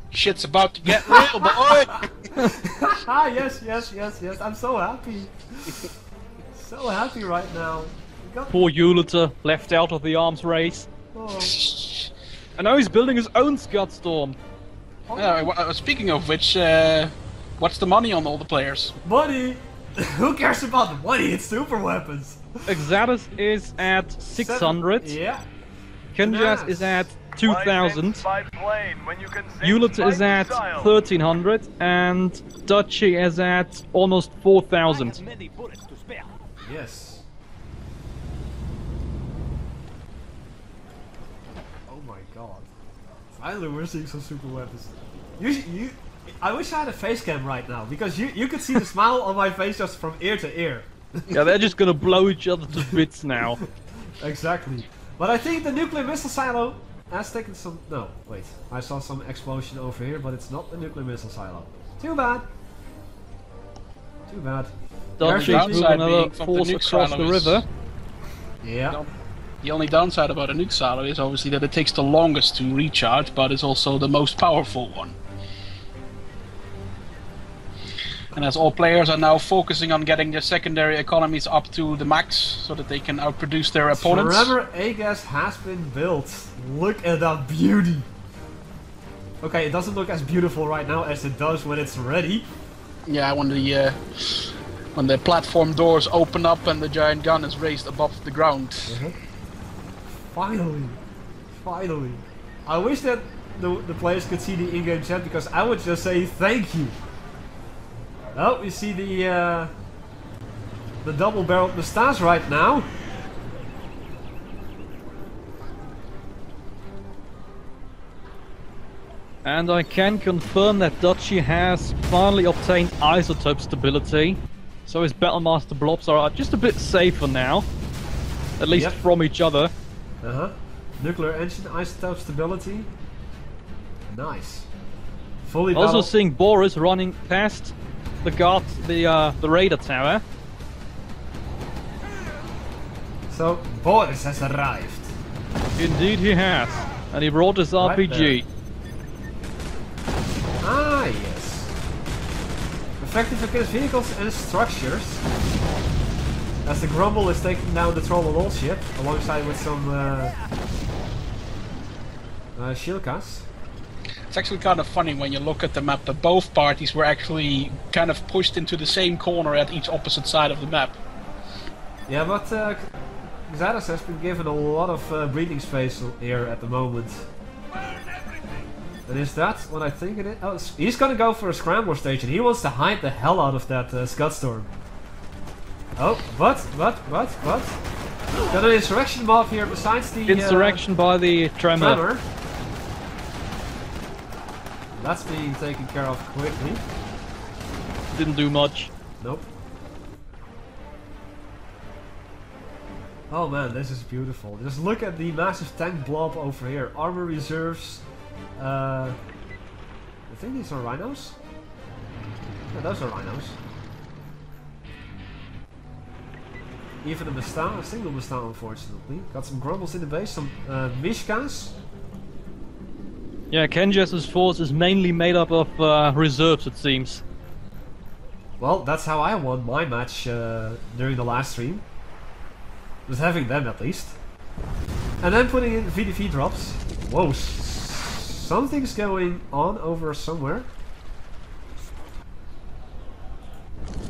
[SPEAKER 3] Shit's about to get real, boy.
[SPEAKER 1] Yes. I'm so happy. So happy right now.
[SPEAKER 2] Poor Uliter, left out of the arms race.
[SPEAKER 1] Oh.
[SPEAKER 2] And now he's building his own Scudstorm.
[SPEAKER 3] Speaking of which, what's the money on all the players?
[SPEAKER 1] Money? Who cares about the money? It's Superweapons.
[SPEAKER 2] Exadis is at 600.
[SPEAKER 1] Yeah.
[SPEAKER 2] Kenjas is at 2000. Uliter is at 1300. And Dutchie is at almost 4000.
[SPEAKER 1] Yes. Oh my god. Finally we're seeing some Superweapons. I wish I had a face cam right now, because you could see the smile on my face just from ear to ear.
[SPEAKER 2] Yeah, they're just gonna blow each other to bits now.
[SPEAKER 1] Exactly. But I think the nuclear missile silo has taken some... No, wait. I saw some explosion over here, but it's not the nuclear missile silo. Too bad. Too bad.
[SPEAKER 2] Dutchie's moving another force across the river.
[SPEAKER 1] Yeah.
[SPEAKER 3] The only downside about a nuke silo is obviously that it takes the longest to recharge, but it's also the most powerful one. And as all players are now focusing on getting their secondary economies up to the max, so that they can outproduce their opponents.
[SPEAKER 1] Tremor AGAS has been built. Look at that beauty. Okay, it doesn't look as beautiful right now as it does when it's ready.
[SPEAKER 3] Yeah, when the When the platform doors open up and the giant gun is raised above the ground.
[SPEAKER 1] Finally. Finally. I wish that the players could see the in-game chat, because I would just say thank you. Oh, we see the double-barreled moustache right now.
[SPEAKER 2] And I can confirm that Dutchy has finally obtained isotope stability. So his Battlemaster blobs are just a bit safer now. At least from each other.
[SPEAKER 1] Nuclear engine isotope stability. Nice. Fully
[SPEAKER 2] Also seeing Boris running past the guard, the radar tower.
[SPEAKER 1] So Boris has arrived.
[SPEAKER 2] Indeed he has. And he brought his RPG.
[SPEAKER 1] Ah, yes. Effective against vehicles and structures. As the Grumble is taking down the Troll and All ship, alongside with some Shilkas.
[SPEAKER 3] It's actually kind of funny when you look at the map that both parties were actually kind of pushed into the same corner at each opposite side of the map.
[SPEAKER 1] Yeah, but Xadas has been given a lot of breathing space here at the moment. And is that what I think it is? Oh, he's gonna go for a scrambler station. He wants to hide the hell out of that Scudstorm. Oh, but. Got an insurrection mob here besides the...
[SPEAKER 2] Insurrection by the Tremor.
[SPEAKER 1] That's being taken care of quickly.
[SPEAKER 2] Didn't do much.
[SPEAKER 1] Nope. Oh man, this is beautiful. Just look at the massive tank blob over here. Armor reserves. I think these are rhinos? Yeah, those are rhinos. Even a single Mustang, unfortunately. Got some grumbles in the base, some Mishkas.
[SPEAKER 2] Yeah, Kenjas' force is mainly made up of reserves, it seems.
[SPEAKER 1] Well, that's how I won my match during the last stream. Just having them at least. And then putting in VDV drops. Whoa, something's going on over somewhere.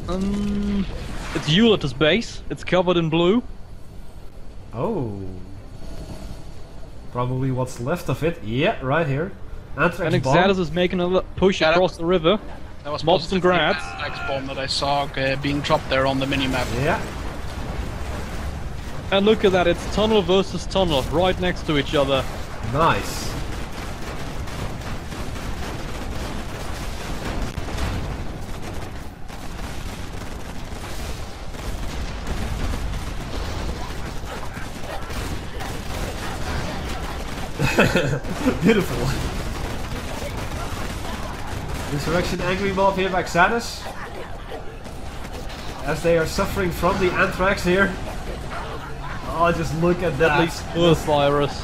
[SPEAKER 2] It's Eula's base. It's covered in blue.
[SPEAKER 1] Oh. Probably what's left of it. Yeah, right here. Anthrax
[SPEAKER 2] and
[SPEAKER 1] bomb.
[SPEAKER 2] Xadas is making a push across the river.
[SPEAKER 3] That was
[SPEAKER 2] mobs and grads.
[SPEAKER 3] Anthrax bomb that I saw being dropped there on the minimap.
[SPEAKER 1] Yeah.
[SPEAKER 2] And look at that, it's tunnel versus tunnel, right next to each other.
[SPEAKER 1] Nice. Beautiful. Insurrection angry mob here by Xadas. As they are suffering from the anthrax here. Oh, just look at that.
[SPEAKER 2] At least Earth virus.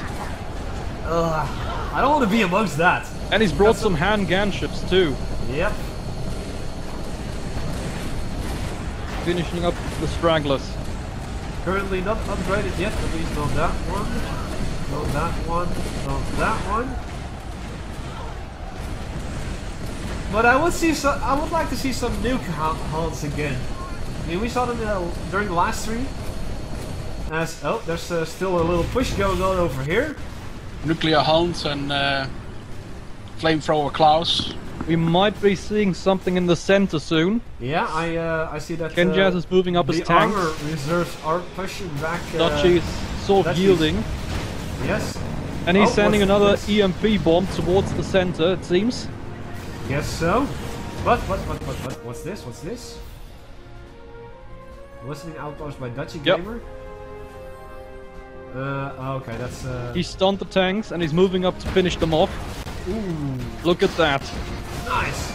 [SPEAKER 1] I don't want to be amongst that.
[SPEAKER 2] And he's brought some hand gunships too.
[SPEAKER 1] Yep.
[SPEAKER 2] Finishing up the stragglers.
[SPEAKER 1] Currently not upgraded yet, at least not that one. Not that one, not that one. But I would like to see some nuke hunts again. I mean, we saw them during the last stream. As there's still a little push going on over here.
[SPEAKER 3] Nuclear hunts and flamethrower Klaus.
[SPEAKER 2] We might be seeing something in the center soon.
[SPEAKER 1] Yeah, I see that.
[SPEAKER 2] Kenjas is moving up his tanks.
[SPEAKER 1] The armor reserves are pushing back.
[SPEAKER 2] Dutchy is sort of yielding.
[SPEAKER 1] Yes.
[SPEAKER 2] And he's sending another EMP bomb towards the center, it seems.
[SPEAKER 1] Guess so. What? What's this? What's this? Listening outpost by Dutchy Gamer? Okay, that's...
[SPEAKER 2] He stunned the tanks and he's moving up to finish them off.
[SPEAKER 1] Ooh.
[SPEAKER 2] Look at that.
[SPEAKER 1] Nice.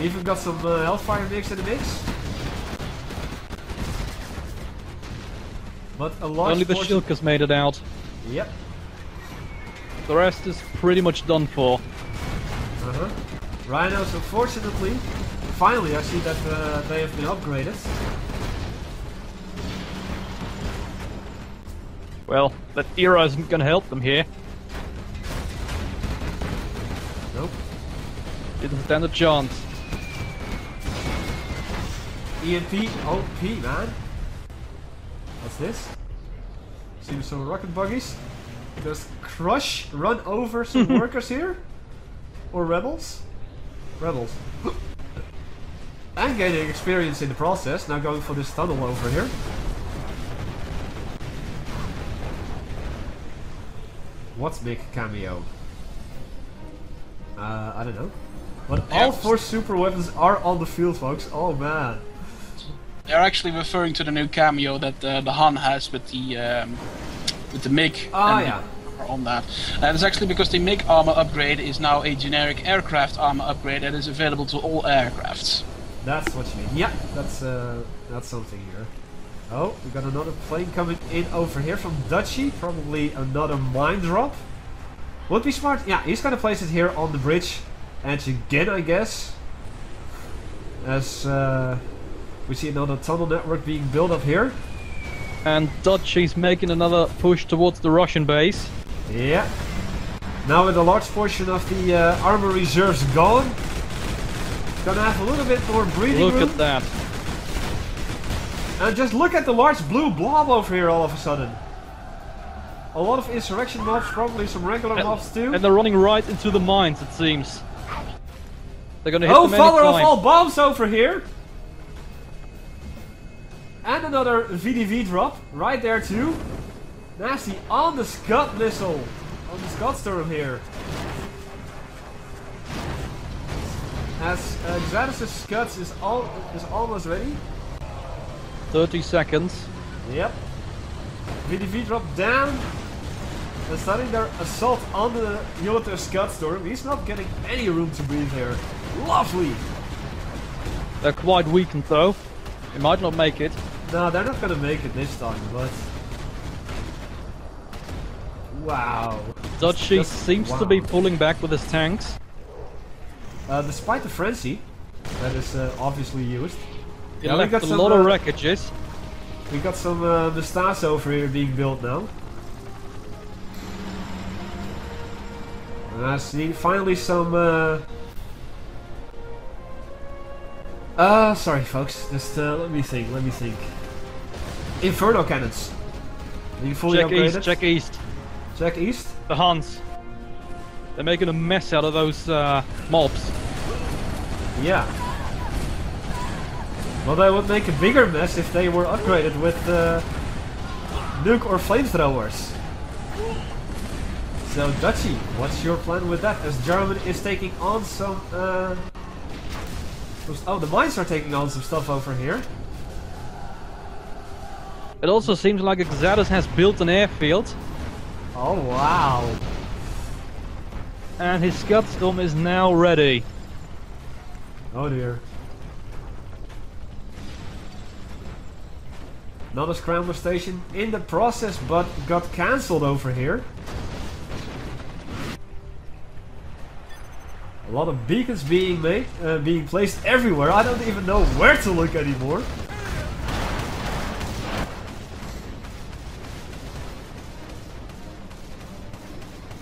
[SPEAKER 1] Even got some Hellfire mix in the mix. But a large
[SPEAKER 2] Only the Shilkas made it out.
[SPEAKER 1] Yep.
[SPEAKER 2] The rest is pretty much done for.
[SPEAKER 1] Rhinos, unfortunately, finally I see that they have been upgraded.
[SPEAKER 2] Well, that era isn't gonna help them here.
[SPEAKER 1] Nope.
[SPEAKER 2] Didn't stand a chance.
[SPEAKER 1] EMP, OP, man. What's this? See some rocket buggies. Does Crush run over some workers here? Or rebels? Rebels. And gaining experience in the process. Now going for this tunnel over here. What's big cameo? I don't know. But all 4 super weapons are on the field, folks. Oh man.
[SPEAKER 3] They're actually referring to the new cameo that the Han has with the MiG.
[SPEAKER 1] Ah, yeah.
[SPEAKER 3] On that. And it's actually because the MiG armor upgrade is now a generic aircraft armor upgrade that is available to all aircrafts.
[SPEAKER 1] That's what you mean. Yeah, that's something here. Oh, we got another plane coming in over here from Dutchy. Probably another mine drop. Would be smart. Yeah, he's gonna place it here on the bridge. And again, I guess. As we see another tunnel network being built up here.
[SPEAKER 2] And Dutchy's making another push towards the Russian base.
[SPEAKER 1] Yeah. Now with a large portion of the armor reserves gone. Gonna have a little bit more breathing room.
[SPEAKER 2] Look at that.
[SPEAKER 1] And just look at the large blue blob over here all of a sudden. A lot of insurrection mobs, probably some regular mobs too.
[SPEAKER 2] And they're running right into the mines, it seems. They're gonna hit them
[SPEAKER 1] father of
[SPEAKER 2] anytime.
[SPEAKER 1] all bombs over here! And another VDV drop, right there too. Nasty on the Scud missile. On the Scud storm here. As Xanthus' Scuds is almost ready.
[SPEAKER 2] 30 seconds.
[SPEAKER 1] Yep. VDV drop down. And starting their assault on the Yolother Scud storm. He's not getting any room to breathe here. Lovely!
[SPEAKER 2] They're quite weakened though. They might not make it.
[SPEAKER 1] No, they're not gonna make it this time, but... Wow.
[SPEAKER 2] Dutchy seems to be pulling back with his tanks.
[SPEAKER 1] Despite the frenzy that is obviously used.
[SPEAKER 2] He left a lot of wreckages.
[SPEAKER 1] We got some Mestas over here being built now. And I see finally some... sorry folks, just let me think. Inferno cannons. Being fully upgraded.
[SPEAKER 2] Check east.
[SPEAKER 1] Check east?
[SPEAKER 2] The Huns. They're making a mess out of those mobs.
[SPEAKER 1] Yeah. Well, they would make a bigger mess if they were upgraded with nuke or flamethrowers. So, Dutchy, what's your plan with that? As German is taking on some... oh, the mines are taking on some stuff over here.
[SPEAKER 2] It also seems like Xanthus has built an airfield.
[SPEAKER 1] Oh, wow.
[SPEAKER 2] And his Scudstorm is now ready.
[SPEAKER 1] Oh dear. Another scrambler station in the process, but got cancelled over here. A lot of beacons being made, being placed everywhere. I don't even know where to look anymore.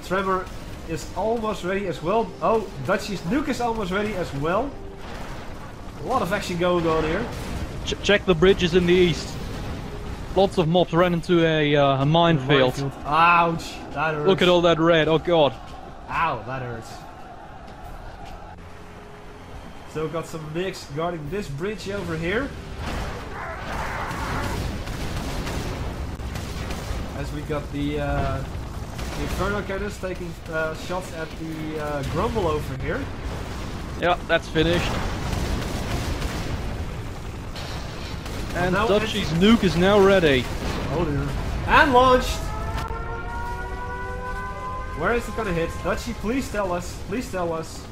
[SPEAKER 1] Tremor is almost ready as well. Oh, Dutchy's nuke is almost ready as well. A lot of action going on here.
[SPEAKER 2] Check the bridges in the east. Lots of mobs ran into a minefield.
[SPEAKER 1] Ouch, that hurts.
[SPEAKER 2] Look at all that red, oh god.
[SPEAKER 1] Ow, that hurts. So got some MiGs guarding this bridge over here. As we got the Inferno cannons taking shots at the Grumble over here.
[SPEAKER 2] Yeah, that's finished. And Dutchy's nuke is now ready.
[SPEAKER 1] Oh dear. And launched! Where is it gonna hit? Dutchy, please tell us. Please tell us.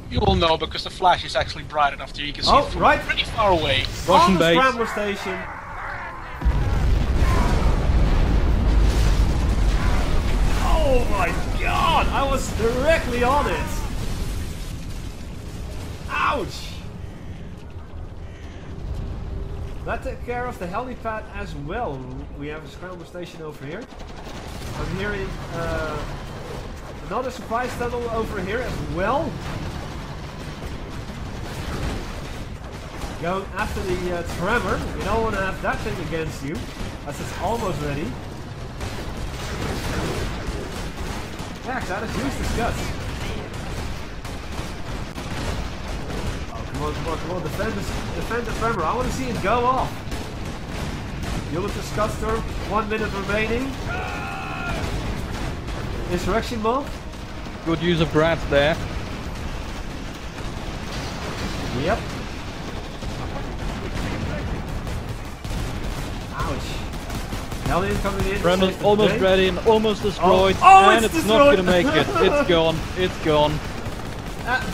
[SPEAKER 3] You will know because the flash is actually bright enough that you can see from pretty far away.
[SPEAKER 2] Russian
[SPEAKER 1] on the
[SPEAKER 2] base.
[SPEAKER 1] Scrambler station. Oh my god! I was directly on it! Ouch! That took care of the helipad as well. We have a scramble station over here. I'm hearing another surprise tunnel over here as well. Going after the Tremor. You don't want to have that thing against you, as it's almost ready. Yeah, Xatus used his guts. Oh, come on, come on, come on. Defend the Tremor. I want to see it go off. Ulysses Gutstorm, 1 minute remaining. Insurrection Mob.
[SPEAKER 2] Good use of grabs there.
[SPEAKER 1] Yep. Ouch. Hellion coming in.
[SPEAKER 2] Tremor's almost ready and almost destroyed.
[SPEAKER 1] Oh,
[SPEAKER 2] and it's not
[SPEAKER 1] destroyed.
[SPEAKER 2] gonna make it. It's gone. It's gone.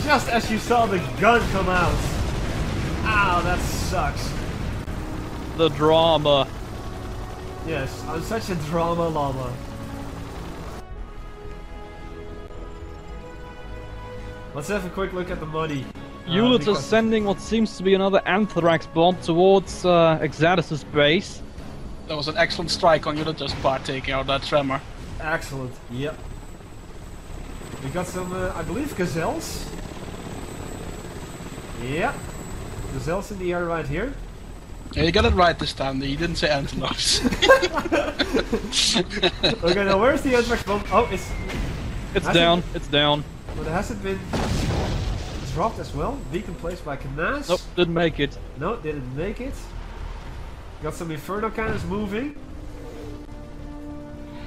[SPEAKER 1] Just as you saw the gun come out. Ow, that sucks.
[SPEAKER 2] The drama.
[SPEAKER 1] Yes, I'm such a drama llama. Let's have a quick look at the money.
[SPEAKER 2] Hewlett is sending what seems to be another Anthrax bomb towards Xatus' base.
[SPEAKER 3] That was an excellent strike on Ulysses' part, taking out that Tremor.
[SPEAKER 1] Excellent, yep. We got some, I believe, gazelles. Yep. Gazelles in the air right here.
[SPEAKER 3] Yeah, you got it right this time, you didn't say antelopes.
[SPEAKER 1] Okay, now where's the Anthrax bomb? Oh,
[SPEAKER 2] it's down, it's down.
[SPEAKER 1] But it hasn't been dropped as well. Beacon placed by Knas.
[SPEAKER 2] Nope, didn't make it.
[SPEAKER 1] No, didn't make it. Got some Inferno cannons moving.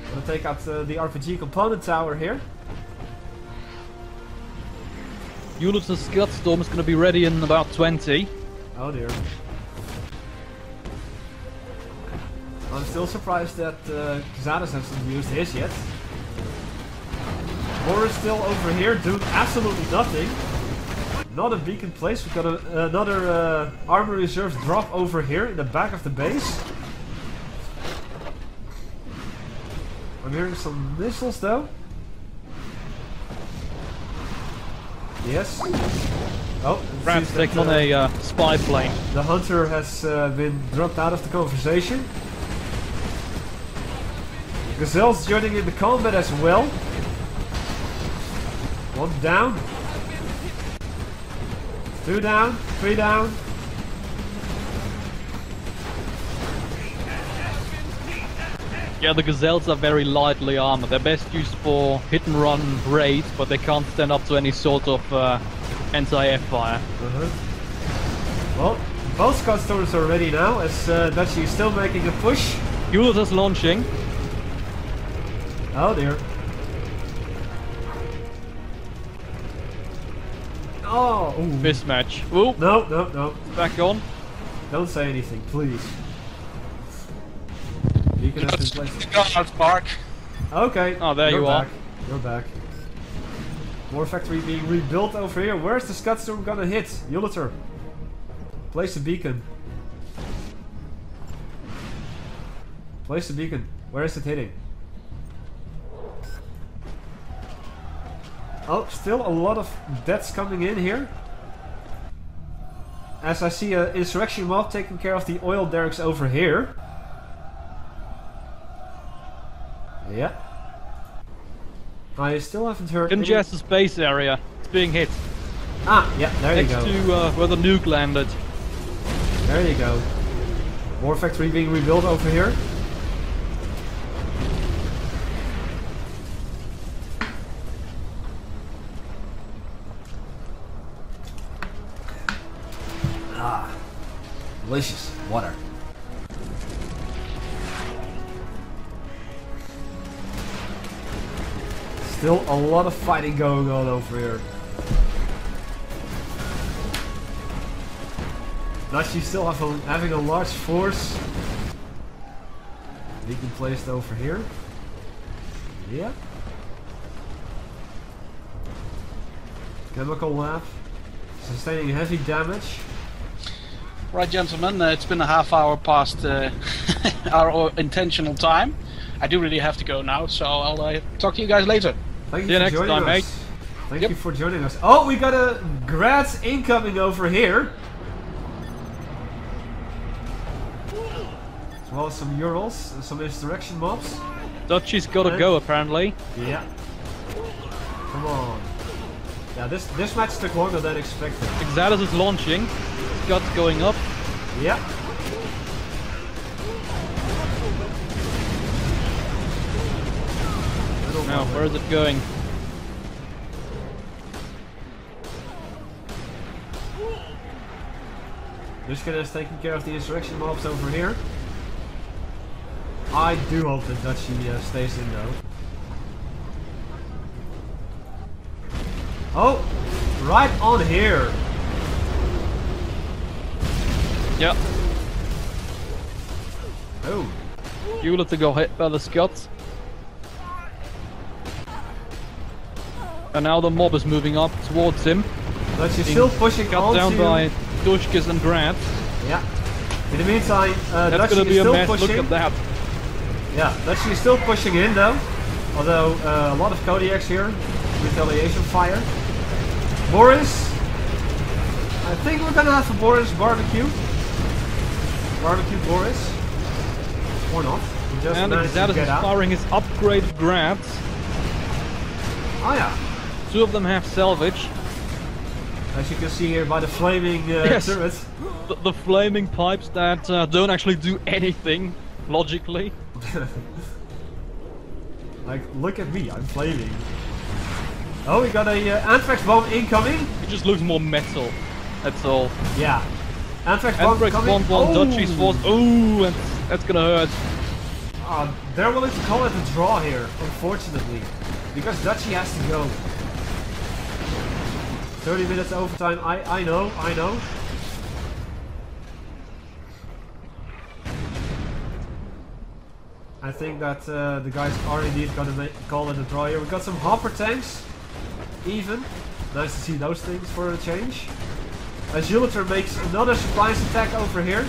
[SPEAKER 1] Gonna take out the RPG component tower here.
[SPEAKER 2] Ulysses Gutstorm is going to be ready in about 20.
[SPEAKER 1] Oh dear. I'm still surprised that Xatus hasn't used his yet. War is still over here doing absolutely nothing. Not a beacon place. We've got another armor reserve drop over here in the back of the base. I'm hearing some missiles though. Yes. Oh,
[SPEAKER 2] France taking on a spy plane.
[SPEAKER 1] The hunter has been dropped out of the conversation. Gazelle's joining in the combat as well. One down. 2 down. 3 down.
[SPEAKER 2] Yeah, the Gazelles are very lightly armored. They're best used for hit and run raids, but they can't stand up to any sort of anti-air fire.
[SPEAKER 1] Well, both Gutstorms are ready now, as Dutchie is still making a push.
[SPEAKER 2] Ulysses launching.
[SPEAKER 1] Oh dear. Oh! Ooh.
[SPEAKER 2] Mismatch. Ooh.
[SPEAKER 1] No, no, no.
[SPEAKER 2] Back on.
[SPEAKER 1] Don't say anything, please. You can have this place.
[SPEAKER 3] Mark.
[SPEAKER 1] Okay.
[SPEAKER 2] Oh, there you
[SPEAKER 1] back.
[SPEAKER 2] are.
[SPEAKER 1] You're back. More factory being rebuilt over here. Where's the Gutstorm gonna hit? Uliter. Place the beacon. Place the beacon. Where is it hitting? Oh, still a lot of deaths coming in here. As I see an insurrection mob taking care of the oil derricks over here. Yeah. I still haven't heard
[SPEAKER 2] In Jess's base area, it's being hit.
[SPEAKER 1] Ah, yeah, there you go.
[SPEAKER 2] Next to where the nuke landed.
[SPEAKER 1] There you go. More factory being rebuilt over here. Ah, delicious water. Still a lot of fighting going on over here. Nashi still having a large force. Beacon placed over here. Yeah. Chemical lab. Sustaining heavy damage.
[SPEAKER 3] Right, gentlemen, it's been a half hour past our intentional time. I do really have to go now, so I'll talk to you guys later.
[SPEAKER 1] Thank
[SPEAKER 2] See
[SPEAKER 1] you
[SPEAKER 2] you
[SPEAKER 1] for
[SPEAKER 2] next
[SPEAKER 1] joining
[SPEAKER 2] time,
[SPEAKER 1] us.
[SPEAKER 2] mate.
[SPEAKER 1] Thank you for joining us. Oh, we got a Graz incoming over here. As well as some Urals and some insurrection mobs.
[SPEAKER 2] Dutchie's gotta go, apparently.
[SPEAKER 1] Yeah. Come on. Yeah, this match took longer than expected.
[SPEAKER 2] Xatus is launching. Scots going up.
[SPEAKER 1] Yeah.
[SPEAKER 2] Now, where is it going?
[SPEAKER 1] Dushkin is taking care of the insurrection mobs over here. I do hope that Dutchie stays in though. Oh! Right on here!
[SPEAKER 2] Yeah.
[SPEAKER 1] Oh.
[SPEAKER 2] Hewlett got hit by the Scots. And now the mob is moving up towards him.
[SPEAKER 1] Dutchie still pushing
[SPEAKER 2] cut
[SPEAKER 1] onto...
[SPEAKER 2] down by Dushkis and Grad.
[SPEAKER 1] Yeah. In the meantime,
[SPEAKER 2] That's
[SPEAKER 1] Dutchie
[SPEAKER 2] gonna be
[SPEAKER 1] is
[SPEAKER 2] a
[SPEAKER 1] still
[SPEAKER 2] mess,
[SPEAKER 1] pushing.
[SPEAKER 2] look at that.
[SPEAKER 1] Yeah, Dutchie is still pushing in though. Although a lot of Kodiaks here. Retaliation fire. Boris. I think we're gonna have a Boris barbecue. Barbecue Boris. Or not. He just
[SPEAKER 2] And
[SPEAKER 1] managed
[SPEAKER 2] Xatus
[SPEAKER 1] to
[SPEAKER 2] is
[SPEAKER 1] get out.
[SPEAKER 2] firing his upgraded Grads.
[SPEAKER 1] Oh yeah.
[SPEAKER 2] 2 of them have salvage.
[SPEAKER 1] As you can see here by the flaming
[SPEAKER 2] Yes.
[SPEAKER 1] turret.
[SPEAKER 2] The flaming pipes that don't actually do anything, logically.
[SPEAKER 1] Like, look at me, I'm flaming. Oh, we got a Anthrax bomb incoming.
[SPEAKER 2] It just looks more metal, that's all.
[SPEAKER 1] Yeah. Anthrax bomb
[SPEAKER 2] Anthrax
[SPEAKER 1] coming.
[SPEAKER 2] bomb on Dutchie's force. Ooh, that's gonna hurt.
[SPEAKER 1] They're willing to call it a draw here, unfortunately. Because Dutchie has to go. 30 minutes overtime, I know. I think that the guys are indeed gonna call it a draw here. We've got some hopper tanks, even. Nice to see those things for a change. As Juliter makes another supplies attack over here.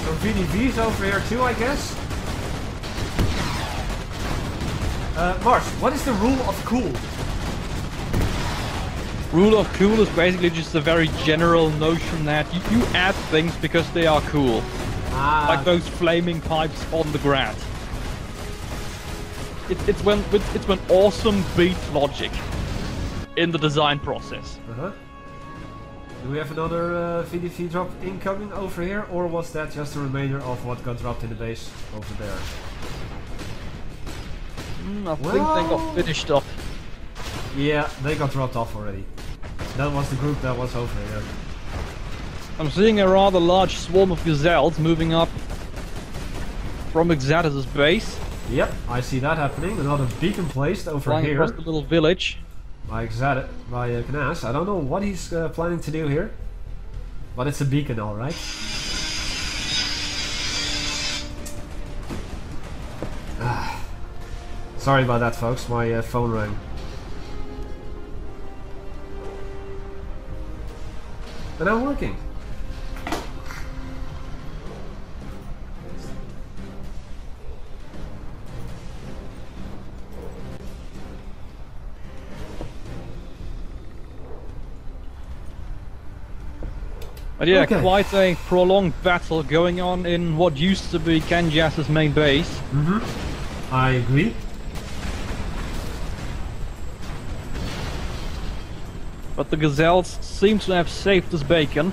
[SPEAKER 1] Some VDVs over here too, I guess. Mars, what is the rule of cool?
[SPEAKER 2] Rule of cool is basically just a very general notion that you add things because they are cool. Like those flaming pipes on the Grad. It's when awesome beats logic in the design process.
[SPEAKER 1] Do we have another VDV drop incoming over here, or was that just a remainder of what got dropped in the base over there?
[SPEAKER 2] I think they got finished up.
[SPEAKER 1] Yeah, they got dropped off already. That was the group that was over here.
[SPEAKER 2] I'm seeing a rather large swarm of gazelles moving up from Xatus' base.
[SPEAKER 1] Yep, I see that happening. Another beacon placed over
[SPEAKER 2] Flying
[SPEAKER 1] here.
[SPEAKER 2] across the little village.
[SPEAKER 1] By Xatus, by Knas. I don't know what he's planning to do here. But it's a beacon, alright. Sorry about that, folks. My phone rang. But I'm working.
[SPEAKER 2] But yeah,
[SPEAKER 1] Okay.
[SPEAKER 2] quite a prolonged battle going on in what used to be Kenjas' main base.
[SPEAKER 1] I agree.
[SPEAKER 2] But the gazelles seem to have saved us bacon.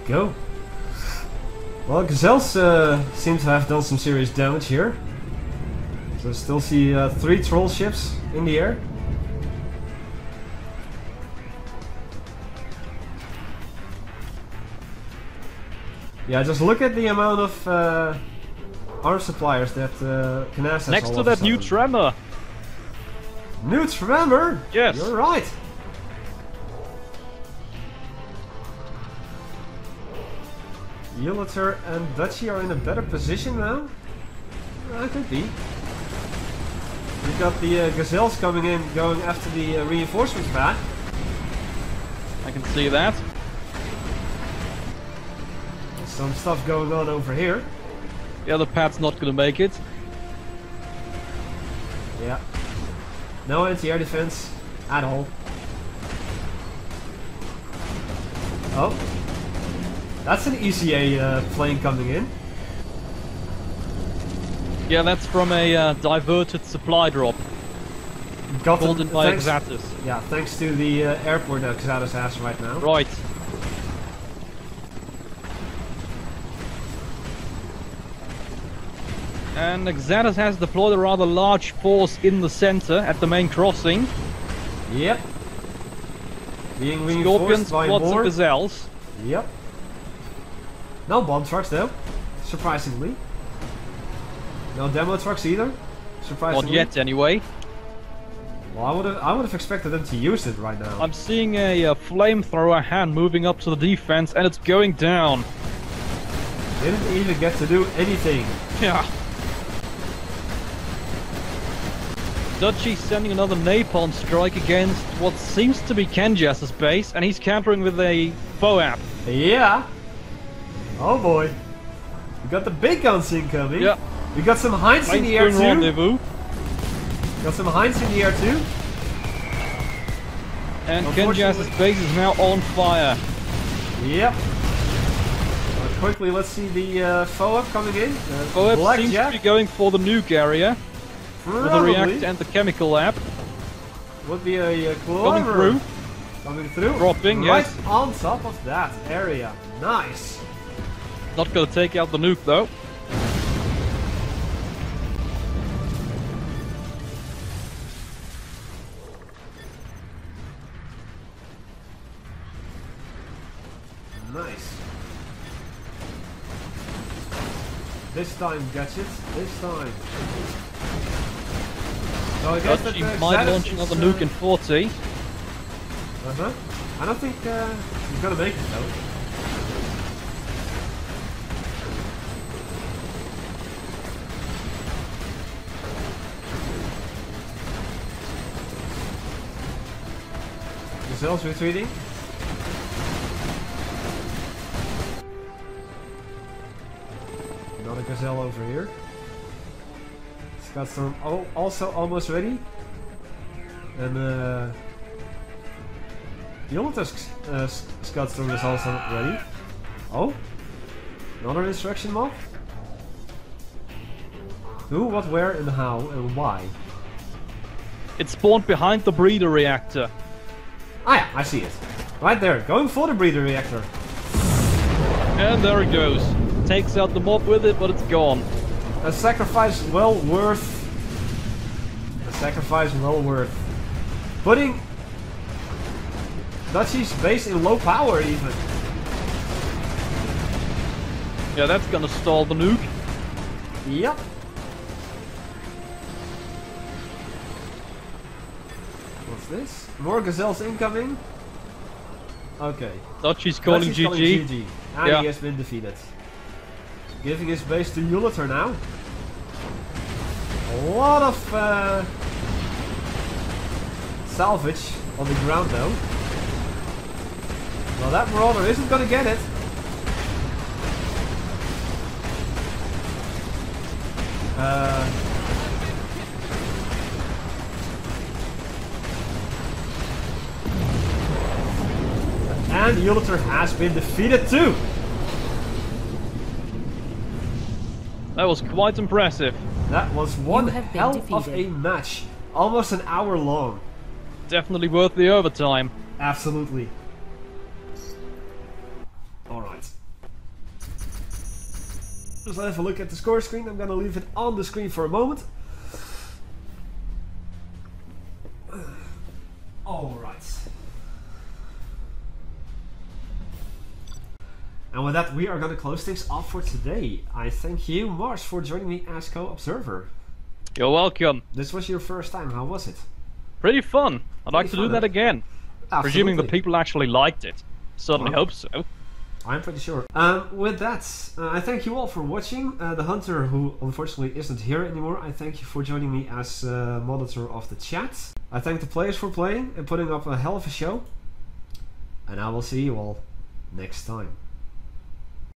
[SPEAKER 1] Go. Well, gazelles seem to have done some serious damage here. So still see 3 troll ships in the air. Yeah, just look at the amount of arm suppliers that Knas has.
[SPEAKER 2] Next
[SPEAKER 1] all
[SPEAKER 2] to
[SPEAKER 1] of a
[SPEAKER 2] that new
[SPEAKER 1] sudden.
[SPEAKER 2] tremor.
[SPEAKER 1] New tremor?
[SPEAKER 2] Yes.
[SPEAKER 1] You're right. Uliter and Dutchie are in a better position now? Could be. We've got the gazelles coming in, going after the reinforcements pad.
[SPEAKER 2] I can see that.
[SPEAKER 1] There's some stuff going on over here.
[SPEAKER 2] The other pad's not gonna make it.
[SPEAKER 1] Yeah. No anti-air defense at all. Oh. That's an ECA plane coming in.
[SPEAKER 2] Yeah, that's from a diverted supply drop. Called in by Xatus.
[SPEAKER 1] Yeah, thanks to the airport that Xatus has right now.
[SPEAKER 2] Right. And Xatus has deployed a rather large force in the center at the main crossing.
[SPEAKER 1] Yep. Being reinforced by
[SPEAKER 2] lots
[SPEAKER 1] more
[SPEAKER 2] of gazelles.
[SPEAKER 1] Yep. No bomb trucks though, surprisingly. No demo trucks either, surprisingly.
[SPEAKER 2] Not yet, anyway.
[SPEAKER 1] Well, I would have expected them to use it right now.
[SPEAKER 2] I'm seeing a flamethrower hand moving up to the defense, and it's going down.
[SPEAKER 1] Didn't even get to do anything.
[SPEAKER 2] Yeah. Dutchy's sending another napalm strike against what seems to be Kenjas's base, and he's countering with a FOAP.
[SPEAKER 1] Yeah. Oh boy. We got the big guns incoming.
[SPEAKER 2] Yeah.
[SPEAKER 1] We got some Heinz in the air too.
[SPEAKER 2] Rendezvous.
[SPEAKER 1] Got some Heinz in the air too.
[SPEAKER 2] And Kenjas's base is now on fire.
[SPEAKER 1] Yep. Quickly, let's see the FOAP coming in.
[SPEAKER 2] FOAP seems to be going for the nuke area.
[SPEAKER 1] Probably.
[SPEAKER 2] With the reactor and the chemical lab.
[SPEAKER 1] Would be a
[SPEAKER 2] Coming through.
[SPEAKER 1] Coming through.
[SPEAKER 2] Dropping,
[SPEAKER 1] right
[SPEAKER 2] yes.
[SPEAKER 1] on top of that area. Nice.
[SPEAKER 2] Not gonna take out the nuke though.
[SPEAKER 1] Nice. This time, Gadget. This time. So I guess
[SPEAKER 2] Dutchy
[SPEAKER 1] that
[SPEAKER 2] might launch another nuke in 40.
[SPEAKER 1] Uh-huh. I don't think he's gonna make it though. Gazelle's retreating. Another Gazelle over here. Scudstorm also almost ready. And the Yolanda Scudstorm is also ready. Oh? Another instruction mob? Who, what, where, and how, and why?
[SPEAKER 2] It spawned behind the breeder reactor.
[SPEAKER 1] Ah yeah, I see it. Right there, going for the breeder reactor.
[SPEAKER 2] And there it goes. Takes out the mob with it, but it's gone.
[SPEAKER 1] A sacrifice well worth. A sacrifice well worth. Putting Dutchy's base in low power even.
[SPEAKER 2] Yeah, that's gonna stall the nuke.
[SPEAKER 1] Yep. What's this? More gazelles incoming. Okay.
[SPEAKER 2] Dutchy's calling
[SPEAKER 1] Dutchy's
[SPEAKER 2] GG.
[SPEAKER 1] GG. And
[SPEAKER 2] Yeah.
[SPEAKER 1] he has been defeated. Giving his base to Yuliter now. A lot of salvage on the ground though. Well, that Marauder isn't gonna get it. And Yuliter has been defeated too.
[SPEAKER 2] That was quite impressive.
[SPEAKER 1] That was one
[SPEAKER 10] have been
[SPEAKER 1] hell of a
[SPEAKER 10] defeated.
[SPEAKER 1] match. Almost an hour long.
[SPEAKER 2] Definitely worth the overtime.
[SPEAKER 1] Absolutely. Alright. Let's have a look at the score screen. I'm gonna leave it on the screen for a moment. Alright. And with that, we are going to close things off for today. I thank you, Mars, for joining me as co-observer.
[SPEAKER 2] You're welcome.
[SPEAKER 1] This was your first time. How was it?
[SPEAKER 2] Pretty fun. I'd like to do
[SPEAKER 1] fun,
[SPEAKER 2] that again.
[SPEAKER 1] Absolutely.
[SPEAKER 2] Presuming the people actually liked it. Certainly hope so.
[SPEAKER 1] I'm pretty sure. With that, I thank you all for watching. The Hunter, who unfortunately isn't here anymore, I thank you for joining me as monitor of the chat. I thank the players for playing and putting up a hell of a show. And I will see you all next time.